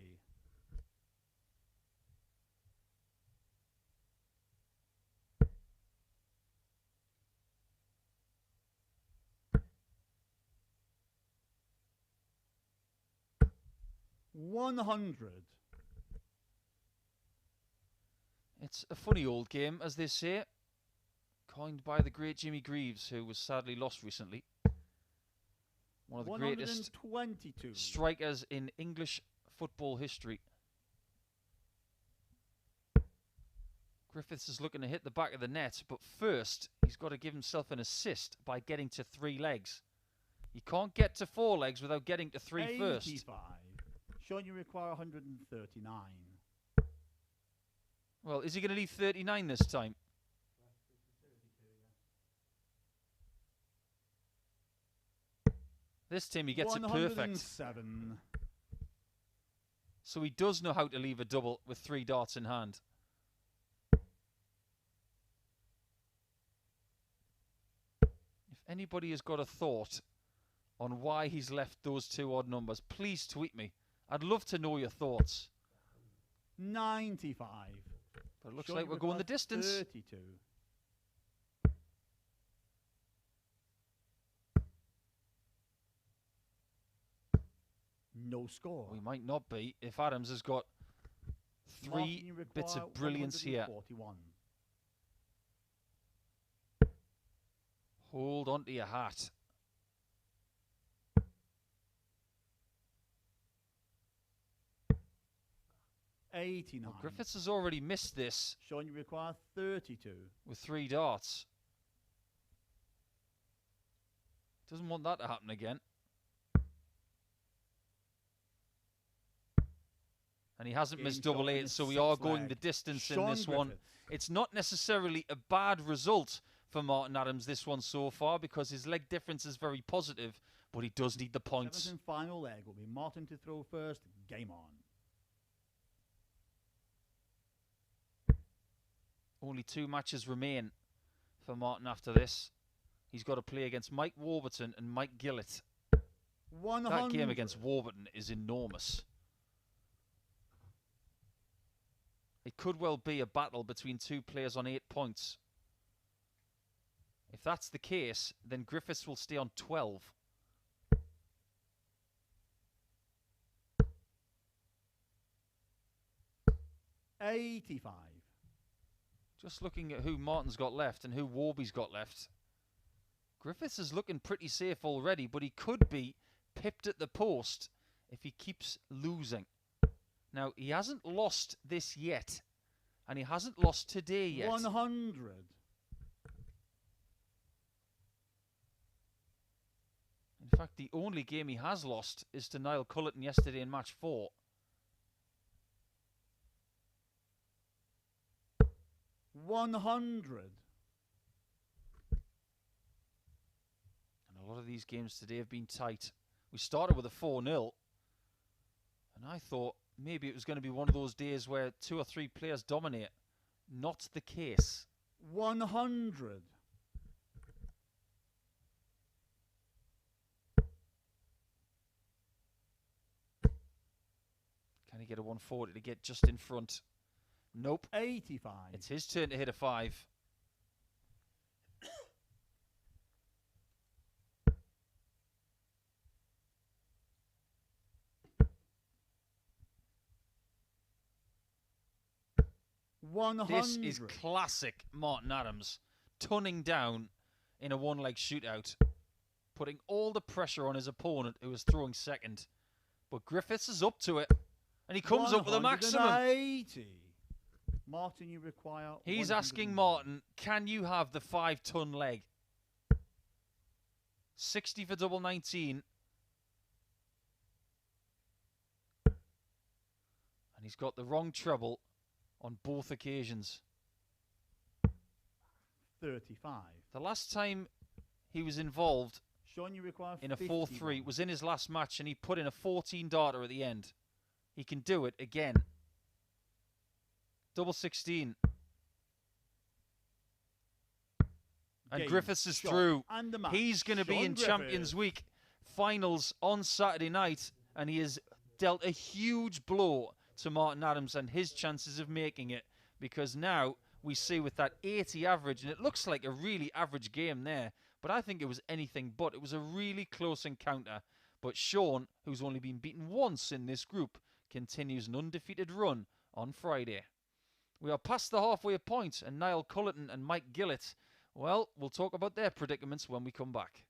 $100. It's a funny old game, as they say. Coined by the great Jimmy Greaves, who was sadly lost recently. One of the greatest strikers in English football history. Griffiths is looking to hit the back of the net, but first he's got to give himself an assist by getting to 3 legs. You can't get to 4 legs without getting to 3 85. first. Shaun, you require 139. Well, is he going to leave 39 this time? This time he gets it perfect. So he does know how to leave a double with 3 darts in hand. If anybody has got a thought on why he's left those 2 odd numbers, please tweet me. I'd love to know your thoughts. 95. But it looks like we're going the distance. 32. No score. We might not be if Adams has got 3 bits of brilliance here. Hold on to your hat. 89. Well, Griffiths has already missed this. Shaun, you require 32. With 3 darts. Doesn't want that to happen again. And he hasn't missed double 8, so we are going the distance in this one. It's not necessarily a bad result for Martin Adams, this one so far, because his leg difference is very positive, but he does need the points. 7th and final leg will be Martin to throw first. Game on. Only 2 matches remain for Martin after this. He's got to play against Mike Warburton and Mike Gillet. 100. That game against Warburton is enormous. It could well be a battle between two players on 8 points. If that's the case, then Griffiths will stay on 12. $85. Just looking at who Martin's got left and who Warby's got left. Griffiths is looking pretty safe already, but he could be pipped at the post if he keeps losing. Now, he hasn't lost this yet, and he hasn't lost today yet. 100. In fact, the only game he has lost is to Niall Culleton yesterday in match 4. 100. And a lot of these games today have been tight. We started with a 4-0, and I thought maybe it was going to be one of those days where 2 or 3 players dominate. Not the case. 100. Can he get a 140 to get just in front? Nope. 85. It's his turn to hit a 5. This is classic Martin Adams, tunning down in a one-leg shootout, putting all the pressure on his opponent who is throwing second. But Griffiths is up to it, and he comes up with a maximum. 180. Martin, you require... He's asking Martin, can you have the 5-ton leg? 60 for double 19. And he's got the wrong treble on both occasions. 35. The last time he was involved Shaun, you require in a 51. 4-3 was in his last match, and he put in a 14 darter at the end. He can do it again. Double 16. And Game, Griffiths is shot, through. and the match. He's going to be Shaun in Griffiths. Champions Week finals on Saturday night, and he has dealt a huge blow to Martin Adams and his chances of making it, because now we see with that 80 average, and it looks like a really average game there, but I think it was anything but. It was a really close encounter. But Shaun, who's only been beaten once in this group, continues an undefeated run on Friday. We are past the halfway point, and Niall Culleton and Mike Gillet, well, we'll talk about their predicaments when we come back.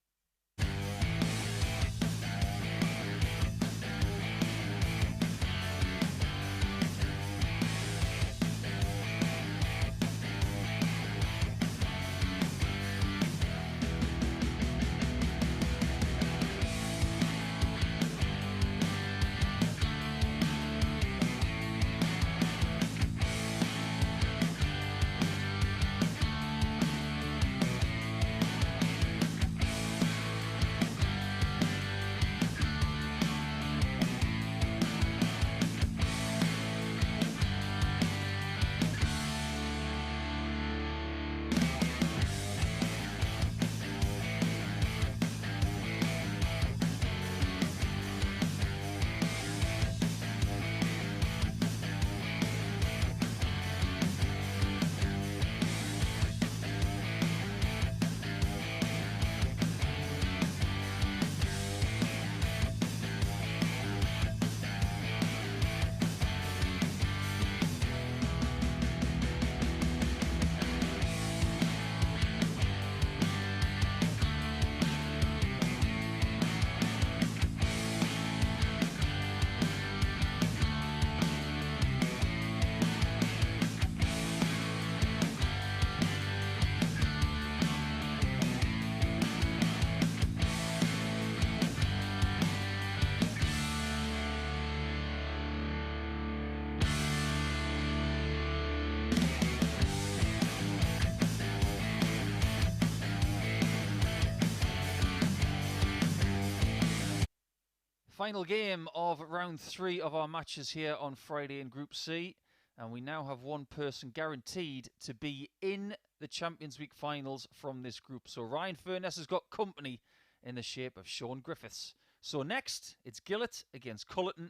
Final game of round 3 of our matches here on Friday in Group C. And we now have one person guaranteed to be in the Champions Week finals from this group. So Ryan Furness has got company in the shape of Shaun Griffiths. So next, it's Gillet against Culleton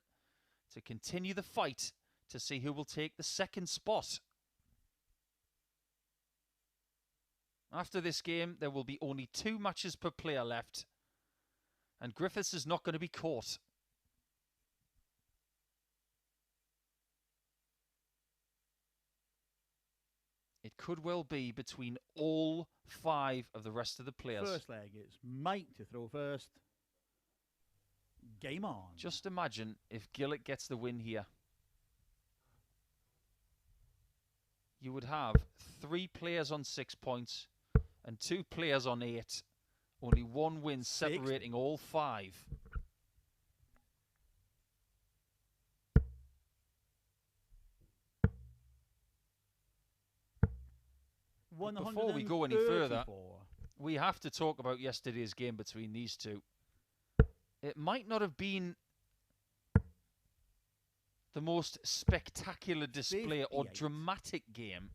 to continue the fight to see who will take the second spot. After this game, there will be only 2 matches per player left, and Griffiths is not going to be caught. It could well be between all 5 of the rest of the players. First leg, it's Mike to throw first. Game on. Just imagine if Gillet gets the win here. You would have 3 players on 6 points and 2 players on 8. Only 1 win separating all 5. Before we go any further, we have to talk about yesterday's game between these two. It might not have been the most spectacular display or dramatic game,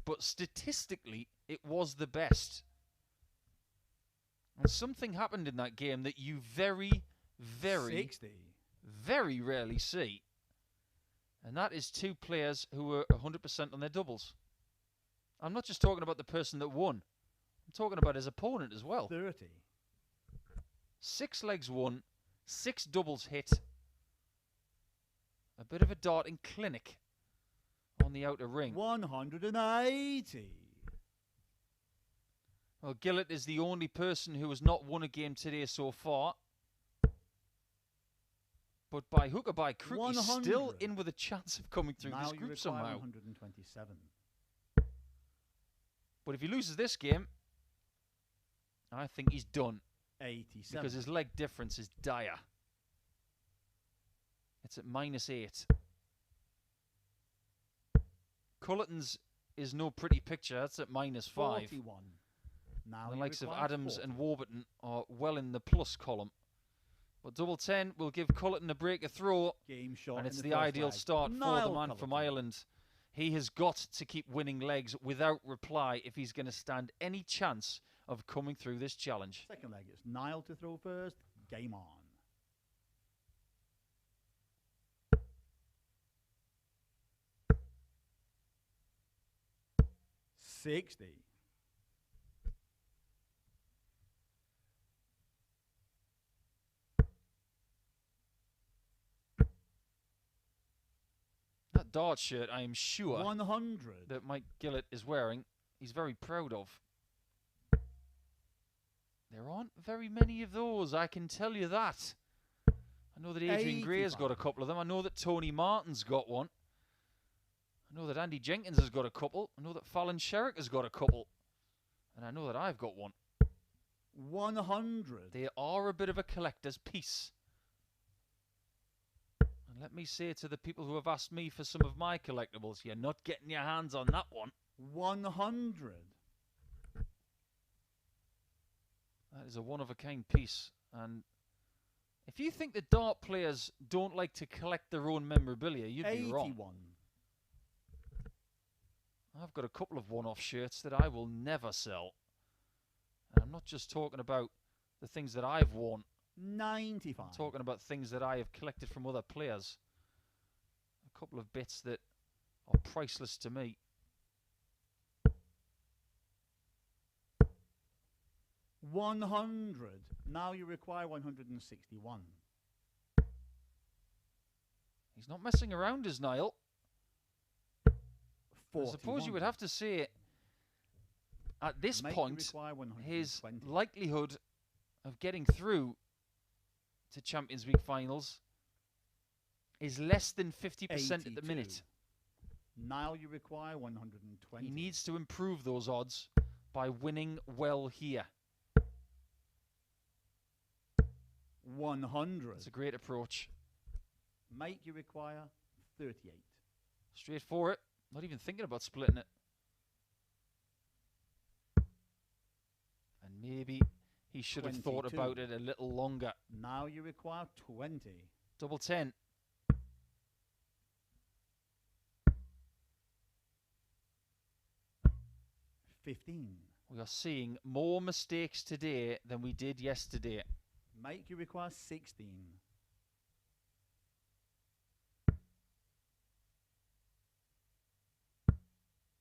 but statistically, it was the best. And something happened in that game that you very, very rarely see. And that is 2 players who were 100% on their doubles. I'm not just talking about the person that won. I'm talking about his opponent as well. 30. 6 legs won, 6 doubles hit. A bit of a darting clinic on the outer ring. 180. Well, Gillet is the only person who has not won a game today so far. But by hook or by crook, he's still in with a chance of coming through this group somehow. 127. But if he loses this game, I think he's done. 87. Because his leg difference is dire. It's at -8. Culleton's is no pretty picture. That's at -5. 41. Now the likes of Adams and Warburton are well in the plus column. But double 10 will give Culleton a break of throw. Game shot, and it's the ideal start for the man from Ireland. He has got to keep winning legs without reply if he's going to stand any chance of coming through this challenge. Second leg, it's Niall to throw first. Game on. 60. That darts shirt, I am sure 100. that Mike Gillet is wearing, he's very proud of. There aren't very many of those, I can tell you that. I know that Adrian Gray's got a couple of them. I know that Tony Martin's got one. I know that Andy Jenkins has got a couple. I know that Fallon Sherrick has got a couple. And I know that I've got one. 100. They are a bit of a collector's piece. And let me say to the people who have asked me for some of my collectibles, you're not getting your hands on that one. 100. That is a one-of-a-kind piece. And if you think that dart players don't like to collect their own memorabilia, you'd be wrong. 81. I've got a couple of one-off shirts that I will never sell. And I'm not just talking about the things that I've worn. 95. I'm talking about things that I have collected from other players. A couple of bits that are priceless to me. $100. Now you require 161. He's not messing around, is Niall? 41. I suppose you would have to say, at this point, his likelihood of getting through to Champions League finals is less than 50% at the minute. Now you require 120. He needs to improve those odds by winning well here. 100. It's a great approach. Mike, you require 38. Straight for it. Not even thinking about splitting it. And maybe he should have thought about it a little longer. Now you require 20. Double 10. We are seeing more mistakes today than we did yesterday. Mike, you require 16.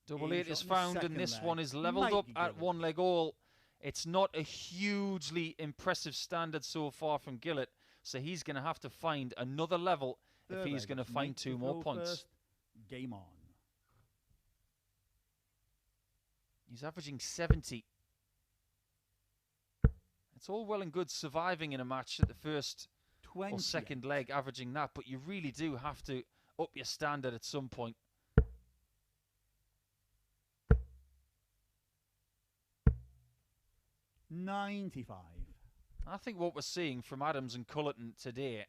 Double Game eight shot is in the found, and second this leg. one is levelled up Mikey at Gillet. 1 leg all. It's not a hugely impressive standard so far from Gillet, so he's going to have to find another level if Third he's leg, going to it's find Mike 2 to more throw points. first. Game on. He's averaging 70. It's all well and good surviving in a match at the first 20. or second leg, averaging that, but you really do have to up your standard at some point. $95. I think what we're seeing from Adams and Culleton today,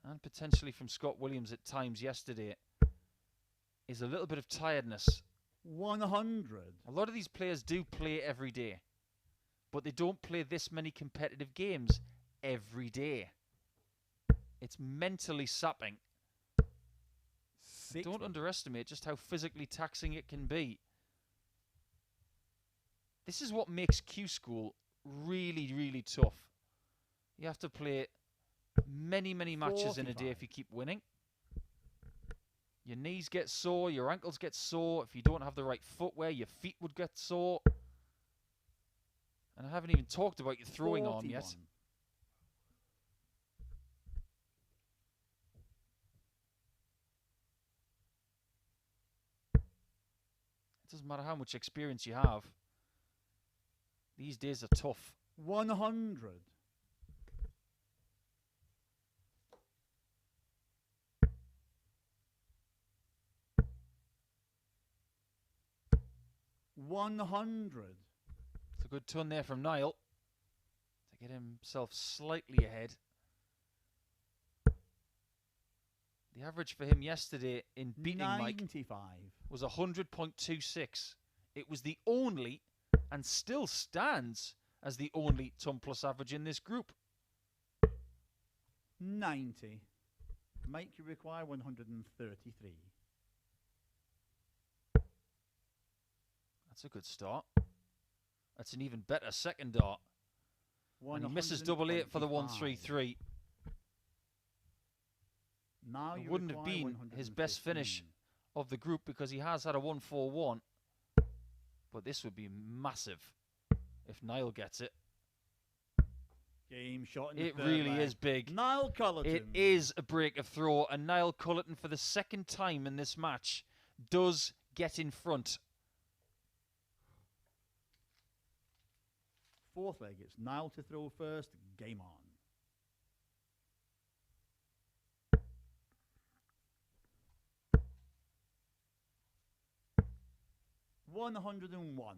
and potentially from Scott Williams at times yesterday, is a little bit of tiredness. 100. A lot of these players do play every day, but they don't play this many competitive games every day. It's mentally sapping. 60. Don't underestimate just how physically taxing it can be. This is what makes Q School really, really tough. You have to play many, many matches in a day 45. if you keep winning. Your knees get sore, your ankles get sore. If you don't have the right footwear, your feet would get sore. And I haven't even talked about your throwing arm yet. 41. It doesn't matter how much experience you have. These days are tough. 100. $100. It's a good turn there from Niall to get himself slightly ahead. The average for him yesterday in beating Mike 95. was 100.26. It was the only, and still stands as the only, ton plus average in this group. 90. Mike, you require 133. That's a good start. That's an even better second dart. And he misses double eight for the 133. Now It you wouldn't have require been his best finish of the group because he has had a 141. But this would be massive if Niall gets it. Game shot in the It third really leg. is big. Niall Culleton. It is a break of throw, and Niall Culleton, for the second time in this match, does get in front. Fourth leg, it's Niall to throw first. Game on. $101.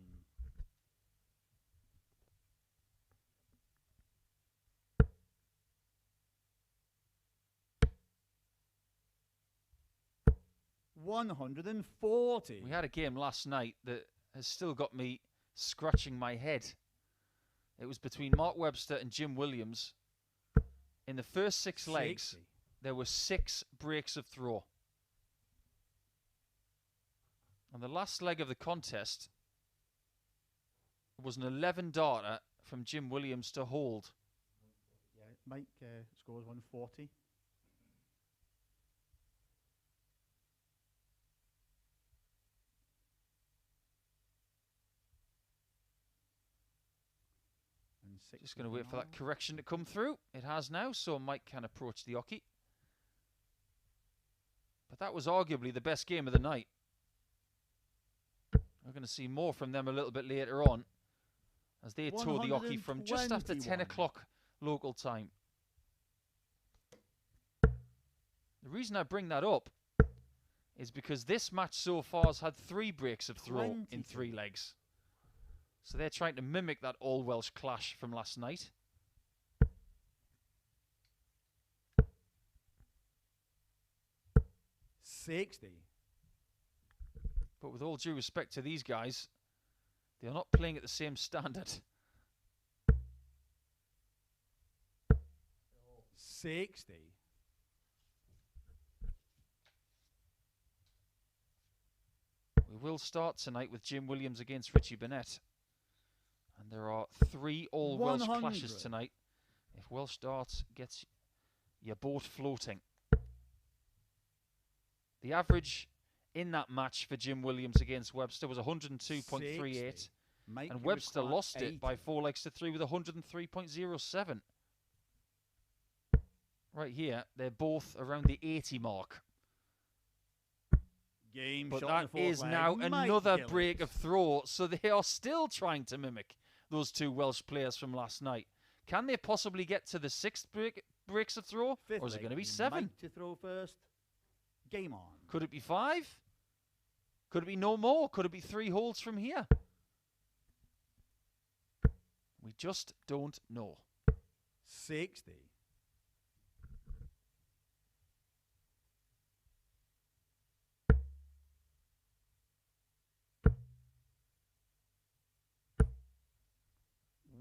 $140. We had a game last night that has still got me scratching my head. It was between Mark Webster and Jim Williams. In the first 6 legs, 60. there were 6 breaks of throw. On the last leg of the contest, it was an 11 darter from Jim Williams to hold. Yeah, Mike scores 140. Just going to wait for that correction to come through. It has now, so Mike can approach the oche. But that was arguably the best game of the night. We're going to see more from them a little bit later on as they tour the oche from just after 10 o'clock local time. The reason I bring that up is because this match so far has had 3 breaks of throw in 3 legs. So they're trying to mimic that all-Welsh clash from last night. $60. But with all due respect to these guys, they're not playing at the same standard. $60. We will start tonight with Jim Williams against Richie Burnett. And There are 3 all Welsh 100. clashes tonight. If Welsh Darts gets your boat floating. The average in that match for Jim Williams against Webster was 102.38. And Webster lost 80. it by 4 legs to 3 with 103.07. Right here, they're both around the 80 mark. Game But shot that in the fourth is leg. now Mike another Gillet. break of throw, so they are still trying to mimic those 2 Welsh players from last night. Can they possibly get to the 6th breaks of throw, Fifth or is it leg, going to be 7? Mike to throw first. Game on. Could it be 5? Could it be no more? Could it be 3 holds from here? We just don't know. 60.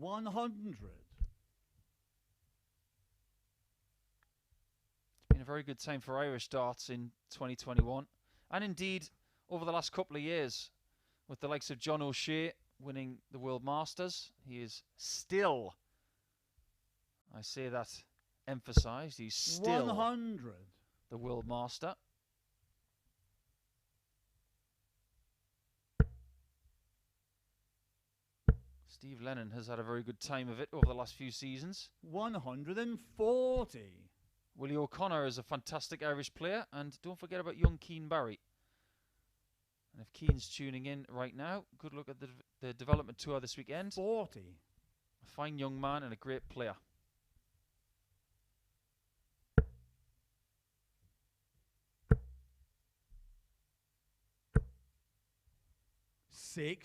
$100. It's been a very good time for Irish darts in 2021, and indeed over the last couple of years, with the likes of John O'Shea winning the World Masters. He is still, I say that emphasised, he's still 100. the World Master. Steve Lennon has had a very good time of it over the last few seasons. 140. Willie O'Connor is a fantastic Irish player, and don't forget about young Keane Barry. And if Keane's tuning in right now, good look at the development tour this weekend. 40. A fine young man and a great player. $60.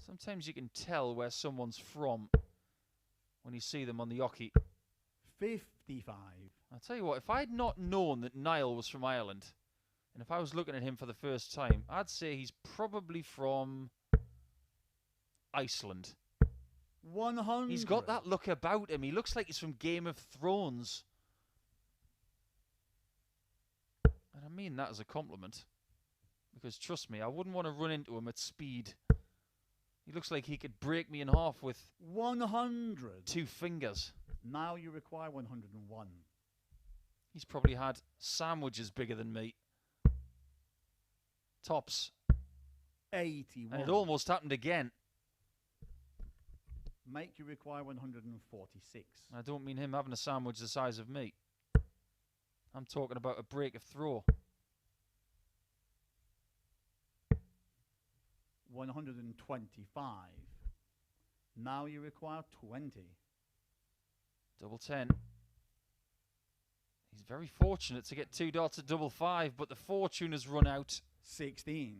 Sometimes you can tell where someone's from when you see them on the oche. 55. I'll tell you what, if I'd not known that Niall was from Ireland, and if I was looking at him for the first time, I'd say he's probably from Iceland. 100. He's got that look about him. He looks like he's from Game of Thrones. And I mean that as a compliment. Because trust me, I wouldn't want to run into him at speed. He looks like he could break me in half with 100. 2 fingers. Now you require 101. He's probably had sandwiches bigger than me. Tops. 81. And it almost happened again. Make you require 146. I don't mean him having a sandwich the size of me. I'm talking about a break of throw. 125. Now you require 20. Double 10. He's very fortunate to get 2 darts at double 5, but the fortune has run out. 16.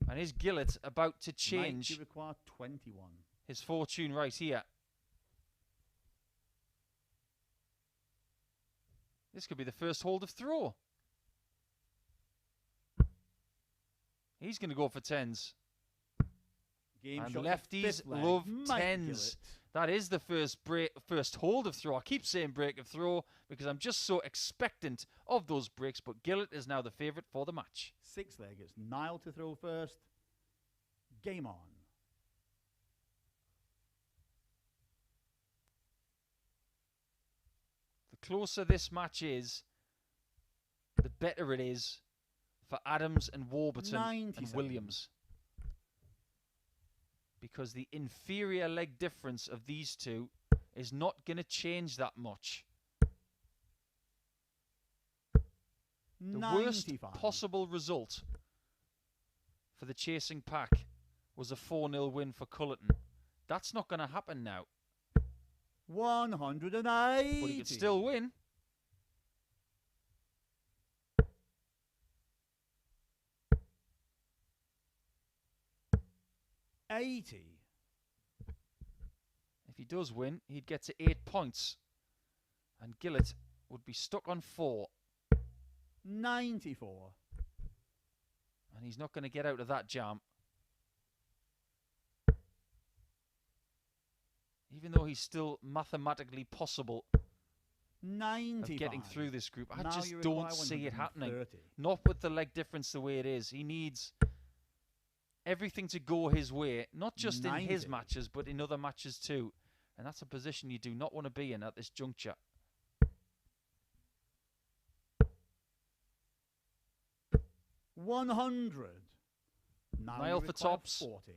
And is Gillet about to Make change you require 21. his fortune right here? This could be the first hold of throw. He's going to go for 10s. Game And shot lefties fifth leg. love Mike 10s. Gillet. That is the first hold of throw. I keep saying break of throw because I'm just so expectant of those breaks, but Gillet is now the favourite for the match. 6 leg. It's Niall to throw first. Game on. The closer this match is, the better it is for Adams and Warburton and 97. Williams. Because the inferior leg difference of these two is not going to change that much. The worst 95. possible result for the chasing pack was a 4-0 win for Culleton. That's not going to happen now. 180. But he could still win. $80. If he does win, he'd get to 8 points. And Gillet would be stuck on 4. 94. And he's not going to get out of that jam. Even though he's still mathematically possible 95. of getting through this group. I Now just you don't require see it happening. 130. Not with the leg difference the way it is. He needs everything to go his way, not just in his 90. matches, but in other matches too. And that's a position you do not want to be in at this juncture. 100. Now Niall you for require tops. 40.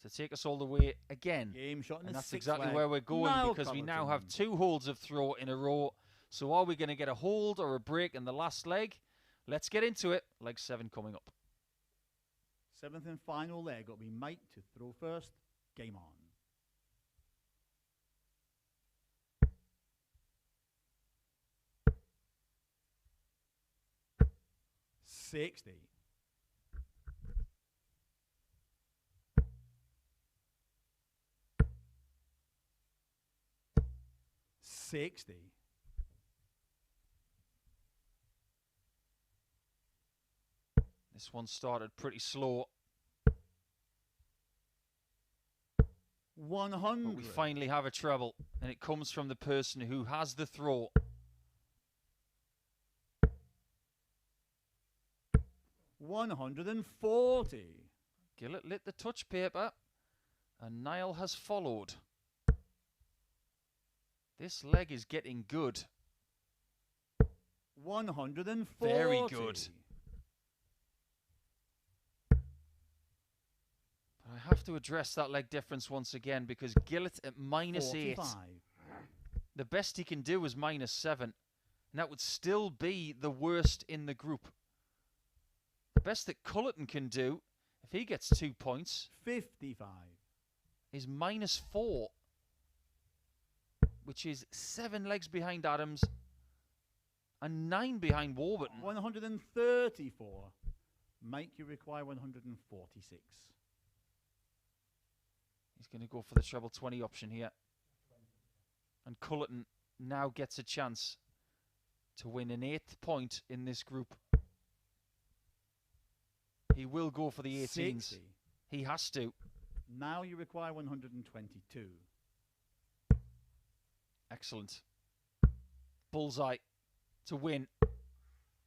To take us all the way again. Game shot in And the that's sixth exactly leg. where we're going, Niall because we now Culleton. have 2 holds of throw in a row. So are we going to get a hold or a break in the last leg? Let's get into it. Leg 7 coming up. 7th and final leg. It'll be Mike to throw first. Game on. 60. 60. 'This one started pretty slow, 100. but we finally have a treble, and it comes from the person who has the throw. 140. Gillet lit the touch paper, and Niall has followed. This leg is getting good. 140. Very good. I have to address that leg difference once again, because Gillet at -8. 45. The best he can do is -7. And that would still be the worst in the group. The best that Culleton can do, if he gets 2 points, 55. is -4. Which is 7 legs behind Adams and 9 behind Warburton. 134. Mike, you require 146. He's going to go for the treble 20 option here. And Culleton now gets a chance to win an 8th point in this group. He will go for the 18s. 60. He has to. Now you require 122. Excellent. Bullseye to win.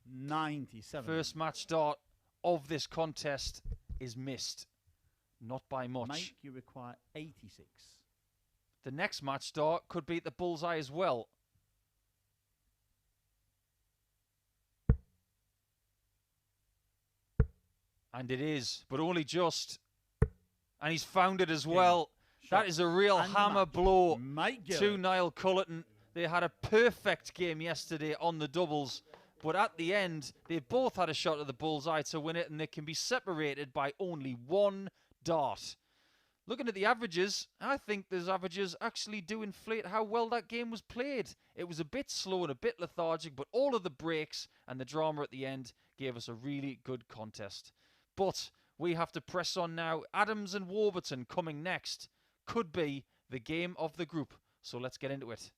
97. First match start of this contest is missed. Not by much. Mike, you require 86. The next match start could be at the bullseye as well. And it is, but only just. And he's found it as well. That is a real And hammer match. blow Mike to Gillet. Niall Culleton. They had a perfect game yesterday on the doubles, but at the end, they both had a shot at the bullseye to win it, and they can be separated by only 1 dart. Looking at the averages, I think those averages actually do inflate how well that game was played. It was a bit slow and a bit lethargic, but all of the breaks and the drama at the end gave us a really good contest. But we have to press on now. Adams and Warburton coming next. Could be the game of the group. So let's get into it.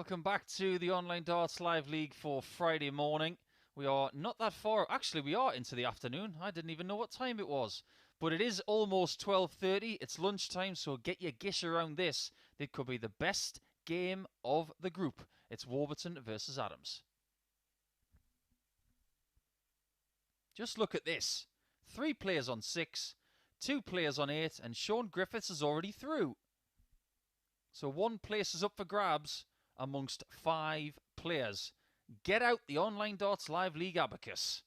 Welcome back to the Online Darts Live League for Friday morning. We are not that far. Actually, we are into the afternoon. I didn't even know what time it was. But it is almost 12:30. It's lunchtime, so get your gish around this. It could be the best game of the group. It's Warburton versus Adams. Just look at this. 3 players on 6, 2 players on 8, and Shaun Griffiths is already through. So 1 place is up for grabs amongst 5 players. Get out the Online Darts Live League abacus.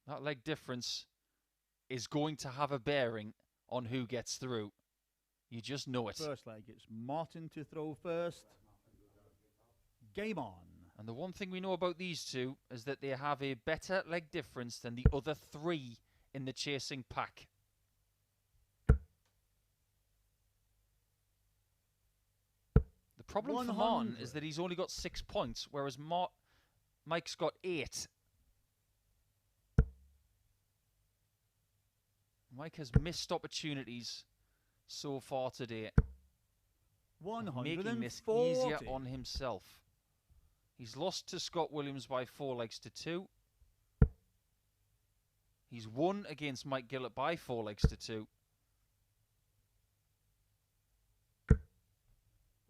That leg difference is going to have a bearing on who gets through. You just know it. First leg, it's Martin to throw first. Game on. And the one thing we know about these two is that they have a better leg difference than the other 3 in the chasing pack. The problem for Martin is that he's only got 6 points, whereas Mike's got 8. Mike has missed opportunities so far today, making this easier on himself. He's lost to Scott Williams by 4 legs to 2. He's won against Mike Gillet by 4 legs to 2.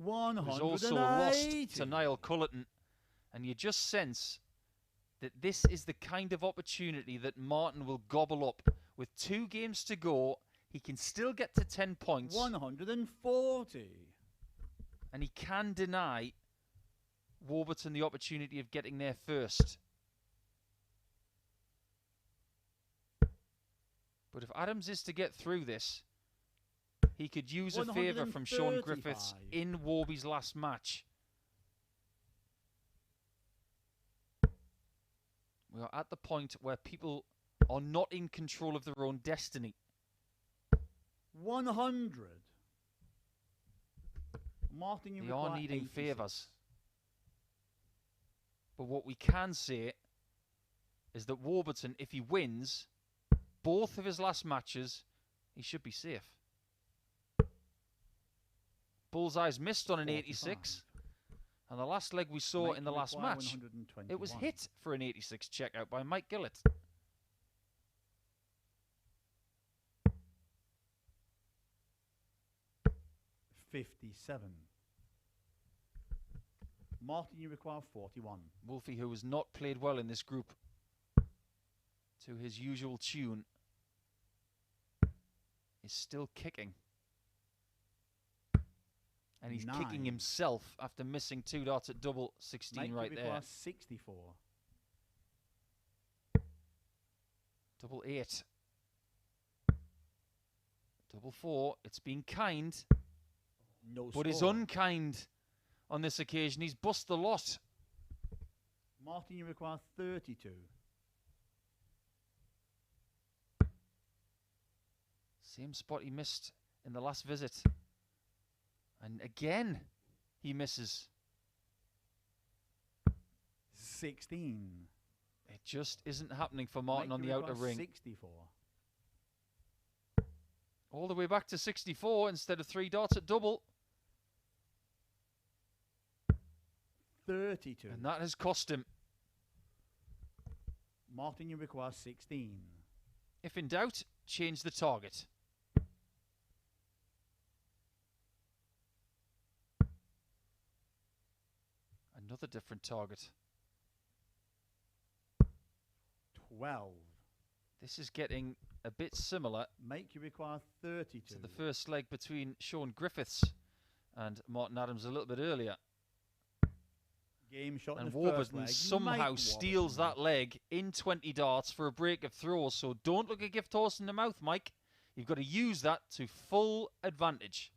He's also lost to Niall Culleton. And you just sense that this is the kind of opportunity that Martin will gobble up. With 2 games to go, he can still get to 10 points. 140. And he can deny Warburton the opportunity of getting there first. But if Adams is to get through this, he could use a favour from Shaun Griffiths in Warby's last match. We are at the point where people are not in control of their own destiny. 100. Martin, you they are needing 86. favours. But what we can say is that Warburton, if he wins both of his last matches, he should be safe. Bullseye's missed on an 86. And the last leg we saw in the last match, it was hit for an 86 checkout by Mike Gillet. $57. Martin, you require 41. Wolfie, who has not played well in this group to his usual tune, is still kicking. And he's kicking himself after missing 2 darts at double 16 right there. 64. Double 8. Double 4. It's been kind. No but is unkind on this occasion. He's bust the lot. Martin, you require 32. Same spot he missed in the last visit. And again, he misses. 16. It just isn't happening for Martin on the outer ring. 64. All the way back to 64 instead of 3 darts at double. 32. And that has cost him. Martin, you require 16. If in doubt, change the target. Another different target. 12. This is getting a bit similar. Make you require 32. To the first leg between Shaun Griffiths and Martin Adams a little bit earlier. Game shot and in the Warburton first leg. somehow steals that leg in 20 darts for a break of throws. So don't look a gift horse in the mouth, Mike. You've got to use that to full advantage.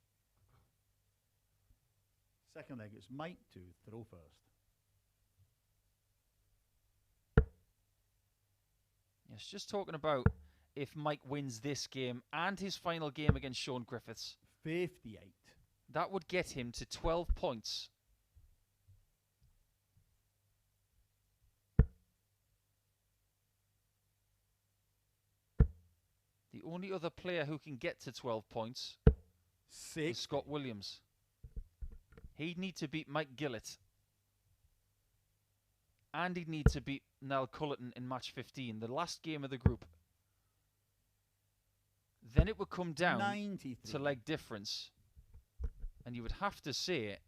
Second leg, it's Mike to throw first. Yes, just talking about if Mike wins this game and his final game against Shaun Griffiths. 58. That would get him to 12 points. The only other player who can get to 12 points 6. Scott Williams. He'd need to beat Mike Gillet. And he'd need to beat Niall Culleton in match 15, the last game of the group. Then it would come down 93. to leg difference. And you would have to say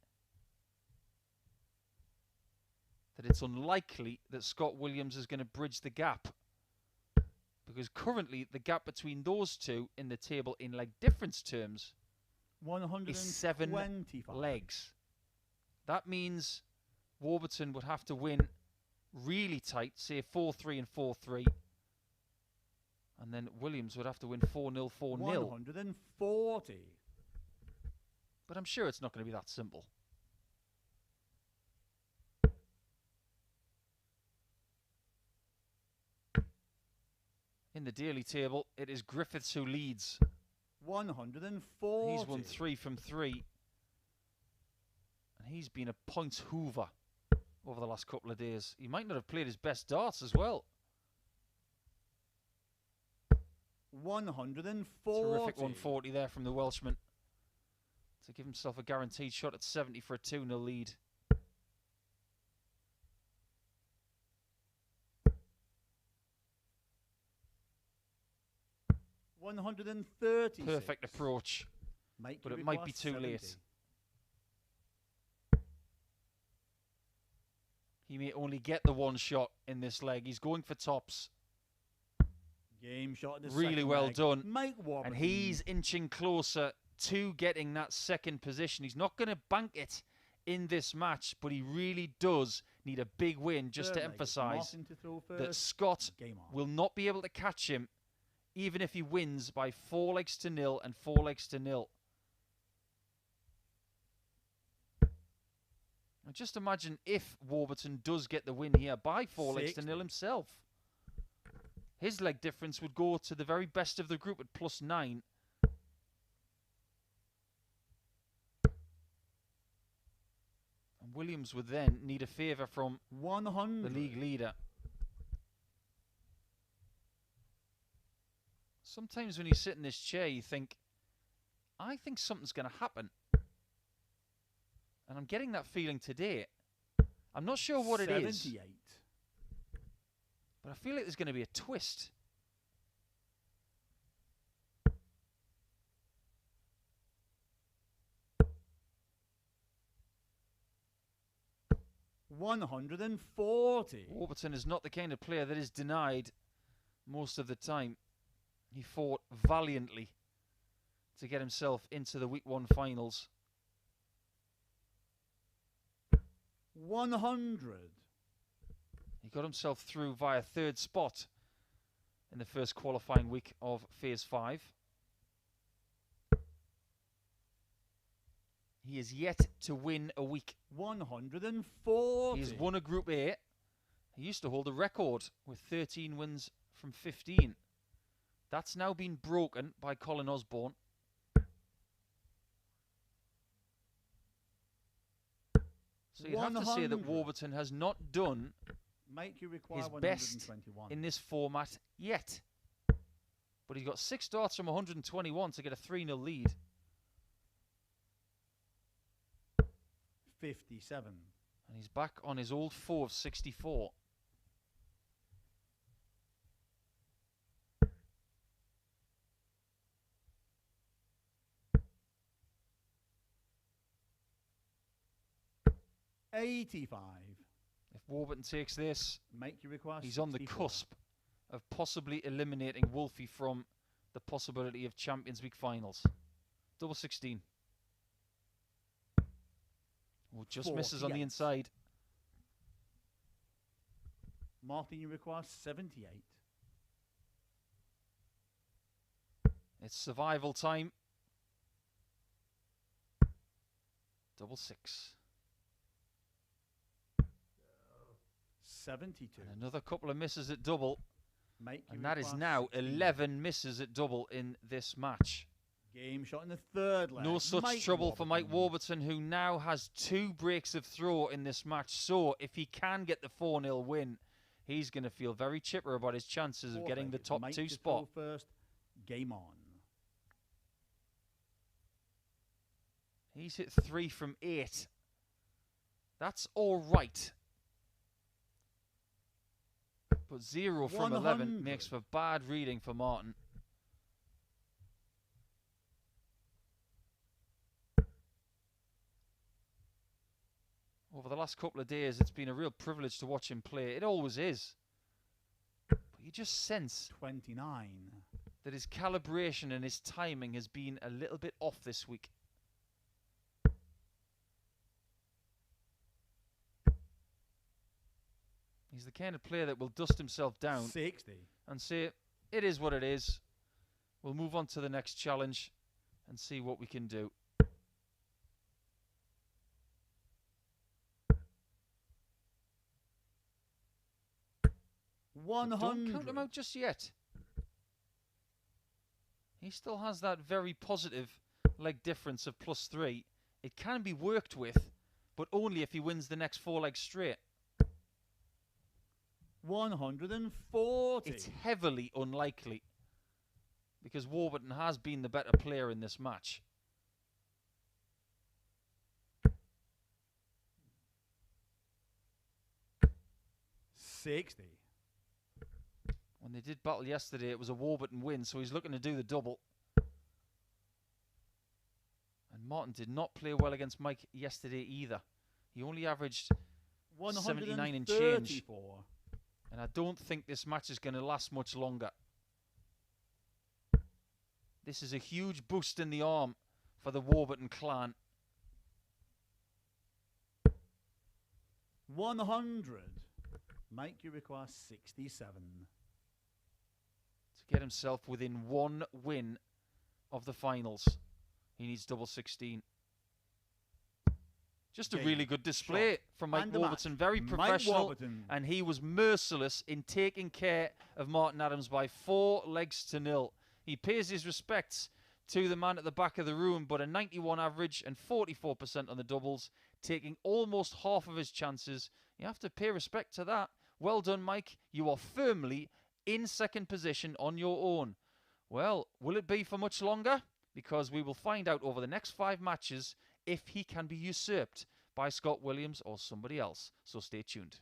that it's unlikely that Scott Williams is going to bridge the gap. Because currently the gap between those two in the table in leg difference terms is 7 legs. That means Warburton would have to win really tight, say 4-3 and 4-3. And then Williams would have to win 4-0, 4-0. 140. But I'm sure it's not going to be that simple. In the daily table, it is Griffiths who leads. 140. He's won 3 from 3. And he's been a points hoover over the last couple of days. He might not have played his best darts as well. 140. Terrific 140 there from the Welshman to give himself a guaranteed shot at 70 for a 2-0 lead. $130. Perfect approach, but it might be too 70. late. He may only get the one shot in this leg. He's going for tops. Game shot in the Really second well leg. done. Mike Warburton. And he's inching closer to getting that second position. He's not going to bank it in this match, but he really does need a big win just Third to leg. emphasise Martin to throw that first. Scott Game on. will not be able to catch him even if he wins by 4 legs to 0 and 4 legs to 0. Now just imagine if Warburton does get the win here by 4 legs to 0 himself. His leg difference would go to the very best of the group at +9. And Williams would then need a favour from 100. the league leader. Sometimes when you sit in this chair, you think, I think something's going to happen. And I'm getting that feeling today. I'm not sure what it is. 78. But I feel like there's going to be a twist. $140. Warburton is not the kind of player that is denied most of the time. He fought valiantly to get himself into the week 1 finals. 100. He got himself through via 3rd spot in the first qualifying week of Phase 5. He is yet to win a week. 140. He has won a Group A. He used to hold a record with 13 wins from 15. That's now been broken by Colin Osborne. So you'd have to say that 100. Warburton has not done Make you require his best 121. in this format yet. But he's got 6 darts from 121 to get a 3-0 lead. 57. And he's back on his old foe of 64. $85. If Warburton takes this, Make you require he's on the 64. cusp of possibly eliminating Wolfie from the possibility of Champions Week finals. Double 16. Oh, just misses on the 48. inside. Martin, you require 78. It's survival time. Double 6. 72. And another couple of misses at double. Make you And that is require now 16. 11 misses at double in this match. Game shot in the third leg. No such Mike trouble for Mike Warburton. Warburton, who now has 2 breaks of throw in this match. So if he can get the 4-0 win, he's going to feel very chipper about his chances of getting the top Mike 2 to spot. throw first. Game on. He's hit 3 from 8. That's all right. But 0 from 11 makes for bad reading for Martin. Over the last couple of days, it's been a real privilege to watch him play. It always is. But you just sense 29. That his calibration and his timing has been a little bit off this week. He's the kind of player that will dust himself down 60. And say, it is what it is. We'll move on to the next challenge and see what we can do. Don't count him out just yet. He still has that very positive leg difference of +3. It can be worked with, but only if he wins the next 4 legs straight. 140. It's heavily unlikely because Warburton has been the better player in this match. $60. When they did battle yesterday, it was a Warburton win, so he's looking to do the double. And Martin did not play well against Mike yesterday either. He only averaged 79 and change. And I don't think this match is going to last much longer. This is a huge boost in the arm for the Warburton clan. 100. Mike, you require 67. To get himself within 1 win of the finals, he needs double 16. Just a really good display from Mike Warburton. Very professional. And he was merciless in taking care of Martin Adams by 4 legs to 0. He pays his respects to the man at the back of the room, but a 91 average and 44% on the doubles, taking almost half of his chances. You have to pay respect to that. Well done, Mike. You are firmly in second position on your own. Well, will it be for much longer? Because we will find out over the next 5 matches if he can be usurped by Scott Williams or somebody else. So stay tuned.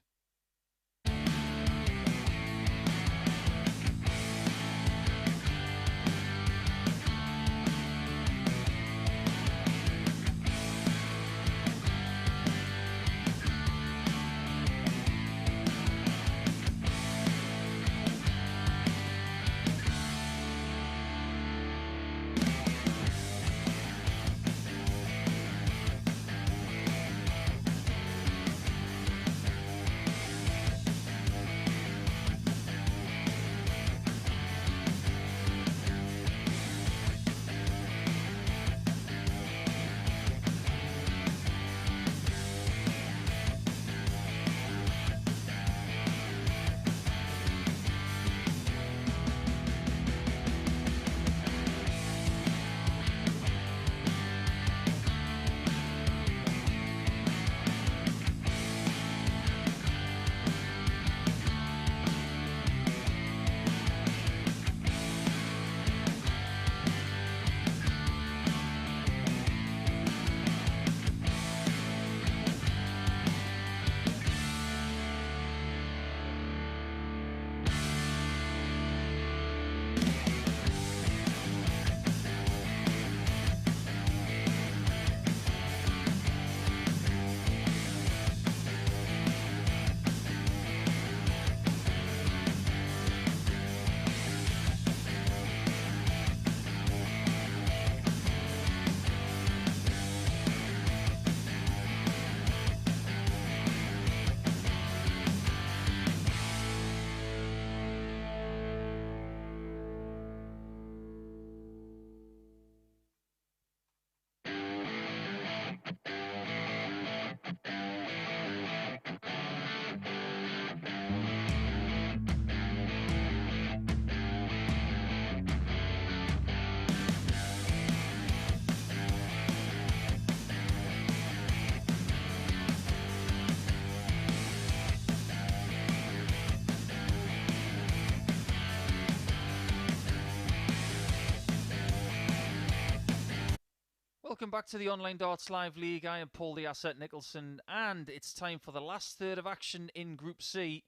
Welcome back to the Online Darts Live League. I am Paul the Asset Nicholson, and it's time for the last third of action in Group C.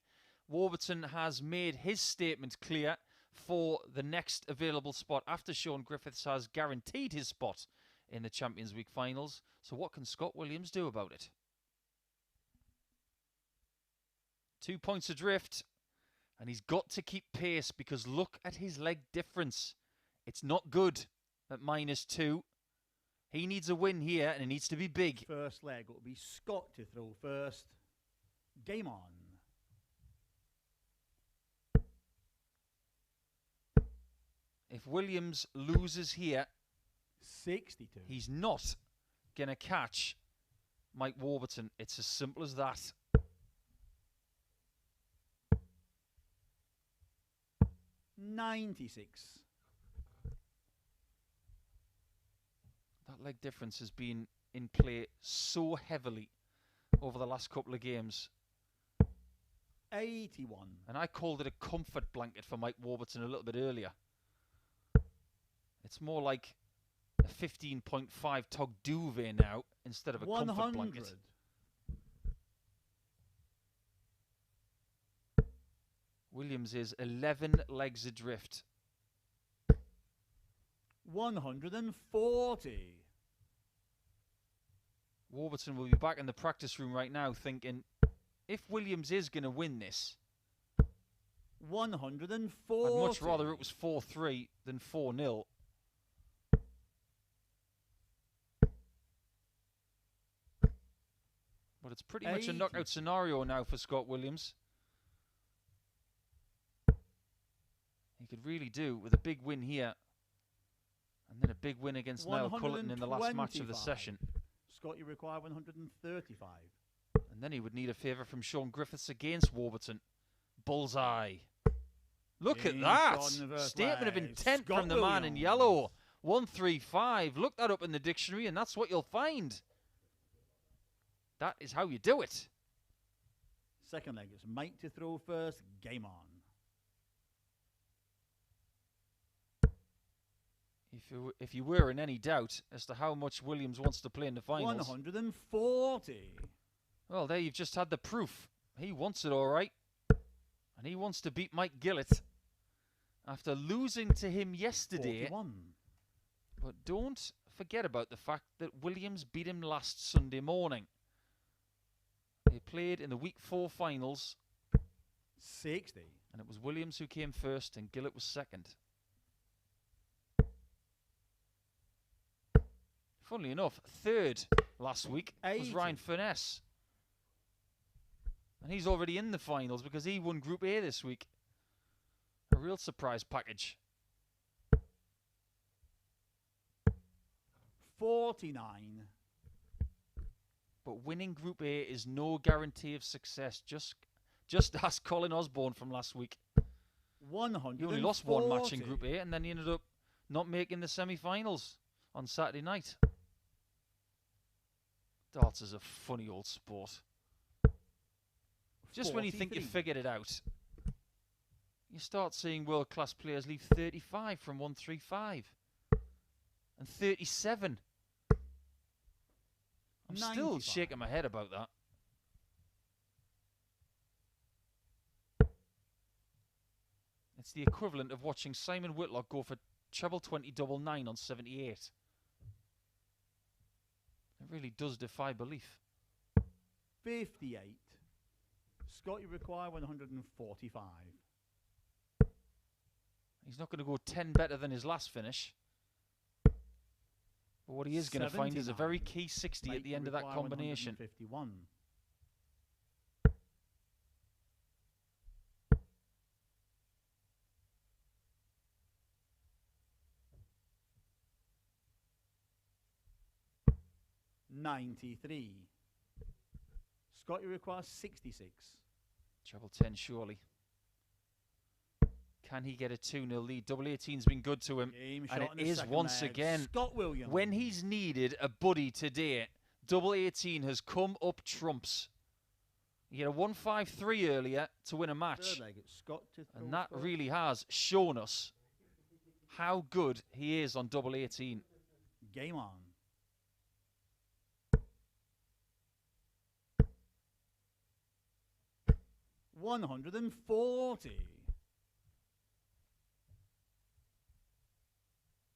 Warburton has made his statement clear for the next available spot after Shaun Griffiths has guaranteed his spot in the Champions Week finals. So what can Scott Williams do about it? 2 points adrift, and he's got to keep pace because look at his leg difference. It's not good at -2. He needs a win here, and it needs to be big. First leg will be Scott to throw first. Game on. If Williams loses here, 62. he's not going to catch Mike Warburton. It's as simple as that. $96. That leg difference has been in play so heavily over the last couple of games. 81. And I called it a comfort blanket for Mike Warburton a little bit earlier. It's more like a 15.5 tog duvet now instead of a 100. comfort blanket. Williams is 11 legs adrift. 140. Warburton will be back in the practice room right now thinking, if Williams is going to win this, 140. I'd much rather it was 4-3 than 4-0. But it's pretty much a knockout scenario now for Scott Williams. He could really do with a big win here. And then a big win against Niall Culleton in the last match of the session. Scott, you require 135. And then he would need a favour from Shaun Griffiths against Warburton. Bullseye. Look at that! Statement of intent Scott from the man in yellow. 135. Look that up in the dictionary and that's what you'll find. That is how you do it. Second leg is Mike to throw first. Game on. If you were in any doubt as to how much Williams wants to play in the finals, 140. Well, there you've just had the proof. He wants it all right. And he wants to beat Mike Gillet after losing to him yesterday. 41. But don't forget about the fact that Williams beat him last Sunday morning. They played in the Week 4 finals. 60. And it was Williams who came first and Gillet was second. Funnily enough, third last week was Ryan Furness. And he's already in the finals because he won Group A this week. A real surprise package. 49. But winning Group A is no guarantee of success. Just ask Colin Osborne from last week. 140. He only lost one match in Group A and then he ended up not making the semi-finals on Saturday night. Darts is a funny old sport. Just 43. When you think you've figured it out, you start seeing world-class players leave 35 from 135 and 37. I'm 95. Still shaking my head about that. It's the equivalent of watching Simon Whitlock go for treble 20 double 9 on 78. It really does defy belief. 58. Scott, you require 145. He's not going to go 10 better than his last finish. But what he is going to find is a very key 60 at the end of that combination. 51. $93. Scott, you require 66. Treble 10, surely. Can he get a 2-0 lead? Double 18's been good to him. And it is once again. Scott Williams. When he's needed a buddy today, double 18 has come up trumps. He had a 1-5-3 earlier to win a match. And that really has shown us how good he is on double 18. Game on. 140.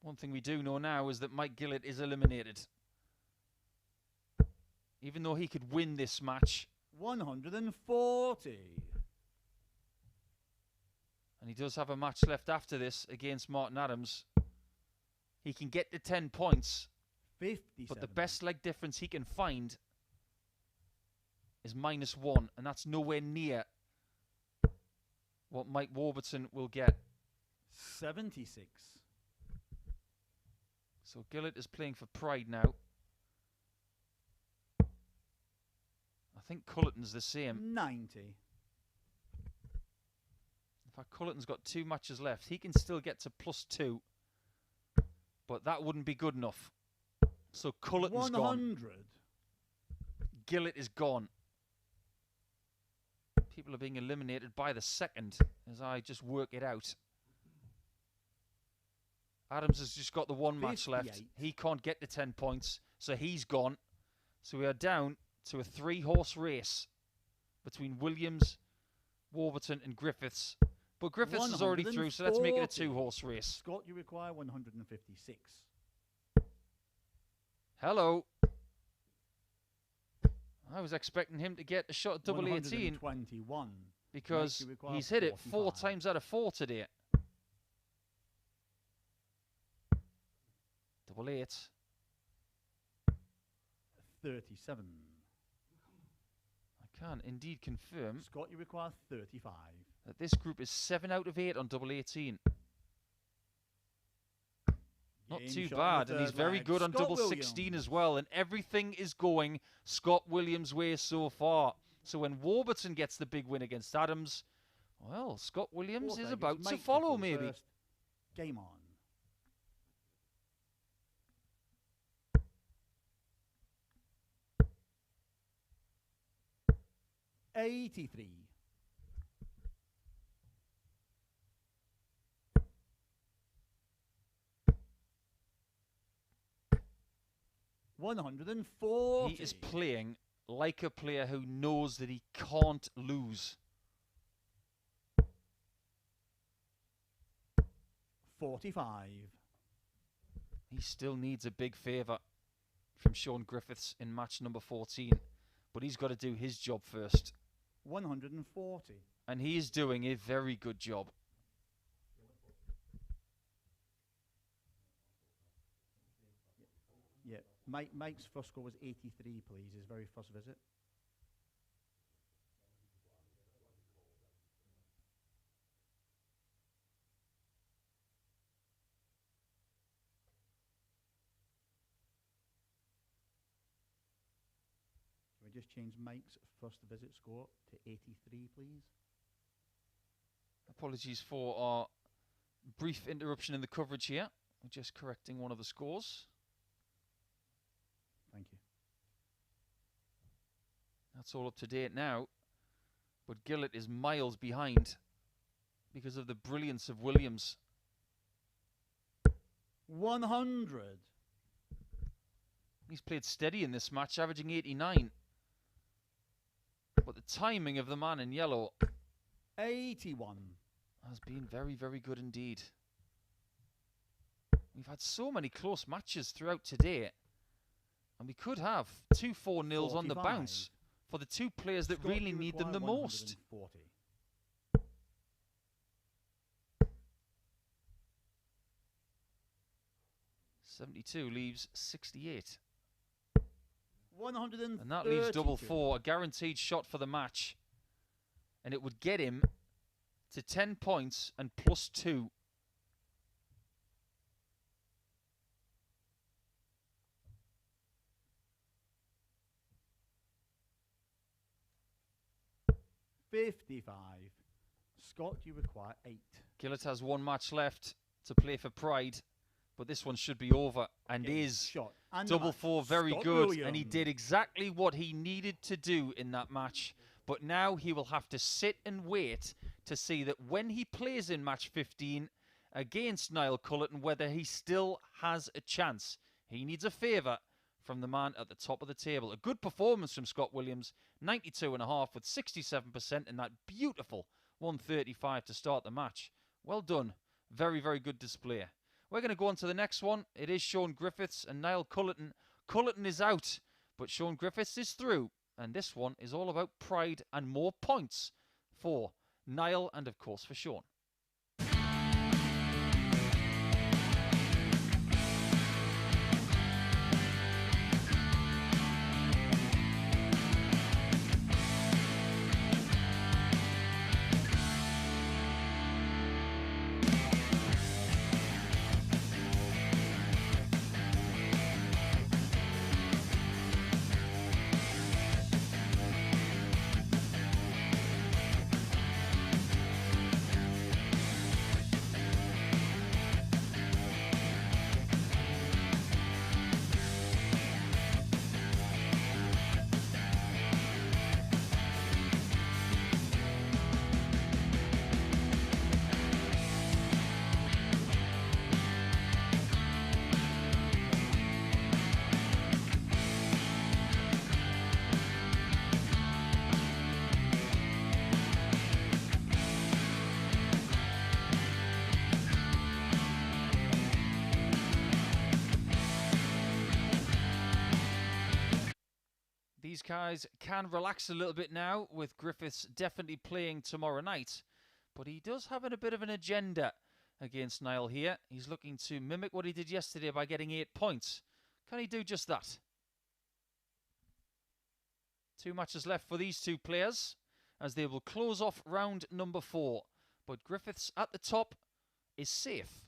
One thing we do know now is that Mike Gillet is eliminated. Even though he could win this match. 140. And he does have a match left after this against Martin Adams. He can get to 10 points. 57. But the best leg difference he can find is -1. And that's nowhere near what Mike Warburton will get. 76. So Gillet is playing for pride now. I think Culleton's the same. 90. In fact, Culleton's got 2 matches left. He can still get to +2. But that wouldn't be good enough. So Culleton's 100. gone. Gillet is gone. People are being eliminated by the second as I just work it out. Adams has just got the 1 match left. 58. He can't get to 10 points, so he's gone. So we are down to a 3-horse race between Williams, Warburton and Griffiths. But Griffiths is already through, so let's make it a 2-horse race. Scott, you require 156. Hello. I was expecting him to get a shot at double 18 121. because he's hit it 4 times out of 4 today. Double 8. 37. I can indeed confirm Scott, you require 35. that this group is 7 out of 8 on double 18. Not Game too shot bad, in the and he's third very leg. good on Scott double Williams. 16 as well, and everything is going Scott Williams' way so far. So when Warburton gets the big win against Adams, well, Scott Williams Fourth is leg, about it's to Mike follow, through maybe. first. Game on. $83. 140. He is playing like a player who knows that he can't lose. 45. He still needs a big favour from Shaun Griffiths in match number 14. But he's got to do his job first. 140. And he is doing a very good job. Yeah, Mike's first score was 83, please, his very first visit. Can we just change Mike's first visit score to 83, please? Apologies for our brief interruption in the coverage here. We're just correcting one of the scores. Thank you. That's all up to date now. But Gillet is miles behind because of the brilliance of Williams. 100. He's played steady in this match, averaging 89. But the timing of the man in yellow 81. has been very, very good indeed. We've had so many close matches throughout today. And we could have 2 4-0s on the 45. bounce for the 2 players that Scott, really you need them require the most. 140. $72 leaves 68. 132. And that leaves double 4, a guaranteed shot for the match. And it would get him to 10 points and +2. $55. Scott, you require 8. Gillet has 1 match left to play for pride, but this one should be over and Game is. shot. And Double match. 4, very Scott good, Williams. and he did exactly what he needed to do in that match. But now he will have to sit and wait to see that when he plays in match 15 against Niall Culleton, whether he still has a chance. He needs a favour from the man at the top of the table. A good performance from Scott Williams, 92.5 with 67% in that beautiful 135 to start the match. Well done. Very, very good display. We're going to go on to the next one. It is Shaun Griffiths and Niall Culleton. Culleton is out, but Shaun Griffiths is through. And this one is all about pride and more points for Niall and, of course, for Shaun. These guys can relax a little bit now, with Griffiths definitely playing tomorrow night. But he does have a bit of an agenda against Niall here. He's looking to mimic what he did yesterday by getting 8 points. Can he do just that? 2 matches left for these two players, as they will close off round number 4. But Griffiths at the top is safe.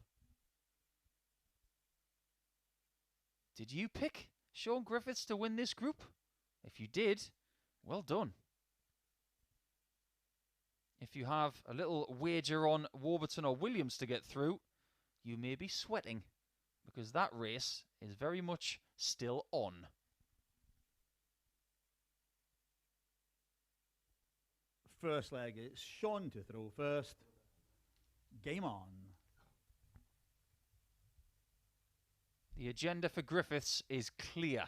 Did you pick Shaun Griffiths to win this group? If you did, well done. If you have a little wager on Warburton or Williams to get through, you may be sweating, because that race is very much still on. First leg, it's Shaun to throw first. Game on. The agenda for Griffiths is clear.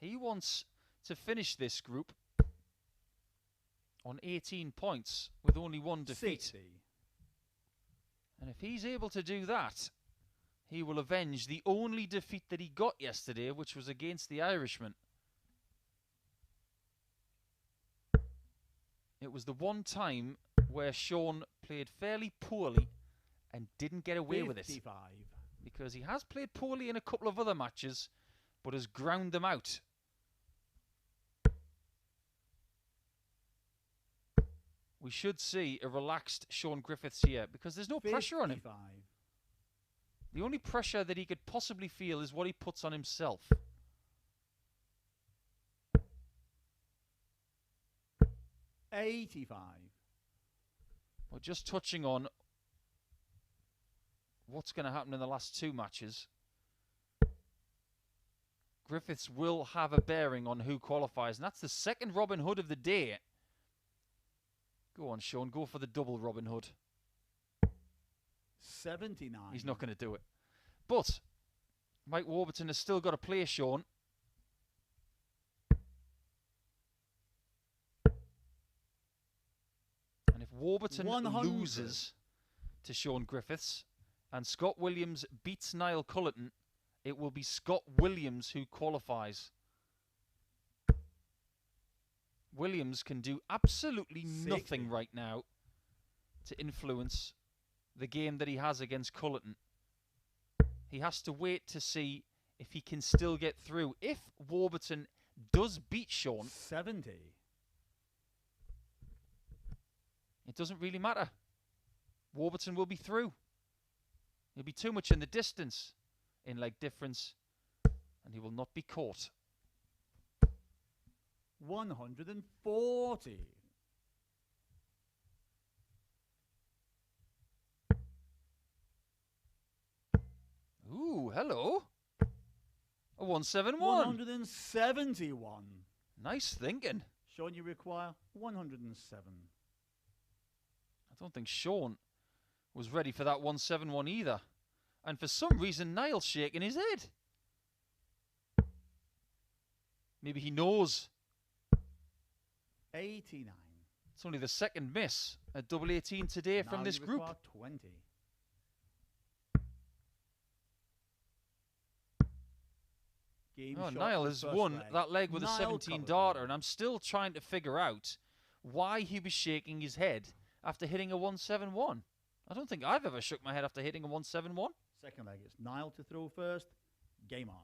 He wants to finish this group on 18 points with only 1 defeat. 60. And if he's able to do that, he will avenge the only defeat that he got yesterday, which was against the Irishman. It was the one time where Shaun played fairly poorly and didn't get away 55. with it. Because he has played poorly in a couple of other matches, but has ground them out. We should see a relaxed Shaun Griffiths here, because there's no pressure on him. 55. The only pressure that he could possibly feel is what he puts on himself. $85. Well, just touching on what's going to happen in the last 2 matches, Griffiths will have a bearing on who qualifies, and that's the second Robin Hood of the day. Go on, Shaun, go for the double Robin Hood. 79. He's not going to do it. But Mike Warburton has still got to play Shaun. And if Warburton 100. loses to Shaun Griffiths and Scott Williams beats Niall Culleton, it will be Scott Williams who qualifies. Williams can do absolutely 60. nothing right now to influence the game that he has against Culleton. He has to wait to see if he can still get through. If Warburton does beat Shaun, 70. it doesn't really matter. Warburton will be through. He'll be too much in the distance in leg difference, and he will not be caught. 140. Ooh, hello. A 171. 171. Nice thinking. Shaun, you require 107. I don't think Shaun was ready for that 171 either. And for some reason, Niall's shaking his head. Maybe he knows. 89. It's only the second miss at double 18 today from this group. 20. Oh, Niall has won that leg with a 17 darter, and I'm still trying to figure out why he was shaking his head after hitting a 171. I don't think I've ever shook my head after hitting a 171. Second leg, it's Niall to throw first. Game on.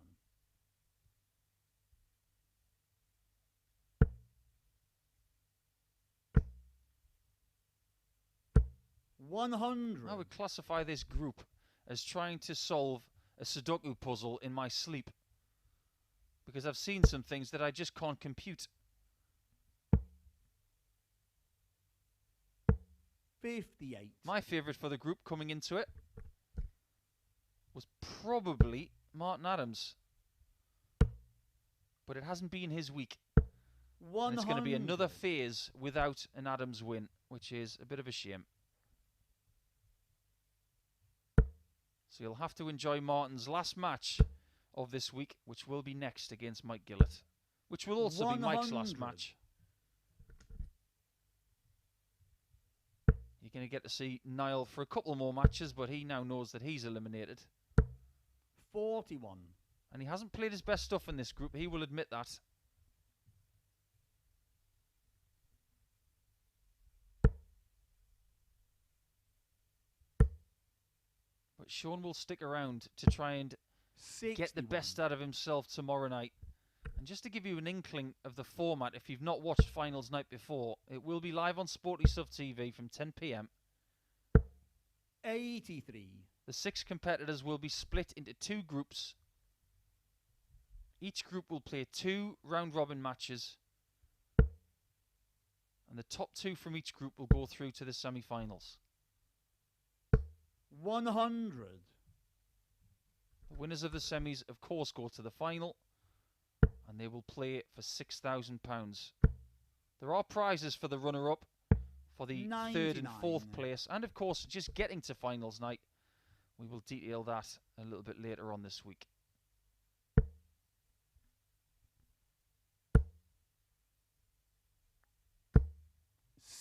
100. I would classify this group as trying to solve a Sudoku puzzle in my sleep, because I've seen some things that I just can't compute. 58. My favourite for the group coming into it was probably Martin Adams, but it hasn't been his week. And it's going to be another phase without an Adams win, which is a bit of a shame. So you'll have to enjoy Martin's last match of this week, which will be next against Mike Gillet, which will also be Mike's last match. You're going to get to see Niall for a couple more matches, but he now knows that he's eliminated. 41. And he hasn't played his best stuff in this group, he will admit that. But Shaun will stick around to try and 61. get the best out of himself tomorrow night. And just to give you an inkling of the format, if you've not watched finals night before, it will be live on Sporty Stuff TV from 10 p.m. 83. The 6 competitors will be split into 2 groups. Each group will play 2 round-robin matches. And the top 2 from each group will go through to the semi-finals. 100. The winners of the semis, of course, go to the final. And they will play for £6,000. There are prizes for the runner-up, for the 3rd and 4th place, and of course, just getting to finals night. We will detail that a little bit later on this week.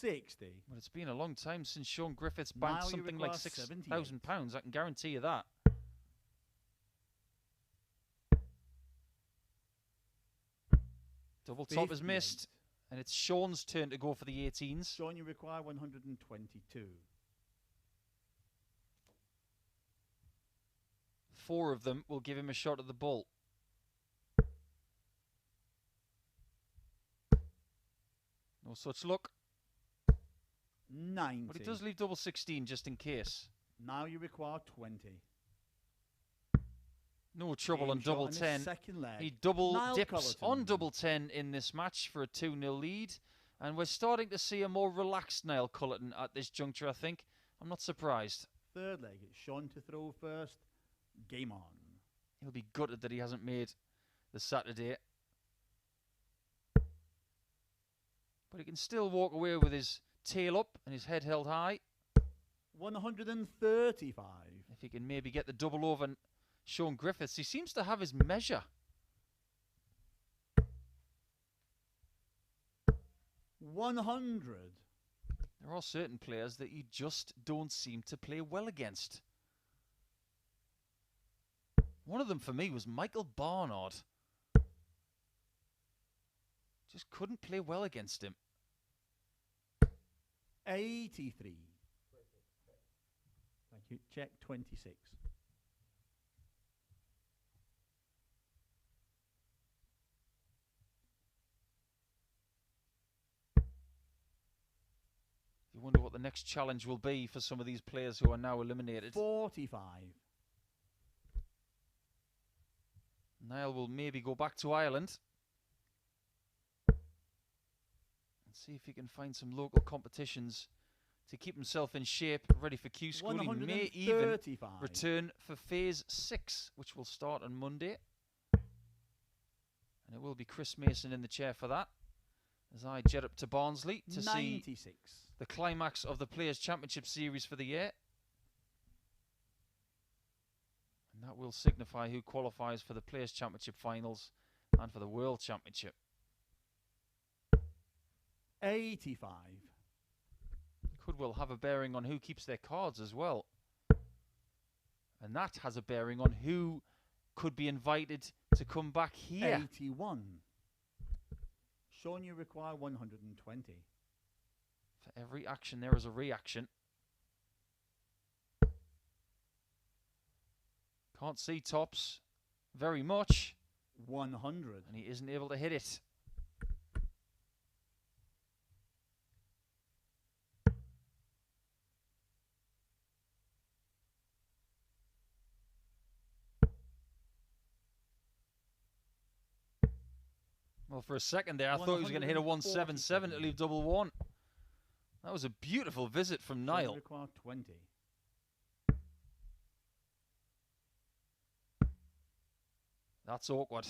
£60. But it's been a long time since Shaun Griffiths banked something like £6,000. I can guarantee you that. Double top is missed, and it's Shaun's turn to go for the 18s. Shaun, you require 122. 4 of them will give him a shot at the bull. No such luck. 90. But he does leave double 16 just in case. Now you require 20. No trouble on double 10. Second leg. He double Niall dips Culleton on double 10 in this match for a 2-0 lead. And we're starting to see a more relaxed Niall Culleton at this juncture, I think. I'm not surprised. Third leg, it's Shaun to throw first. Game on. He'll be gutted that he hasn't made the Saturday. But he can still walk away with his tail up and his head held high. 135. If he can maybe get the double over Shaun Griffiths. He seems to have his measure. 100. There are certain players that you just don't seem to play well against. One of them for me was Michael Barnard. Just couldn't play well against him. 83. Thank you. Check 26. You wonder what the next challenge will be for some of these players who are now eliminated. 45. Niall will maybe go back to Ireland and see if he can find some local competitions to keep himself in shape, ready for Q School. He may even return for Phase 6, which will start on Monday. And it will be Chris Mason in the chair for that, as I jet up to Barnsley to 96. See the climax of the Players' Championship Series for the year. And that will signify who qualifies for the Players' Championship Finals and for the World Championship. 85. Could well have a bearing on who keeps their cards as well. And that has a bearing on who could be invited to come back here. 81. Shaun, you require 120. For every action, there is a reaction. Can't see tops very much. 100. And he isn't able to hit it. Well, for a second there, I thought he was going to hit a 177 to leave double one. That was a beautiful visit from Niall. Require 20. That's awkward.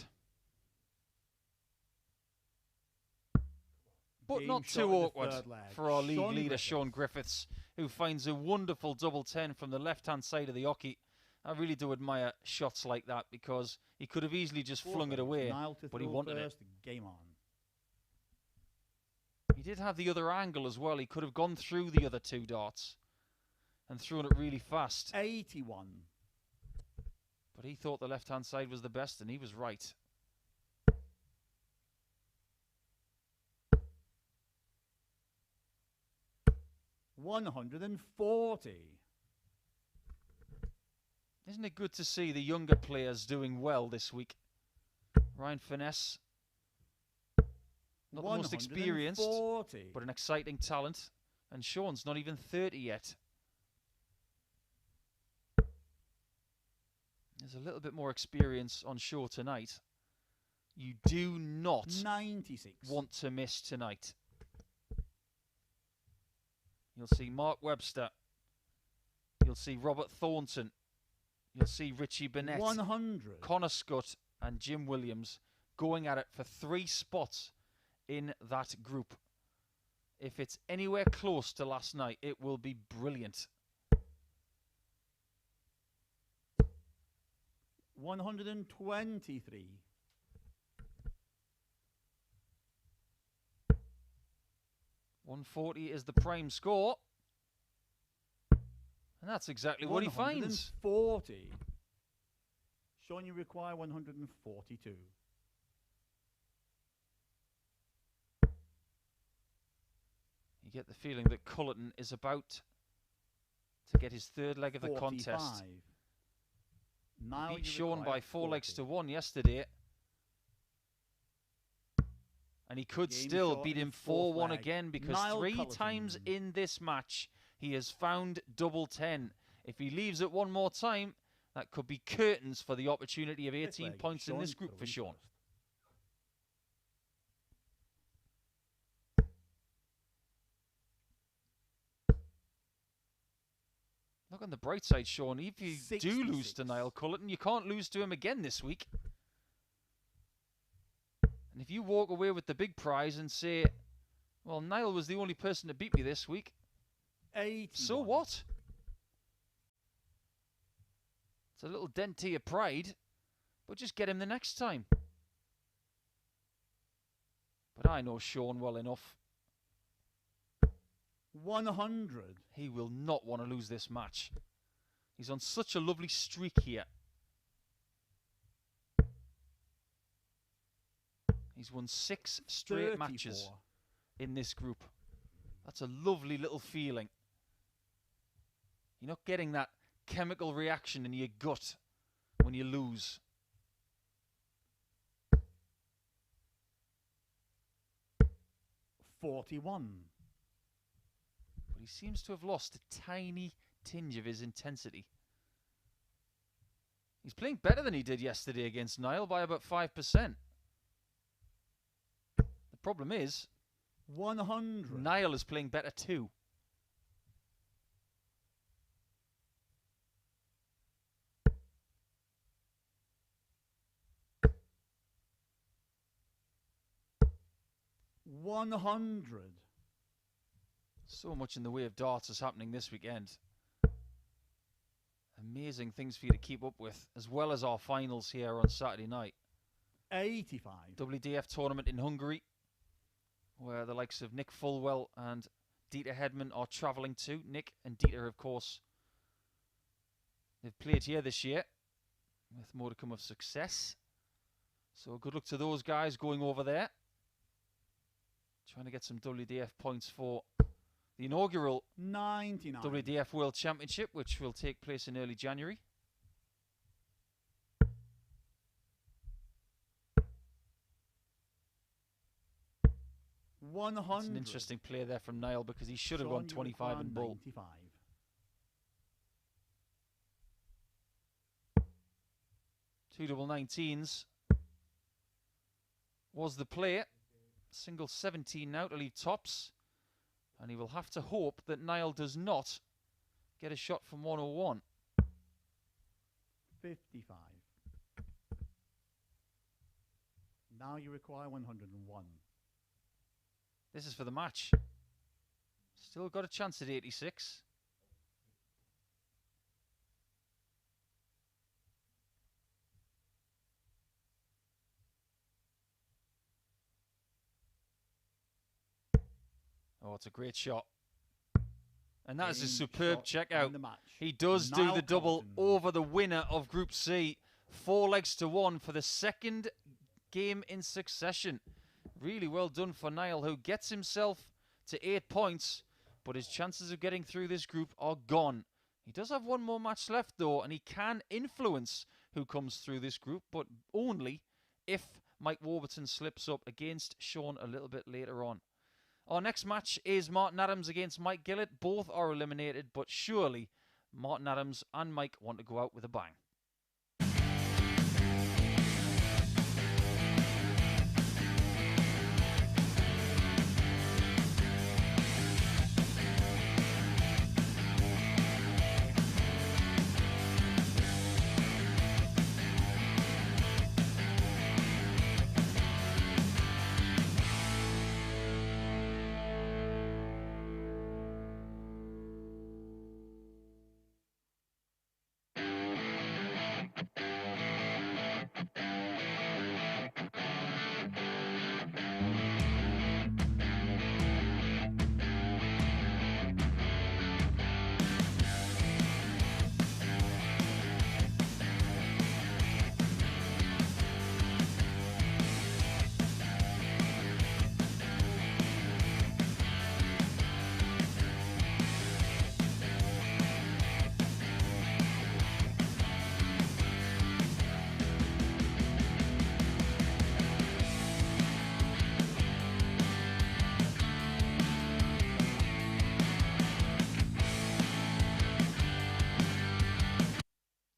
But Game not shot too in the awkward third leg. for our league Shaun leader, Griffiths. Shaun Griffiths, who finds a wonderful double 10 from the left-hand side of the hockey. I really do admire shots like that because he could have easily just flung it away, Niall to but he throw wanted first. it. Game on. He did have the other angle as well. He could have gone through the other two darts and thrown it really fast. 81. But he thought the left-hand side was the best, and he was right. $140. Isn't it good to see the younger players doing well this week? Ryan Finesse, not the most experienced, 140. but an exciting talent. And Shaun's not even 30 yet. There's a little bit more experience on show tonight. You do not 96. want to miss tonight. You'll see Mark Webster. You'll see Robert Thornton. You'll see Richie Burnett, 100. Connor Scott and Jim Williams going at it for 3 spots in that group. If it's anywhere close to last night, it will be brilliant. 123. $140 is the prime score. And that's exactly what he finds. 140. Shaun, you require 142. You get the feeling that Culleton is about to get his third leg of the 45. contest. Niall, Beat you Shaun require by 4 legs 40. to 1 yesterday. And he could Game still shot beat in him the fourth 4-1 leg. again because Niall 3 Culleton. times in this match he has found double 10. If he leaves it one more time, that could be curtains for the opportunity of 18 leg, points in Shaun this group for throwing Shaun. first. Look on the bright side, Shaun. If you do lose 66. to Niall Culleton, you can't lose to him again this week. And if you walk away with the big prize and say, well, Niall was the only person to beat me this week, 81. so what? It's a little dent to your pride, but just get him the next time. But I know Shaun well enough. 100. He will not want to lose this match. He's on such a lovely streak here. He's won 6 straight 34. matches in this group. That's a lovely little feeling. You're not getting that chemical reaction in your gut when you lose. $41. But he seems to have lost a tiny tinge of his intensity. He's playing better than he did yesterday against Niall by about 5%. The problem is, 100. Niall is playing better too. $100. So much in the way of darts is happening this weekend. Amazing things for you to keep up with, as well as our finals here on Saturday night. 85. WDF tournament in Hungary, where the likes of Nick Fulwell and Dieter Hedman are travelling to. Nick and Dieter, of course, they've played here this year, with more to come of success. So good luck to those guys going over there, trying to get some WDF points for the inaugural 99. WDF World Championship, which will take place in early January. 100. That's an interesting play there from Niall, because he should have Shaun, gone 25 and bull. 95. Two double 19s was the play. Single 17 now to leave tops. And he will have to hope that Niall does not get a shot from 101. 55. Now you require 101. This is for the match. Still got a chance at 86. Oh, it's a great shot. And that is a superb checkout. He does do the double over the winner of Group C. 4 legs to 1 for the second game in succession. Really well done for Niall, who gets himself to 8 points, but his chances of getting through this group are gone. He does have one more match left, though, and he can influence who comes through this group, but only if Mike Warburton slips up against Shaun a little bit later on. Our next match is Martin Adams against Mike Gillet. Both are eliminated, but surely Martin Adams and Mike want to go out with a bang.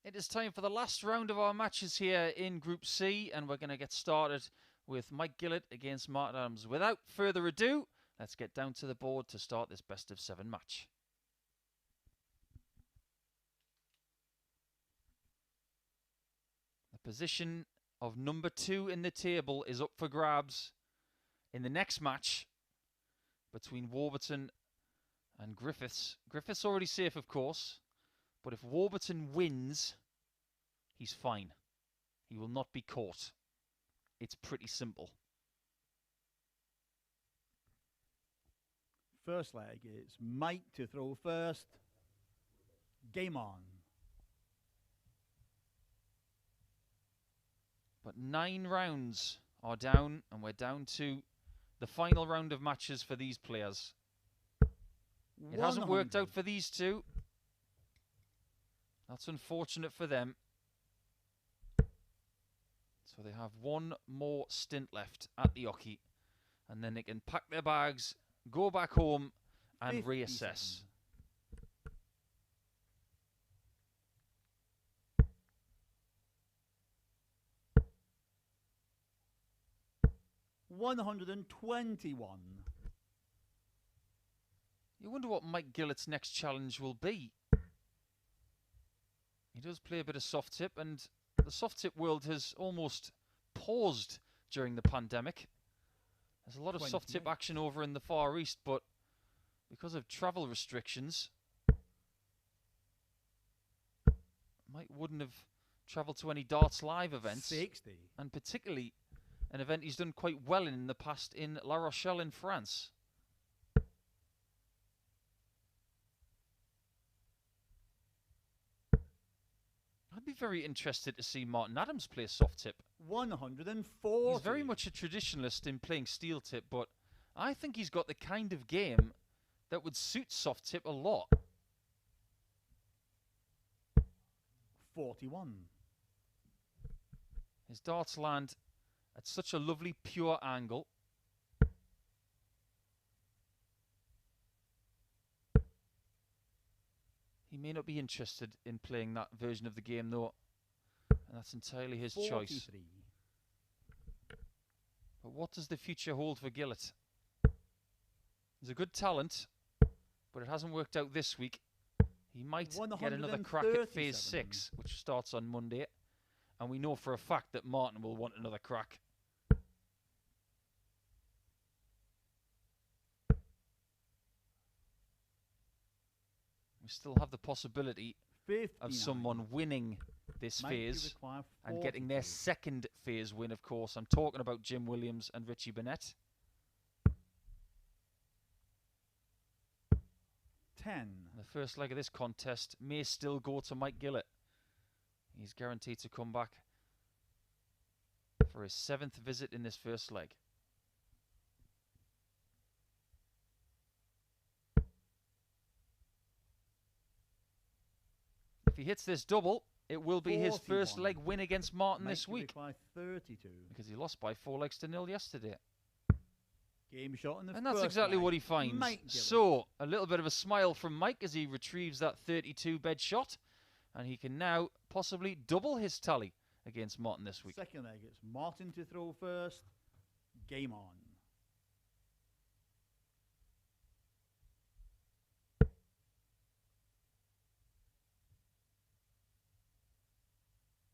It is time for the last round of our matches here in Group C, and we're going to get started with Mike Gillet against Martin Adams. Without further ado, let's get down to the board to start this best of 7 match. The position of number 2 in the table is up for grabs in the next match between Warburton and Griffiths. Griffiths already safe, of course, but if Warburton wins, he's fine. He will not be caught. It's pretty simple. First leg is Mike to throw first. Game on. But 9 rounds are down, and we're down to the final round of matches for these players. It hasn't worked out for these two. That's unfortunate for them. So they have one more stint left at the Oki, and then they can pack their bags, go back home, and reassess. 121. You wonder what Mike Gillet's next challenge will be. He does play a bit of soft tip, and the soft tip world has almost paused during the pandemic. There's a lot of soft tip action over in the Far East, but because of travel restrictions, Mike wouldn't have travelled to any Darts Live events. 60. And particularly an event he's done quite well in the past in La Rochelle in France. I'd be very interested to see Martin Adams play soft tip. 140. He's very much a traditionalist in playing steel tip, but I think he's got the kind of game that would suit soft tip a lot. 41. His darts land at such a lovely pure angle. He may not be interested in playing that version of the game though, and that's entirely his 43. choice. But what does the future hold for Gillet? He's a good talent, but it hasn't worked out this week. He might get another crack at phase 6, which starts on Monday, and we know for a fact that Martin will want another crack. We still have the possibility 59. of someone winning this phase and getting their second phase win, of course. I'm talking about Jim Williams and Richie Burnett. 10. The first leg of this contest may still go to Mike Gillet. He's guaranteed to come back for his 7th visit in this first leg. If he hits this double, it will be his first leg win against Martin this week. 32. Because he lost by 4 legs to 0 yesterday. Game shot in the And that's exactly what he finds. So, a little bit of a smile from Mike as he retrieves that 32 bed shot. And he can now possibly double his tally against Martin this week. Second leg, it's Martin to throw first. Game on.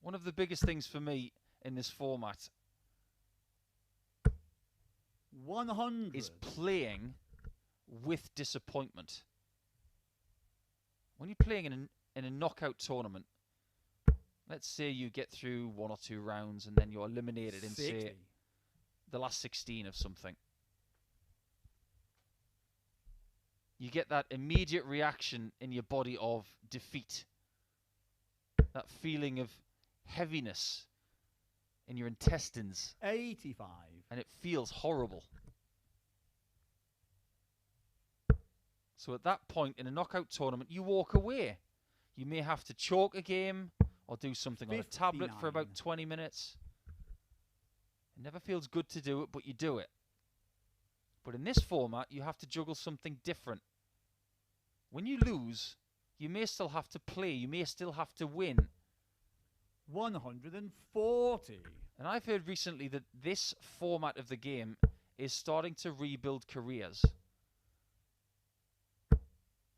One of the biggest things for me in this format 100 is playing with disappointment. When you're playing in a knockout tournament, let's say you get through 1 or 2 rounds and then you're eliminated in, say, the last 16 of something. You get that immediate reaction in your body of defeat. That feeling of heaviness in your intestines. 85. And it feels horrible. So at that point in a knockout tournament, you walk away. You may have to chalk a game or do something 59. On a tablet for about 20 minutes. It never feels good to do it, but you do it. But in this format, you have to juggle something different. When you lose, you may still have to play. You may still have to win. 140. And I've heard recently that this format of the game is starting to rebuild careers.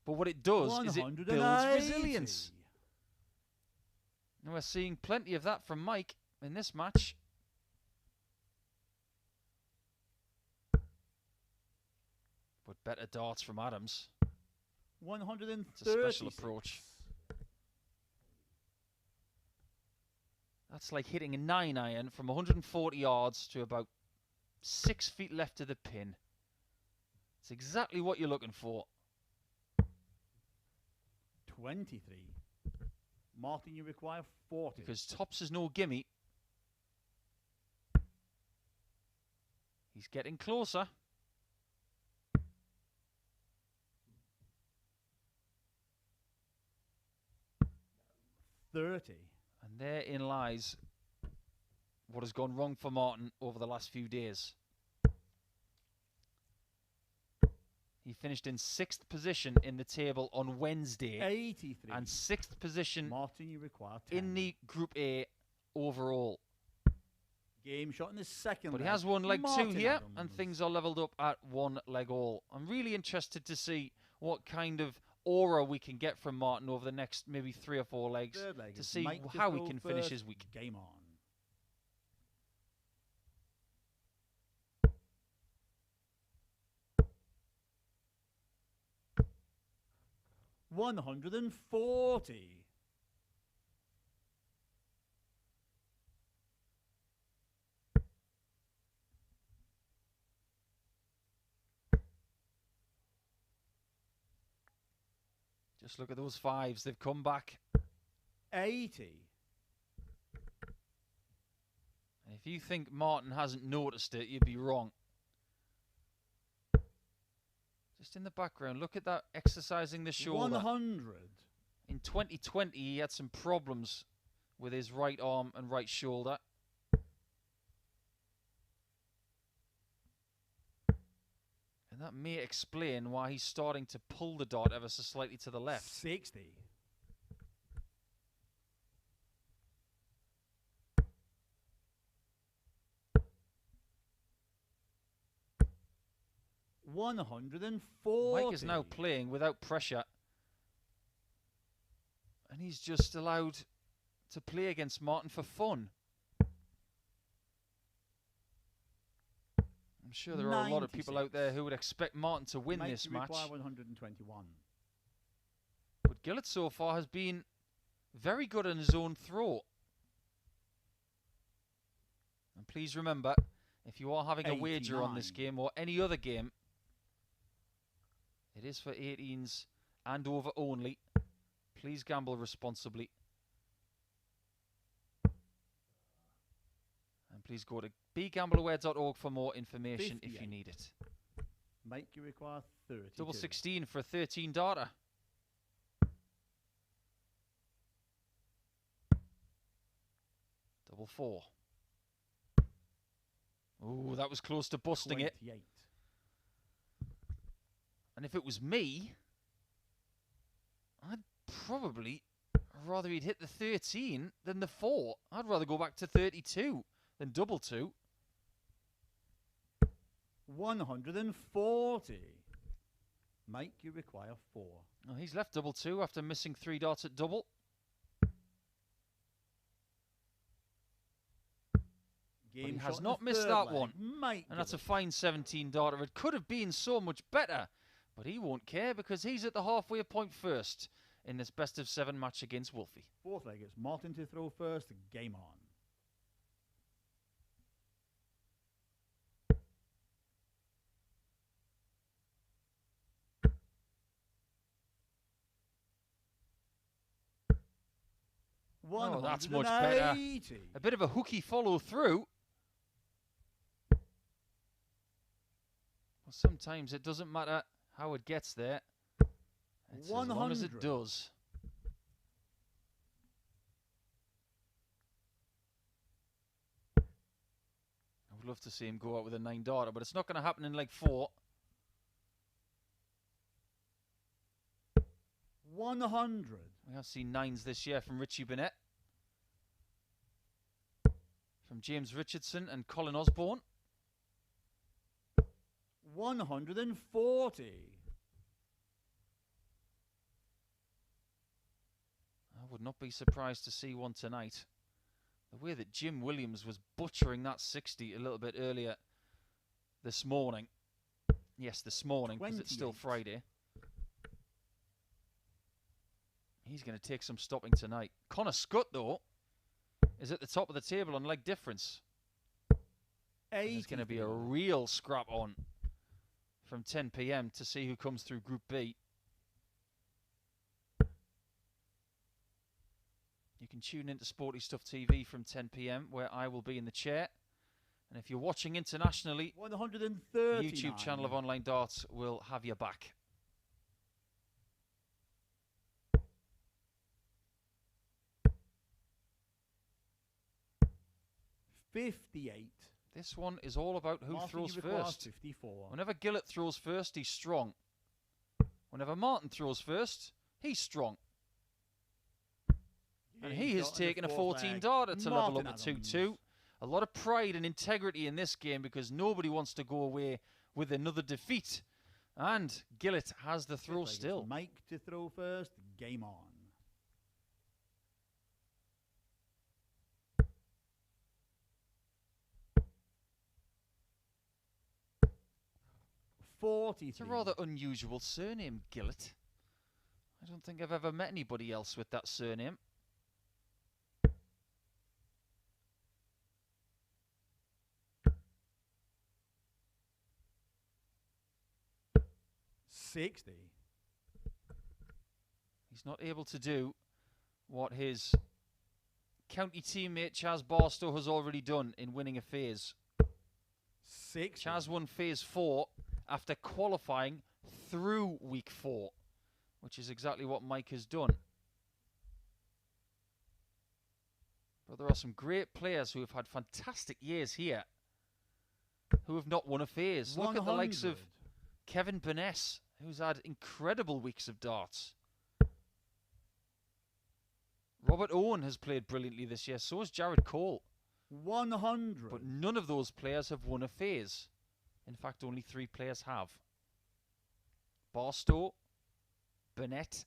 But what it does is it builds resilience. And we're seeing plenty of that from Mike in this match. But better darts from Adams. 130. It's a special approach. That's like hitting a 9-iron from 140 yards to about 6 feet left of the pin. It's exactly what you're looking for. 23. Martin, you require 40. Because tops is no gimme. He's getting closer. $30. And therein lies what has gone wrong for Martin over the last few days. He finished in 6th position in the table on Wednesday. 83. And 6th position Martin, you require 10. in the Group A overall. Game shot in the second But leg. he has one leg Martin 2 here, Adams. and things are levelled up at 1 leg all. I'm really interested to see what kind of aura we can get from Martin over the next maybe 3 or 4 legs Third leg to see Mike how he throw can finish first. his week. Game on. $140. Just look at those fives. They've come back. 80. And if you think Martin hasn't noticed it, you'd be wrong. Just in the background, look at that, exercising the shoulder. 100. In 2020, he had some problems with his right arm and right shoulder. And that may explain why he's starting to pull the dart ever so slightly to the left. 60. 140. Mike is now playing without pressure. And he's just allowed to play against Martin for fun. I'm sure there are a lot of people out there who would expect Martin to win this match. 121. But Gillet so far has been very good on his own throw. And please remember, if you are having a wager on this game or any other game, it is for 18s and over only. Please gamble responsibly. And please go to begambleaware.org for more information 58. if you need it. Mike, you require 30. Double 16 for a 13 darter. Double 4. Oh, that was close to busting 28. it. And if it was me, I'd probably rather he'd hit the 13 than the 4. I'd rather go back to 32 than double 2. 140. Mike, you require 4. Oh, he's left double 2 after missing 3 darts at double. But he has not missed that one. And that's a fine 17 darter. It could have been so much better, but he won't care because he's at the halfway point first in this best of 7 match against Wolfie. Fourth leg, it's Martin to throw first. Game on. Oh, that's much better. A bit of a hooky follow through. Well, sometimes it doesn't matter how it gets there. It's as long as it does. I would love to see him go out with a 9 darter, but it's not going to happen in leg 4. 100. We have seen 9s this year from Richie Burnett, from James Richardson and Colin Osborne. 140. I would not be surprised to see one tonight. The way that Jim Williams was butchering that 60 a little bit earlier this morning. Yes, this morning, because it's still Friday. He's going to take some stopping tonight. Connor Scott, though, is at the top of the table on leg difference. There's going to be a real scrap on from 10 p.m. to see who comes through Group B. You can tune into Sporty Stuff TV from 10 p.m. where I will be in the chair. And if you're watching internationally, the YouTube channel of Online Darts will have your back. 58. This one is all about who throws first. 54. Whenever Gillet throws first, he's strong. Whenever Martin throws first, he's strong. And he has taken a 14 darter to level up at 2-2. A lot of pride and integrity in this game because nobody wants to go away with another defeat. And Gillet has the throw still. Mike to throw first. Game on. 43. It's a rather unusual surname, Gillet. I don't think I've ever met anybody else with that surname. $60. He's not able to do what his county teammate Chaz Barstow has already done in winning a phase. 6. Chaz won phase 4 after qualifying through week 4, which is exactly what Mike has done. But there are some great players who have had fantastic years here who have not won a phase. 100. Look at the likes of Kevin Burnett, who's had incredible weeks of darts. Robert Owen has played brilliantly this year, so has Jared Cole. 100. But none of those players have won a phase. In fact, only 3 players have. Barstow, Burnett,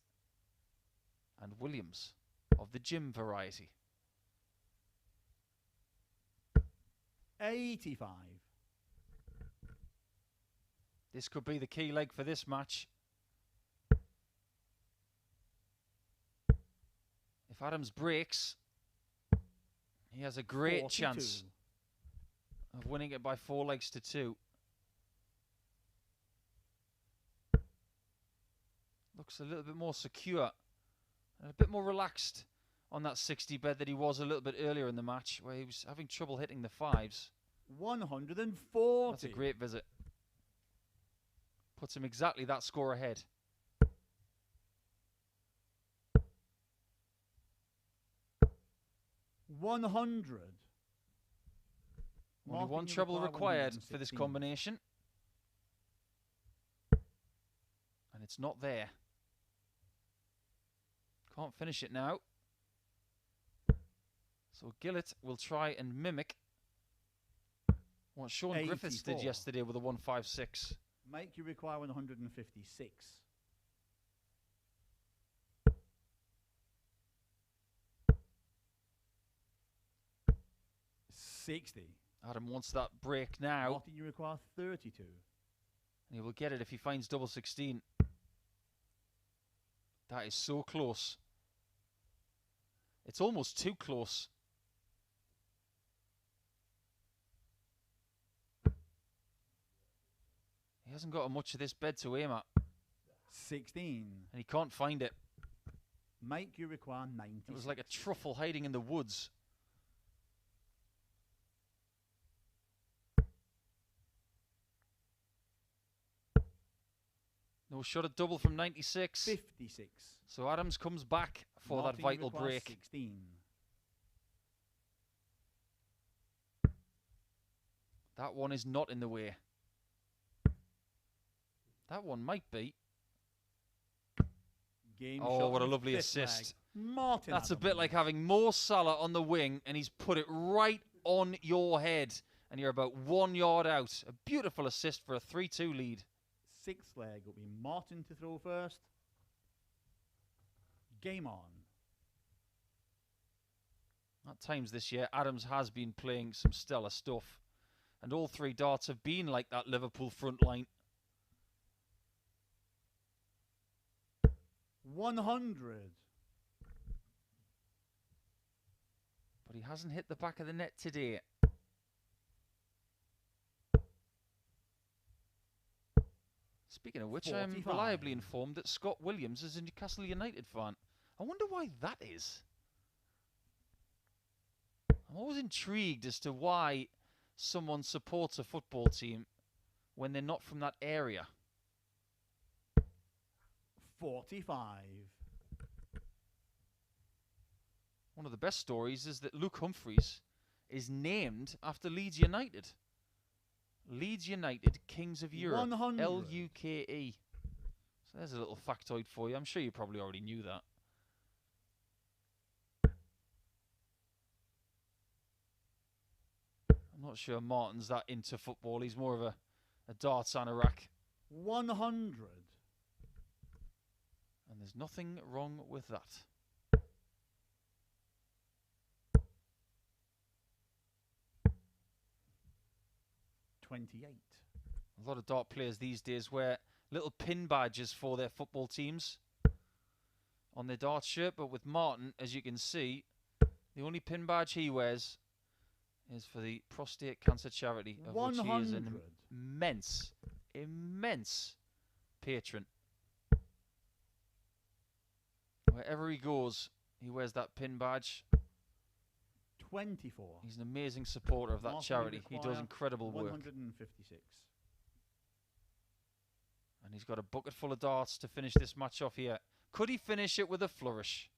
and Williams of the gym variety. 85. This could be the key leg for this match. If Adams breaks, he has a great 42. chance of winning it by 4 legs to 2. Looks a little bit more secure and a bit more relaxed on that 60 bed that he was a little bit earlier in the match, where he was having trouble hitting the 5s. 140. That's a great visit. Puts him exactly that score ahead. $100. Only one treble required for this combination. And it's not there. Can't finish it now. So Gillet will try and mimic what Shaun Griffiths did yesterday with a 156. Mike, you require 156. 60. Adam wants that break now. Martin, you require 32. And he will get it if he finds double 16. That is so close. It's almost too close. He hasn't got much of this bed to aim at. 16. And he can't find it. Mike, you require 90. It was like a truffle hiding in the woods. No shot at double from 96. 56. So Adams comes back for Martin, that vital you require break. 16. That one is not in the way. That one might be. Game Oh, shot what a on lovely fifth assist. leg. Martin That's a Adams. bit like having Mo Salah on the wing and he's put it right on your head and you're about 1 yard out. A beautiful assist for a 3-2 lead. Sixth leg will be Martin to throw first. Game on. At times this year, Adams has been playing some stellar stuff. And all 3 darts have been like that Liverpool front line. 100. But he hasn't hit the back of the net today. Speaking of which, I am 45. reliably informed that Scott Williams is a Newcastle United fan. I wonder why that is. I'm always intrigued as to why someone supports a football team when they're not from that area. 45. One of the best stories is that Luke Humphreys is named after Leeds United. Leeds United, Kings of Europe. 100. L-U-K-E. So there's a little factoid for you. I'm sure you probably already knew that. I'm not sure Martin's that into football. He's more of a darts anorak. 100. And there's nothing wrong with that. $28. A lot of dart players these days wear little pin badges for their football teams on their dart shirt, but with Martin, as you can see, the only pin badge he wears is for the prostate cancer charity, of which he is an immense patron. Wherever he goes, he wears that pin badge. 24. He's an amazing supporter of that Martin, charity. He does incredible work. 156. And he's got a bucket full of darts to finish this match off here. Could he finish it with a flourish?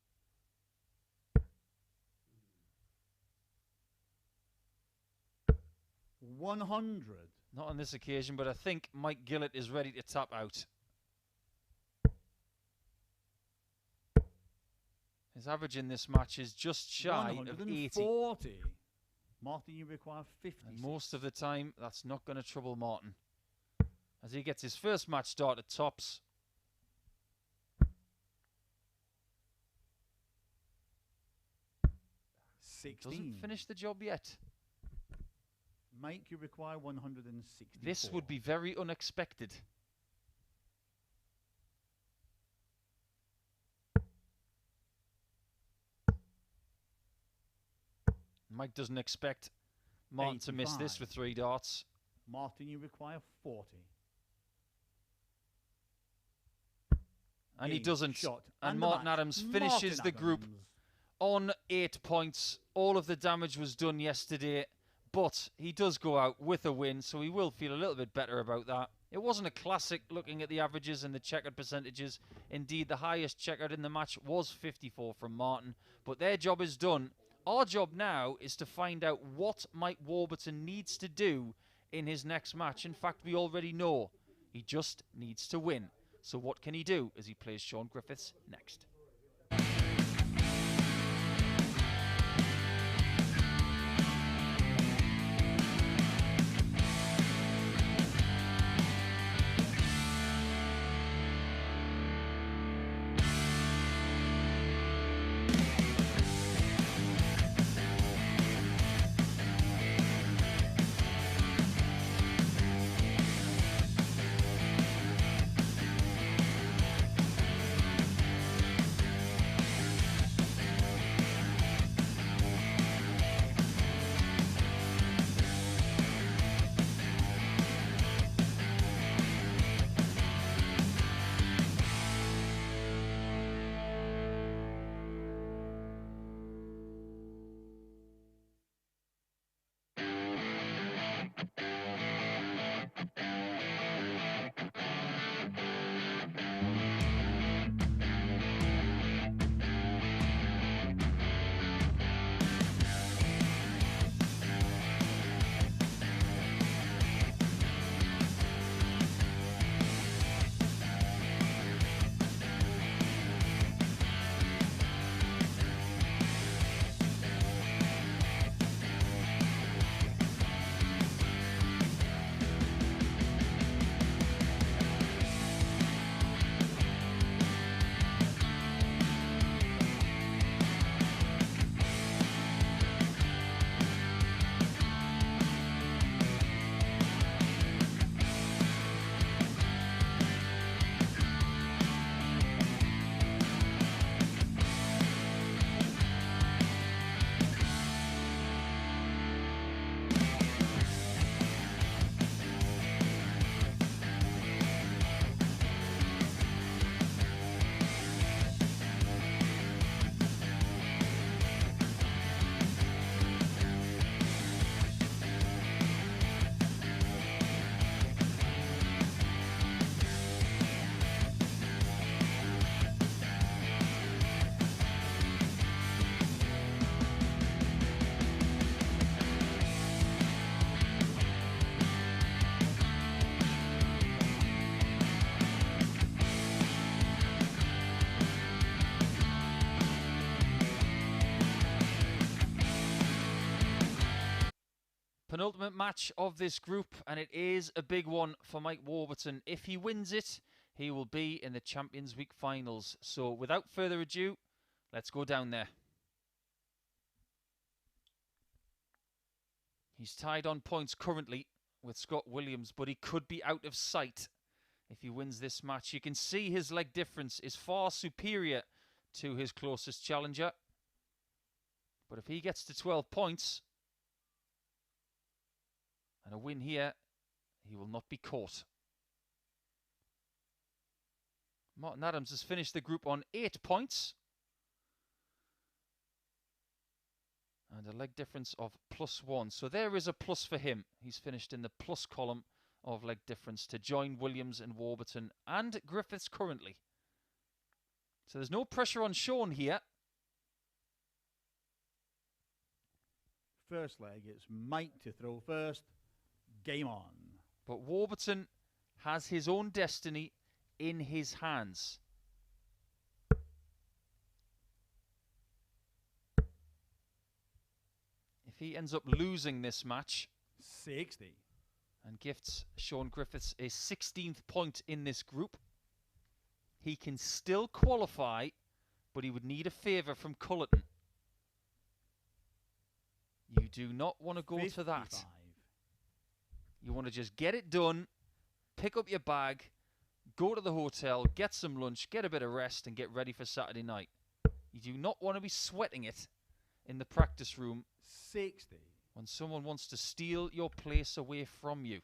$100. Not on this occasion, but I think Mike Gillet is ready to tap out. His average in this match is just shy of 80. 140. Martin, you require 50. And most of the time, that's not going to trouble Martin, as he gets his first match start at tops. 16. Doesn't finish the job yet. Mike, you require 164. This would be very unexpected. Mike doesn't expect Martin to miss this 85. with 3 darts. Martin, you require 40. And he Game, doesn't. shot, And the Martin match. Adams finishes Martin the group Adams. on 8 points. All of the damage was done yesterday, but he does go out with a win, so he will feel a little bit better about that. It wasn't a classic looking at the averages and the checkered percentages. Indeed, the highest checkered in the match was 54 from Martin, but their job is done. Our job now is to find out what Mike Warburton needs to do in his next match. In fact, we already know. He just needs to win. So what can he do as he plays Shaun Griffiths next? Penultimate match of this group, and it is a big one for Mike Warburton. If he wins it, he will be in the Champions Week finals. So without further ado, let's go down there. He's tied on points currently with Scott Williams, but he could be out of sight if he wins this match. You can see his leg difference is far superior to his closest challenger. But if he gets to 12 points and a win here, he will not be caught. Martin Adams has finished the group on 8 points. And a leg difference of +1. So there is a plus for him. He's finished in the plus column of leg difference to join Williams and Warburton and Griffiths currently. So there's no pressure on Shaun here. First leg, it's Mike to throw first. Game on. But Warburton has his own destiny in his hands. If he ends up losing this match 60 and gifts Shaun Griffiths a 16th point in this group, he can still qualify, but he would need a favour from Culleton. You do not want to go 55. to that. You want to just get it done, pick up your bag, go to the hotel, get some lunch, get a bit of rest, and get ready for Saturday night. You do not want to be sweating it in the practice room 60 when someone wants to steal your place away from you.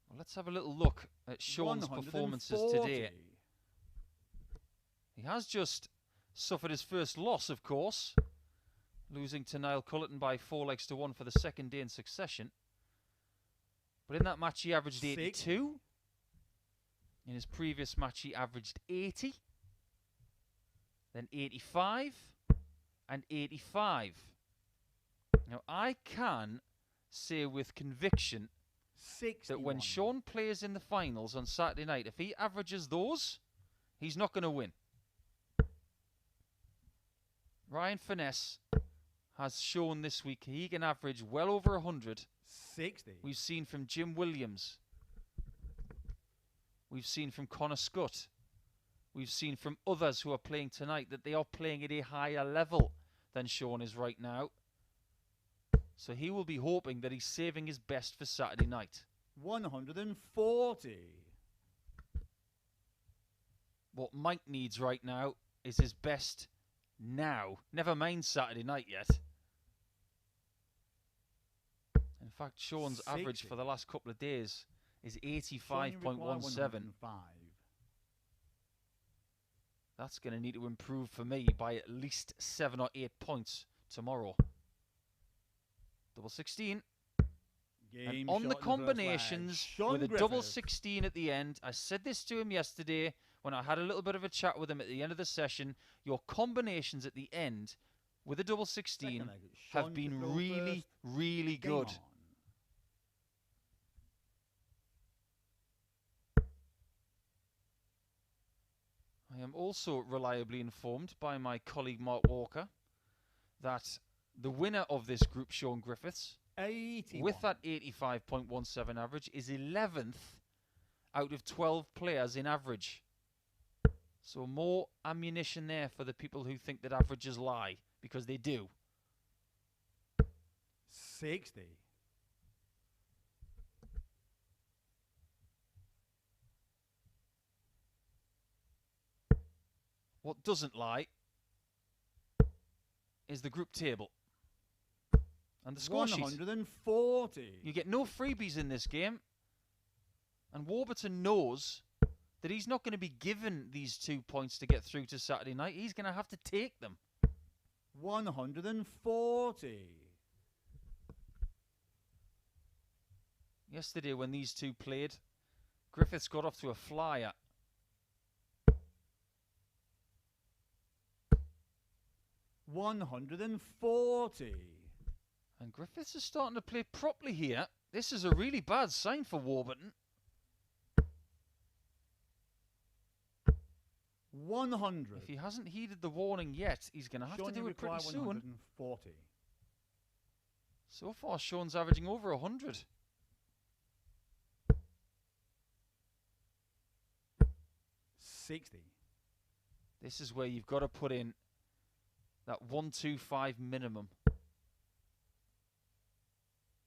Well, let's have a little look at Shaun's performances today. He has just suffered his first loss, of course, losing to Niall Culleton by 4-1 for the second day in succession. But in that match, he averaged 82. In his previous match, he averaged 80. Then 85 and 85. Now, I can say with conviction that when Shaun plays in the finals on Saturday night, if he averages those, he's not going to win. Ryan Finesse has shown this week he can average well over 100. 60. We've seen from Jim Williams. We've seen from Connor Scott. We've seen from others who are playing tonight that they are playing at a higher level than Shaun is right now. So he will be hoping that he's saving his best for Saturday night. 140. What Mike needs right now is his best now. Never mind Saturday night yet. In fact, Shaun's 60. average for the last couple of days is 85.17. That's going to need to improve for me by at least 7 or 8 points tomorrow. Double 16. And on the combinations with a double 16 at the end, I said this to him yesterday when I had a little bit of a chat with him at the end of the session. Your combinations at the end with a double 16 have been really, really good. I am also reliably informed by my colleague Mark Walker that the winner of this group, Shaun Griffiths, 81. with that 85.17 average, is 11th out of 12 players in average. So more ammunition there for the people who think that averages lie, because they do. 60. What doesn't lie is the group table and the score sheet. 140. You get no freebies in this game. And Warburton knows that he's not going to be given these 2 points to get through to Saturday night. He's going to have to take them. 140. Yesterday when these two played, Griffiths got off to a flyer. $140. And Griffiths is starting to play properly here. This is a really bad sign for Warburton. 100. If he hasn't heeded the warning yet, he's going to have to do it pretty soon. 140. So far, Shaun's averaging over 100. $60. This is where you've got to put in that 125 minimum.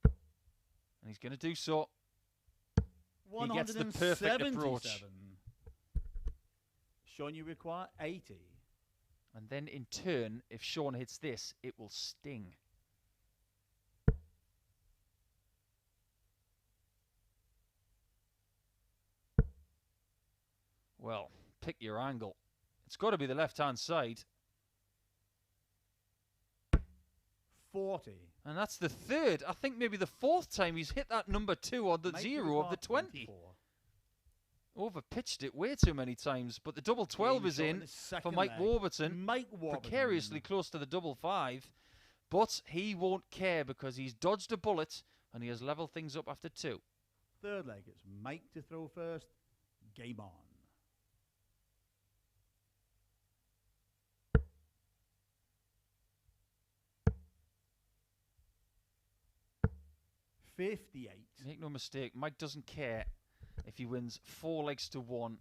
And he's going to do so. He gets the perfect approach. Shaun, you require 80. And then in turn, if Shaun hits this, it will sting. Well, Pick your angle. It's got to be the left-hand side. 40. And that's the third. I think maybe the fourth time he's hit that number 2 or the 0 of the 20. 24. Overpitched it way too many times. But the double 12 is in for Mike Warburton. Precariously close to the double 5. But he won't care because he's dodged a bullet and he has leveled things up after 2. Third leg, it's Mike to throw first. Game on. $58. Make no mistake, Mike doesn't care if he wins 4 legs to 1,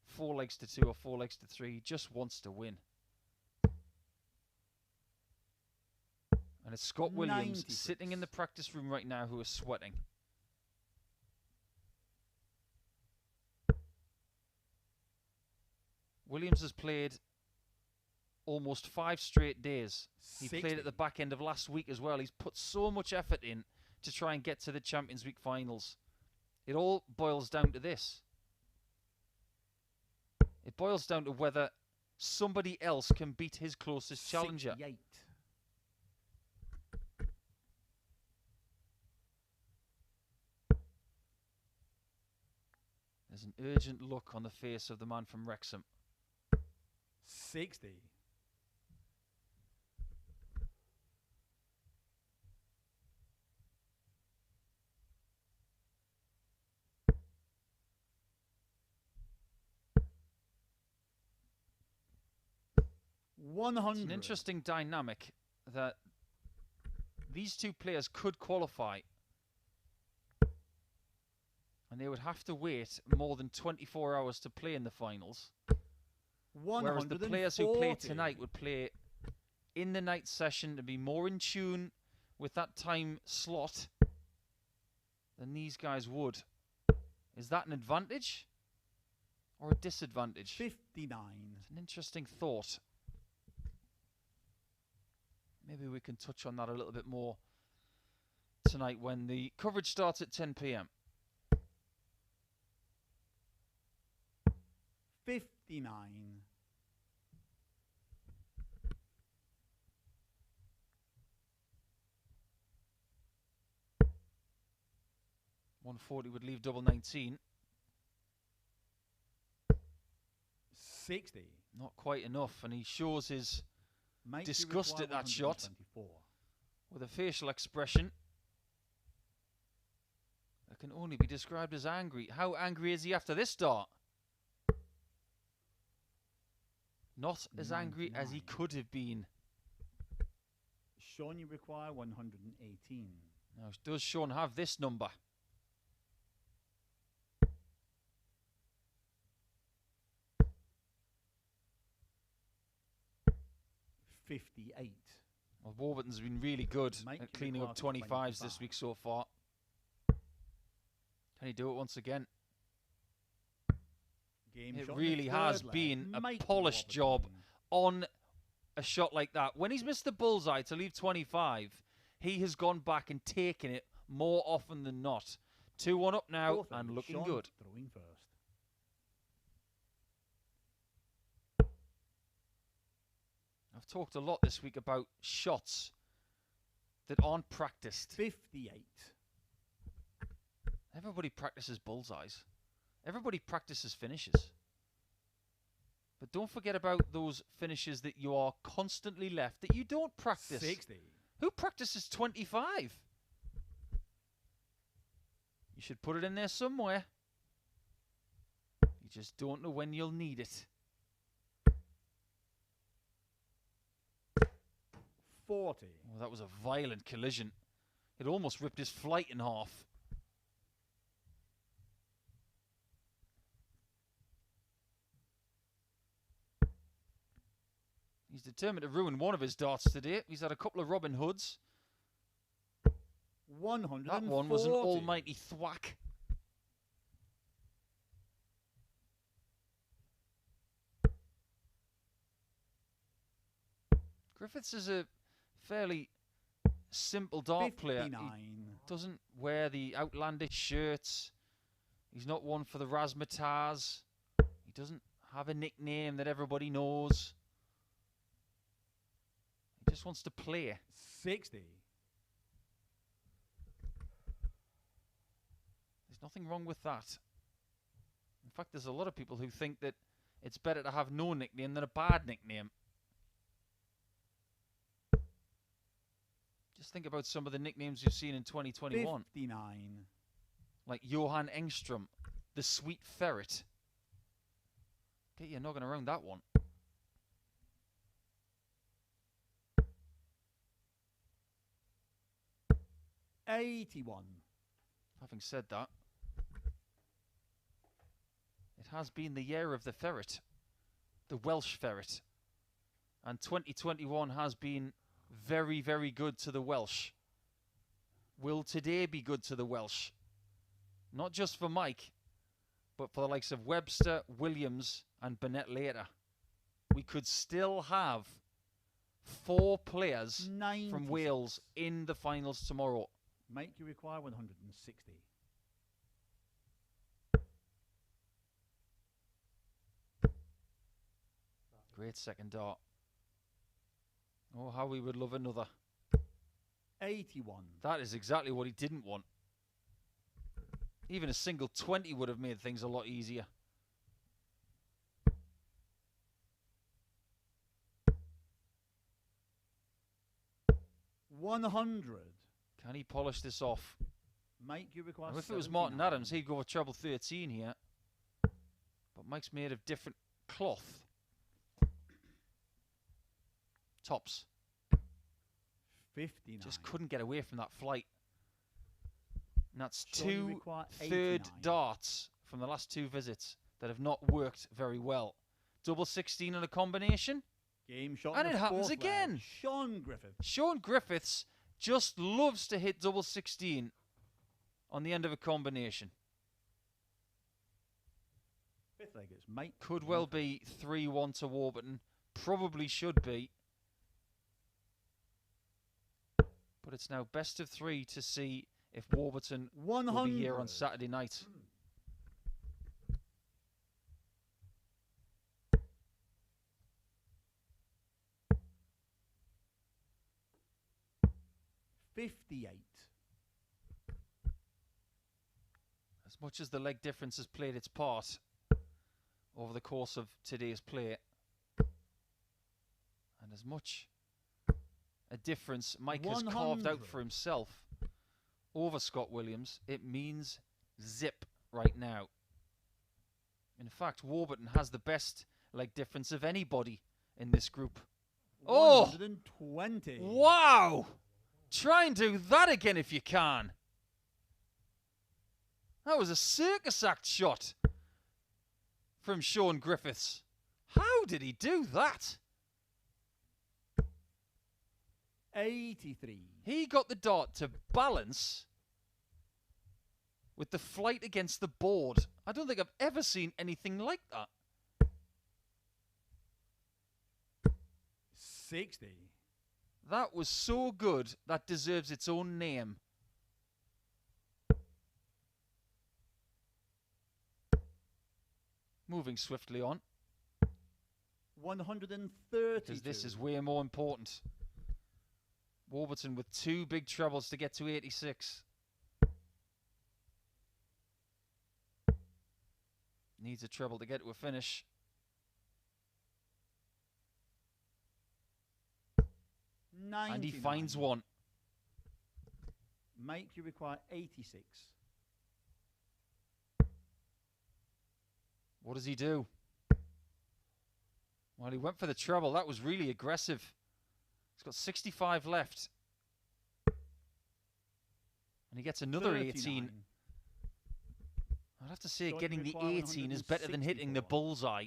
4 legs to 2 or 4 legs to 3. He just wants to win. And it's Scott Williams sitting in the practice room right now who is sweating. Williams has played almost 5 straight days. He 60. played at the back end of last week as well. He's put so much effort in to try and get to the Champions League finals. It all boils down to this. It boils down to whether somebody else can beat his closest challenger. 68. There's an urgent look on the face of the man from Wrexham. 60. It's an interesting dynamic that these two players could qualify and they would have to wait more than 24 hours to play in the finals. Whereas the players who play tonight would play in the night session to be more in tune with that time slot than these guys would. Is that an advantage or a disadvantage? 59. It's an interesting thought. Maybe we can touch on that a little bit more tonight when the coverage starts at 10 p.m. 59. $140 would leave double 19. 60. Not quite enough, and he shows his Mike, disgust at that shot 124. with a facial expression that can only be described as angry. How angry is he after this start? Not as angry as he could have been. Shaun, you require 118. Now, does Shaun have this number? $58. Well, Warburton's been really good Mike, at cleaning up 25s this week so far. Can he do it once again? It really has been a polished job on a shot like that. When he's missed the bullseye to leave 25, he has gone back and taken it more often than not. 2-1 up now and looking Shaun good. Throwing first. I've talked a lot this week about shots that aren't practiced. 58. Everybody practices bullseyes. Everybody practices finishes. But don't forget about those finishes that you are constantly left that you don't practice. 60. Who practices 25? You should put it in there somewhere. You just don't know when you'll need it. 40. Oh, that was a violent collision. It almost ripped his flight in half. He's determined to ruin one of his darts today. He's had a couple of Robin Hoods. 140. That one was an almighty thwack. Griffiths is a fairly simple dart 59. player. He doesn't wear the outlandish shirts. He's not one for the razzmatazz. He doesn't have a nickname that everybody knows. He just wants to play. 60. There's nothing wrong with that. In fact, there's a lot of people who think that it's better to have no nickname than a bad nickname. Just think about some of the nicknames you've seen in 2021. 59. Like Johan Engström, the Sweet Ferret. Get you knocking around that one. $81. Having said that, it has been the year of the ferret, the Welsh ferret. And 2021 has been very, very good to the Welsh. Will today be good to the Welsh? Not just for Mike, but for the likes of Webster, Williams and Burnett later. We could still have 4 players 96. from Wales in the finals tomorrow. Mike, you require 160. Great second dart. Oh, how we would love another. 81. That is exactly what he didn't want. Even a single 20 would have made things a lot easier. $100. Can he polish this off? Mike, you require Now, if it was Martin 79. Adams, he'd go for treble 13 here. But Mike's made of different cloth. Tops. 59. Just couldn't get away from that flight. And that's Shaun, you 2 require third 89. darts from the last 2 visits that have not worked very well. Double 16 in a combination. Game shot. And in it the happens fourth again. leg. Shaun Griffiths. Shaun Griffiths just loves to hit double 16 on the end of a combination. Fifth leg is Mike. Could well be 3-1 to Warburton. Probably should be. But it's now best of 3 to see if Warburton 100. will be here on Saturday night. $58. As much as the leg difference has played its part over the course of today's play, and as much a difference Mike has carved out 100. for himself over Scott Williams, it means zip right now. In fact, Warburton has the best leg difference of anybody in this group. Oh! 120. Wow! Try and do that again if you can. That was a circus act shot from Shaun Griffiths. How did he do that? 83. He got the dart to balance with the flight against the board. I don't think I've ever seen anything like that. 60. That was so good, that deserves its own name. Moving swiftly on, 130. because this is way more important. Warburton with 2 big trebles to get to 86. Needs a treble to get to a finish. 99. And he finds one. Mike, you require 86. What does he do? Well, he went for the treble. That was really aggressive. He's got 65 left. And he gets another 18. 39. I'd have to say Don't getting the require 18 is better than hitting the 164. bullseye.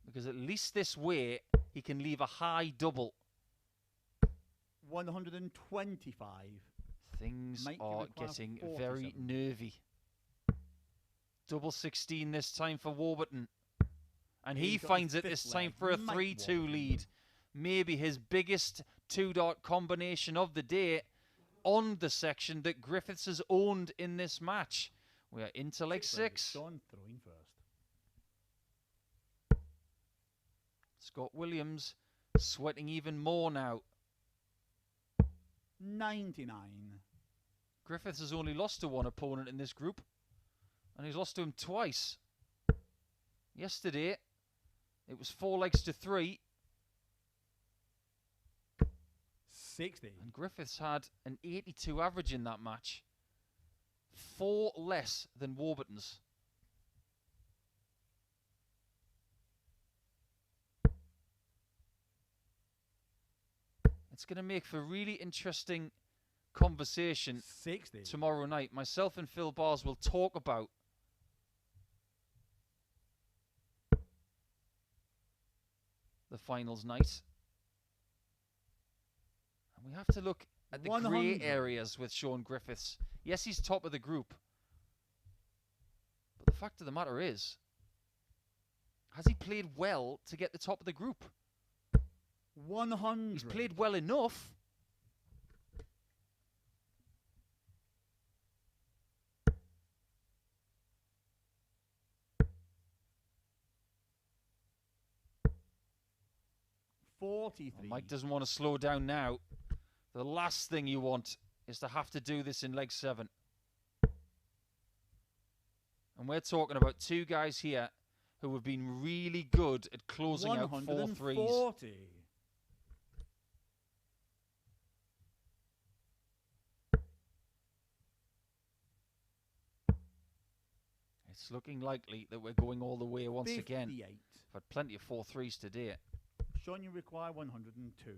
Because at least this way, he can leave a high double. 125. Things Mike, you are require getting 47. very nervy. Double 16 this time for Warburton. And he He's got finds his it this fifth time leg. for a Mike 3-2 Warburton. lead. Maybe his biggest 2-dart combination of the day on the section that Griffiths has owned in this match. We are into leg 6. Shaun throwing first. Scott Williams sweating even more now. 99. Griffiths has only lost to one opponent in this group, and he's lost to him twice. Yesterday, it was 4 legs to 3. 60. And Griffiths had an 82 average in that match. 4 less than Warburton's. It's going to make for a really interesting conversation 60. tomorrow night. Myself and Phil Bars will talk about the finals night. And we have to look at the grey areas with Shaun Griffiths. Yes, he's top of the group. But the fact of the matter is, has he played well to get the top of the group? 100. He's played well enough. Well, Mike doesn't want to slow down now. The last thing you want is to have to do this in leg 7. And we're talking about 2 guys here who have been really good at closing out 4 threes. 140. It's looking likely that we're going all the way once 58. again. I've had plenty of 4 threes today. Shaun, you require 102.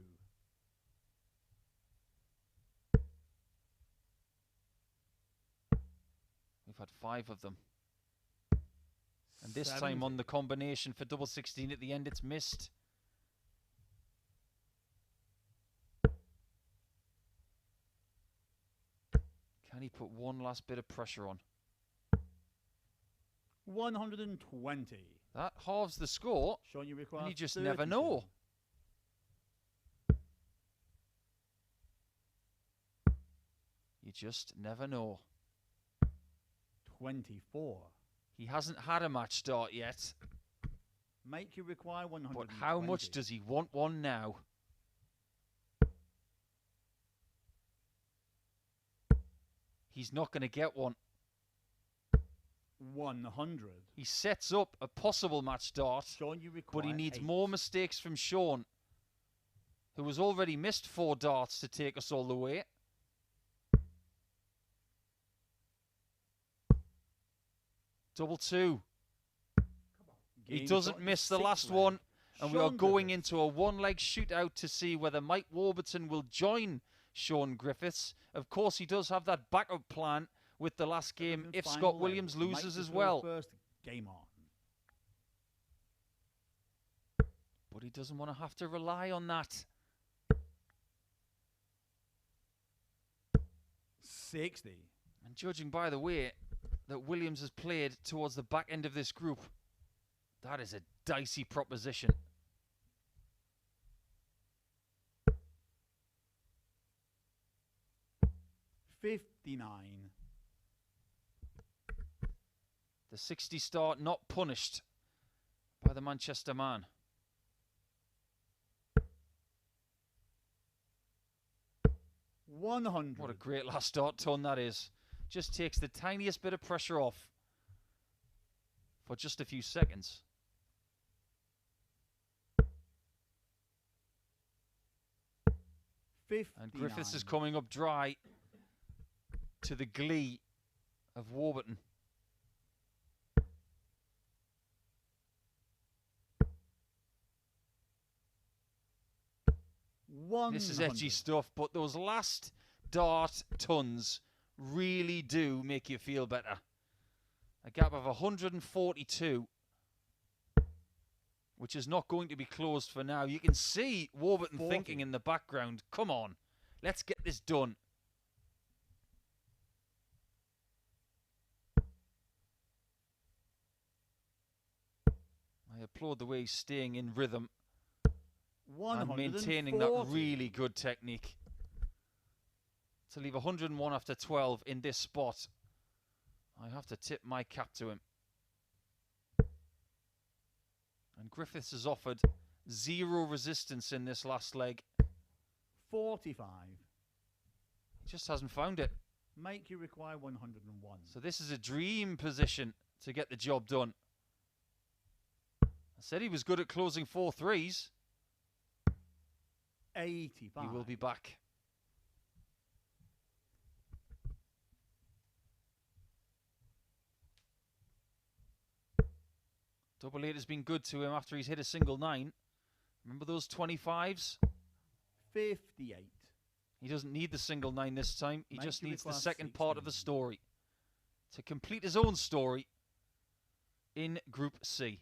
We've had 5 of them. And this time on the combination for double 16 at the end, it's missed. Can he put one last bit of pressure on? 120. That halves the score. Shaun, you require And you just 32. never know. You just never know. 24. He hasn't had a match start yet. Mike, you require 120. But how much does he want one now? He's not going to get one. 100. He sets up a possible match start, Shaun, you require but he needs 8. more mistakes from Shaun, who has already missed 4 darts to take us all the way. Double 2. He doesn't miss the last one, and we are going into a 1-leg shootout to see whether Mike Warburton will join Shaun Griffiths. Of course, he does have that backup plan with the last game if Scott Williams loses as well. First, game on. But he doesn't want to have to rely on that. 60. And judging by the way that Williams has played towards the back end of this group, that is a dicey proposition. $59. The 60 start not punished by the Manchester man. $100. What a great last start ton that is. Just takes the tiniest bit of pressure off for just a few seconds. And Griffiths is coming up dry to the glee of Warburton. This is edgy stuff, but those last dart tons really do make you feel better. A gap of 142, which is not going to be closed for now. You can see Warburton 40. thinking in the background, come on, let's get this done. I applaud the way he's staying in rhythm and maintaining that really good technique. To leave 101 after 12 in this spot I have to tip my cap to him. And Griffiths has offered 0 resistance in this last leg. 45. He just hasn't found it. Mike, you require 101. So this is a dream position to get the job done. I said he was good at closing 4 threes. 85. He will be back. Double 8 has been good to him after he's hit a single 9. Remember those 25s? 58. He doesn't need the single 9 this time. He just needs the second 16. part of the story to complete his own story in Group C.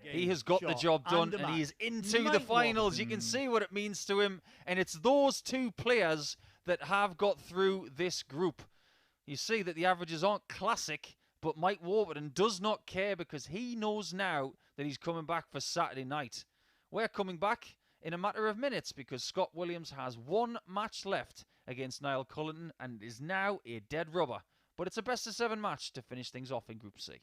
He has got the job done, and he is into the finals. You can see what it means to him, and it's those 2 players that have got through this group. You see that the averages aren't classic, but Mike Warburton does not care because he knows now that he's coming back for Saturday night. We're coming back in a matter of minutes because Scott Williams has 1 match left against Niall Culleton and is now a dead rubber. But it's a best-of-7 match to finish things off in Group C.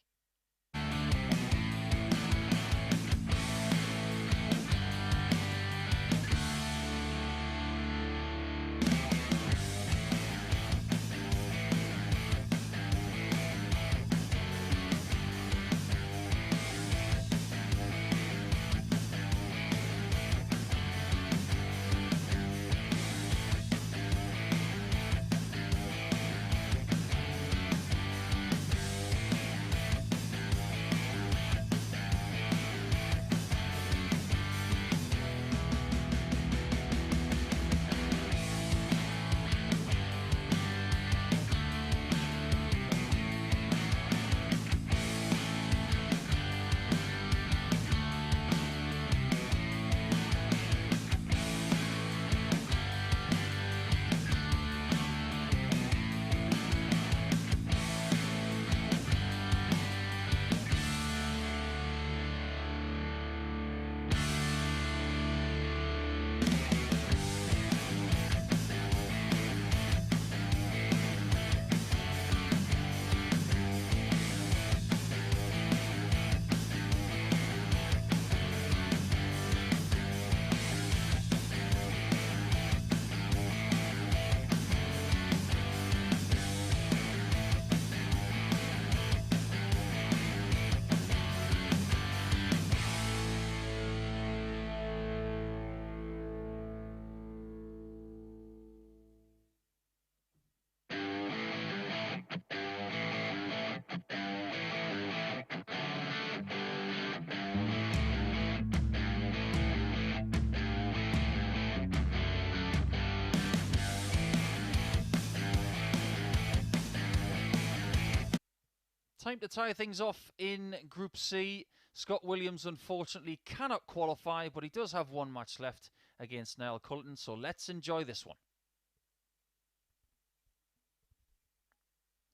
Time to tie things off in Group C. Scott Williams, unfortunately, cannot qualify, but he does have 1 match left against Niall Culleton, so let's enjoy this one.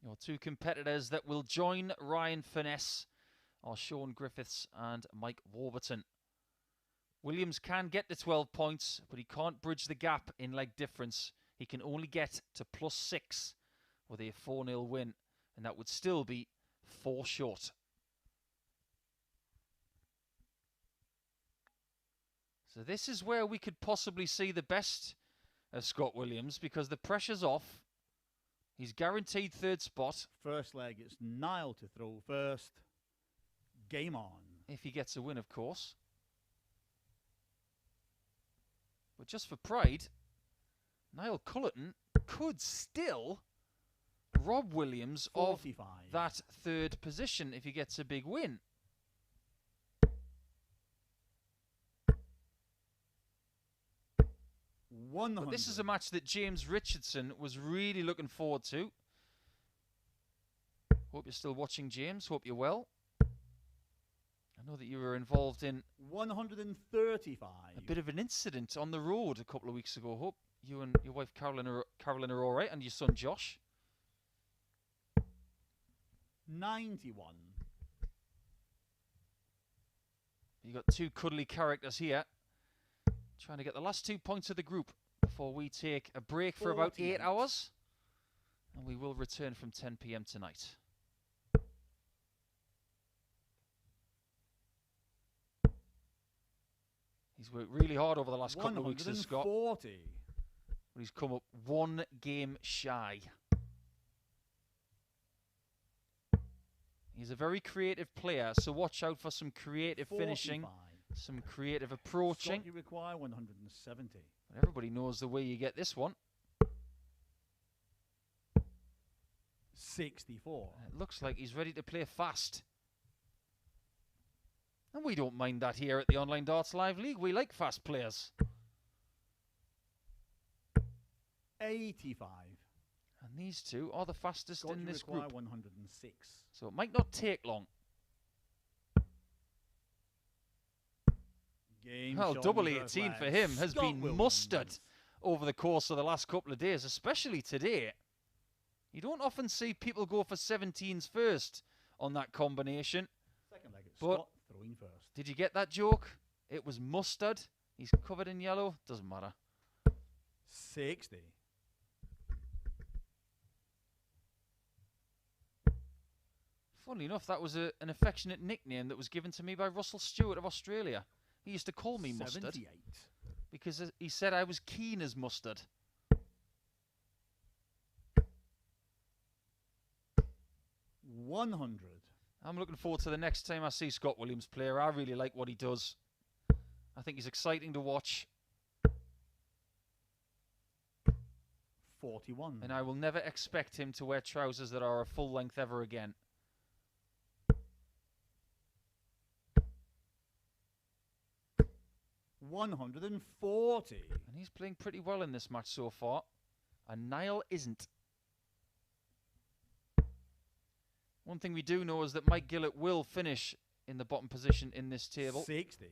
Your 2 competitors that will join Ryan Finesse are Shaun Griffiths and Mike Warburton. Williams can get to 12 points, but he can't bridge the gap in leg difference. He can only get to +6 with a 4-0 win, and that would still be 4 short. So this is where we could possibly see the best of Scott Williams because the pressure's off. He's guaranteed 3rd spot. First leg, it's Niall to throw first. Game on. If he gets a win, of course. But just for pride, Niall Culleton could still rob Williams 45. of that 3rd position if he gets a big win. But this is a match that James Richardson was really looking forward to. Hope you're still watching, James. Hope you're well. I know that you were involved in 135. a bit of an incident on the road a couple of weeks ago. Hope you and your wife Carolyn are all right, and your son Josh. 91. You got 2 cuddly characters here, trying to get the last 2 points of the group before we take a break for about 8 hours, and we will return from 10 p.m. tonight. He's worked really hard over the last couple of weeks, has Scott. 140. But he's come up 1 game shy. He's a very creative player, so watch out for some creative 45. finishing, some creative approaching. Scott, you require 170. But everybody knows the way you get this one. 64. It looks like he's ready to play fast. And we don't mind that here at the Online Darts Live League. We like fast players. 85. And these two are the fastest Scott, in this you require group. 106. So it might not take long. Game Well, shot double in the first 18 leg. for him has Scott been Williams. mustered over the course of the last couple of days, especially today. You don't often see people go for 17s first on that combination. Second leg, it's But- Scott throwing first. Did you get that joke? It was mustard. He's covered in yellow. Doesn't matter. 60. Funnily enough, that was an affectionate nickname that was given to me by Russell Stewart of Australia. He used to call me mustard 78. because he said I was keen as mustard. 100. I'm looking forward to the next time I see Scott Williams play. I really like what he does. I think he's exciting to watch. 41. And I will never expect him to wear trousers that are a full length ever again. $140. And he's playing pretty well in this match so far. And Niall isn't. One thing we do know is that Mike Gillet will finish in the bottom position in this table. 60.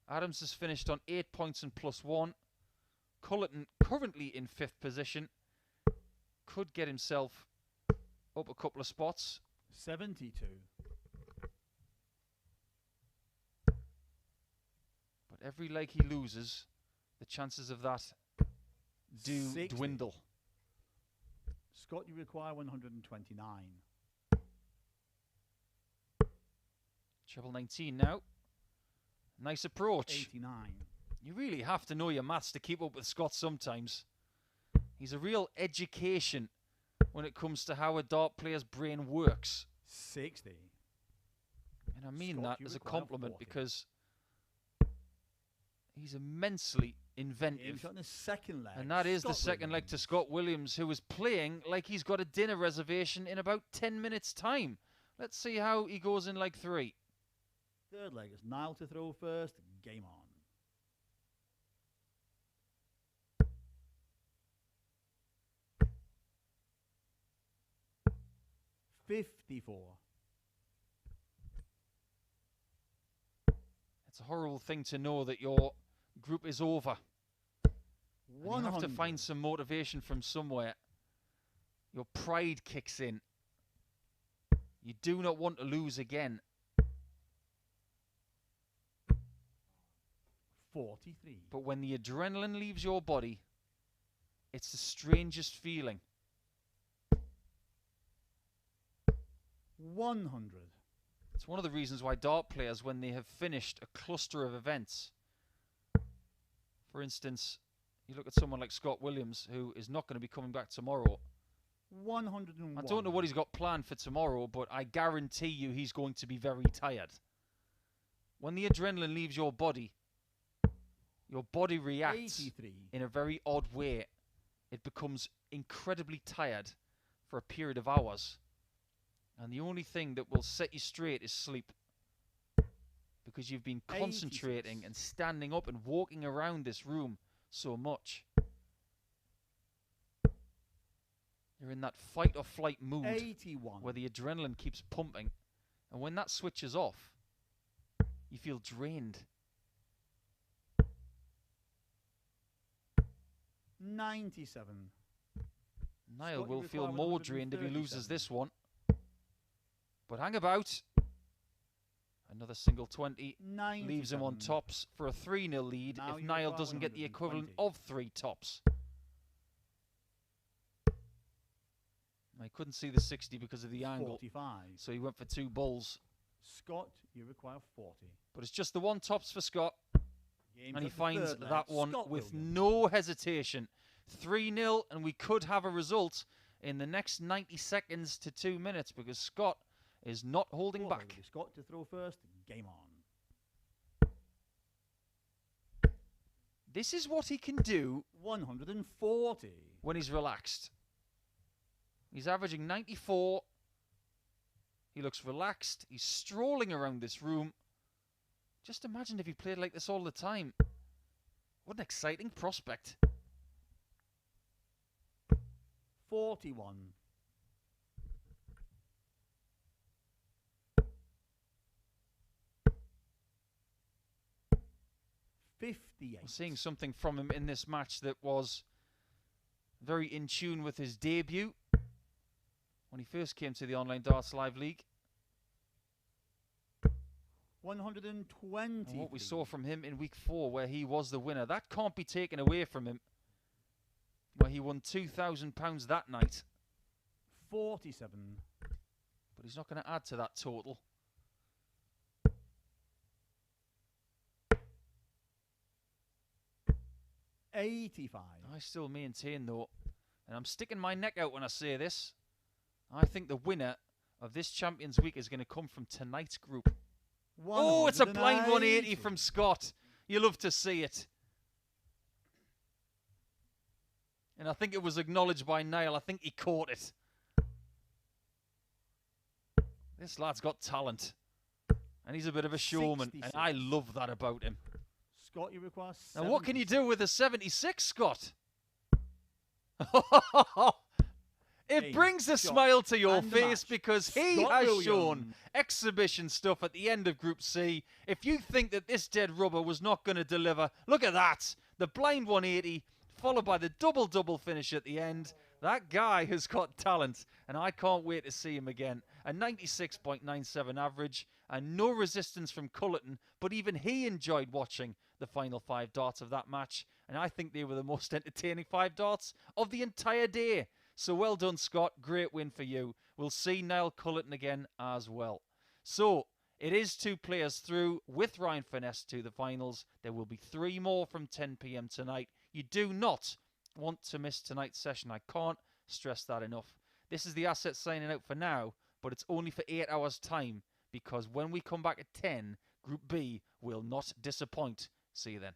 Adams has finished on 8 points and +1. Culleton currently in 5th position. Could get himself up a couple of spots. 72. But every leg he loses, the chances of that do 60. dwindle. Scott, you require 129. Treble 19 now. Nice approach. 89. You really have to know your maths to keep up with Scott sometimes. He's a real education when it comes to how a dart player's brain works. 60. And I mean Scott, that you as a require compliment 40. because he's immensely Game inventive. shot in the second leg. And that is the Scott second leg to Williams. Scott Williams, who is playing like he's got a dinner reservation in about 10 minutes' time. Let's see how he goes in leg 3. Third leg is Niall to throw first. Game on. $54. It's a horrible thing to know that your group is over. And you have to 100. find some motivation from somewhere. Your pride kicks in. You do not want to lose again. 43. But when the adrenaline leaves your body, it's the strangest feeling. 100. It's one of the reasons why dart players, when they have finished a cluster of events, for instance, you look at someone like Scott Williams, who is not going to be coming back tomorrow. 101. I don't know what he's got planned for tomorrow, but I guarantee you he's going to be very tired. When the adrenaline leaves your body reacts 83. in a very odd way. It becomes incredibly tired for a period of hours. And the only thing that will set you straight is sleep. Because you've been concentrating 86. and standing up and walking around this room so much. You're in that fight or flight mood 81. where the adrenaline keeps pumping. And when that switches off, you feel drained. 97. Niall Scott, you will feel require more drained if he loses 137. this one. But hang about. Another single 20 leaves him on 97. tops for a 3-0 lead Now if you Niall require doesn't get the equivalent 120. of 3 tops. I couldn't see the 60 because of the angle, 45. so he went for 2 bulls. Scott, you require 40. But it's just the 1 tops for Scott. Game And he set the finds third leg. that one Scott with Williams. no hesitation. 3-0, and we could have a result in the next 90 seconds to 2 minutes because Scott is not holding Over back. with Scott to throw first. Game on. This is what he can do 140. when he's relaxed. He's averaging 94. He looks relaxed. He's strolling around this room. Just imagine if he played like this all the time. What an exciting prospect. 41. 58. We're seeing something from him in this match that was very in tune with his debut when he first came to the Online Darts Live League. 120. And what we saw from him in week 4 where he was the winner, that can't be taken away from him. Where he won £2,000 that night. 47. But he's not going to add to that total. 85. I still maintain though, and I'm sticking my neck out when I say this, I think the winner of this Champions Week is going to come from tonight's group. Oh, it's a blind 180 from Scott. You love to see it. And I think it was acknowledged by Niall. I think he caught it. This lad's got talent. And he's a bit of a showman. 66. And I love that about him. Scott, you require 76. Now, what can you do with a 76, Scott? It brings a smile to your face because he has shown exhibition stuff at the end of Group C. If you think that this dead rubber was not going to deliver, look at that. The blind 180 followed by the double-double finish at the end. That guy has got talent, and I can't wait to see him again. A 96.97 average and no resistance from Culleton, but even he enjoyed watching the final 5 darts of that match, and I think they were the most entertaining 5 darts of the entire day. So well done, Scott. Great win for you. We'll see Niall Culleton again as well. So it is 2 players through with Ryan Finesse to the finals. There will be 3 more from 10 p.m. tonight. You do not want to miss tonight's session. I can't stress that enough. This is the asset signing out for now, but it's only for 8 hours' time because when we come back at 10, Group B will not disappoint. See you then.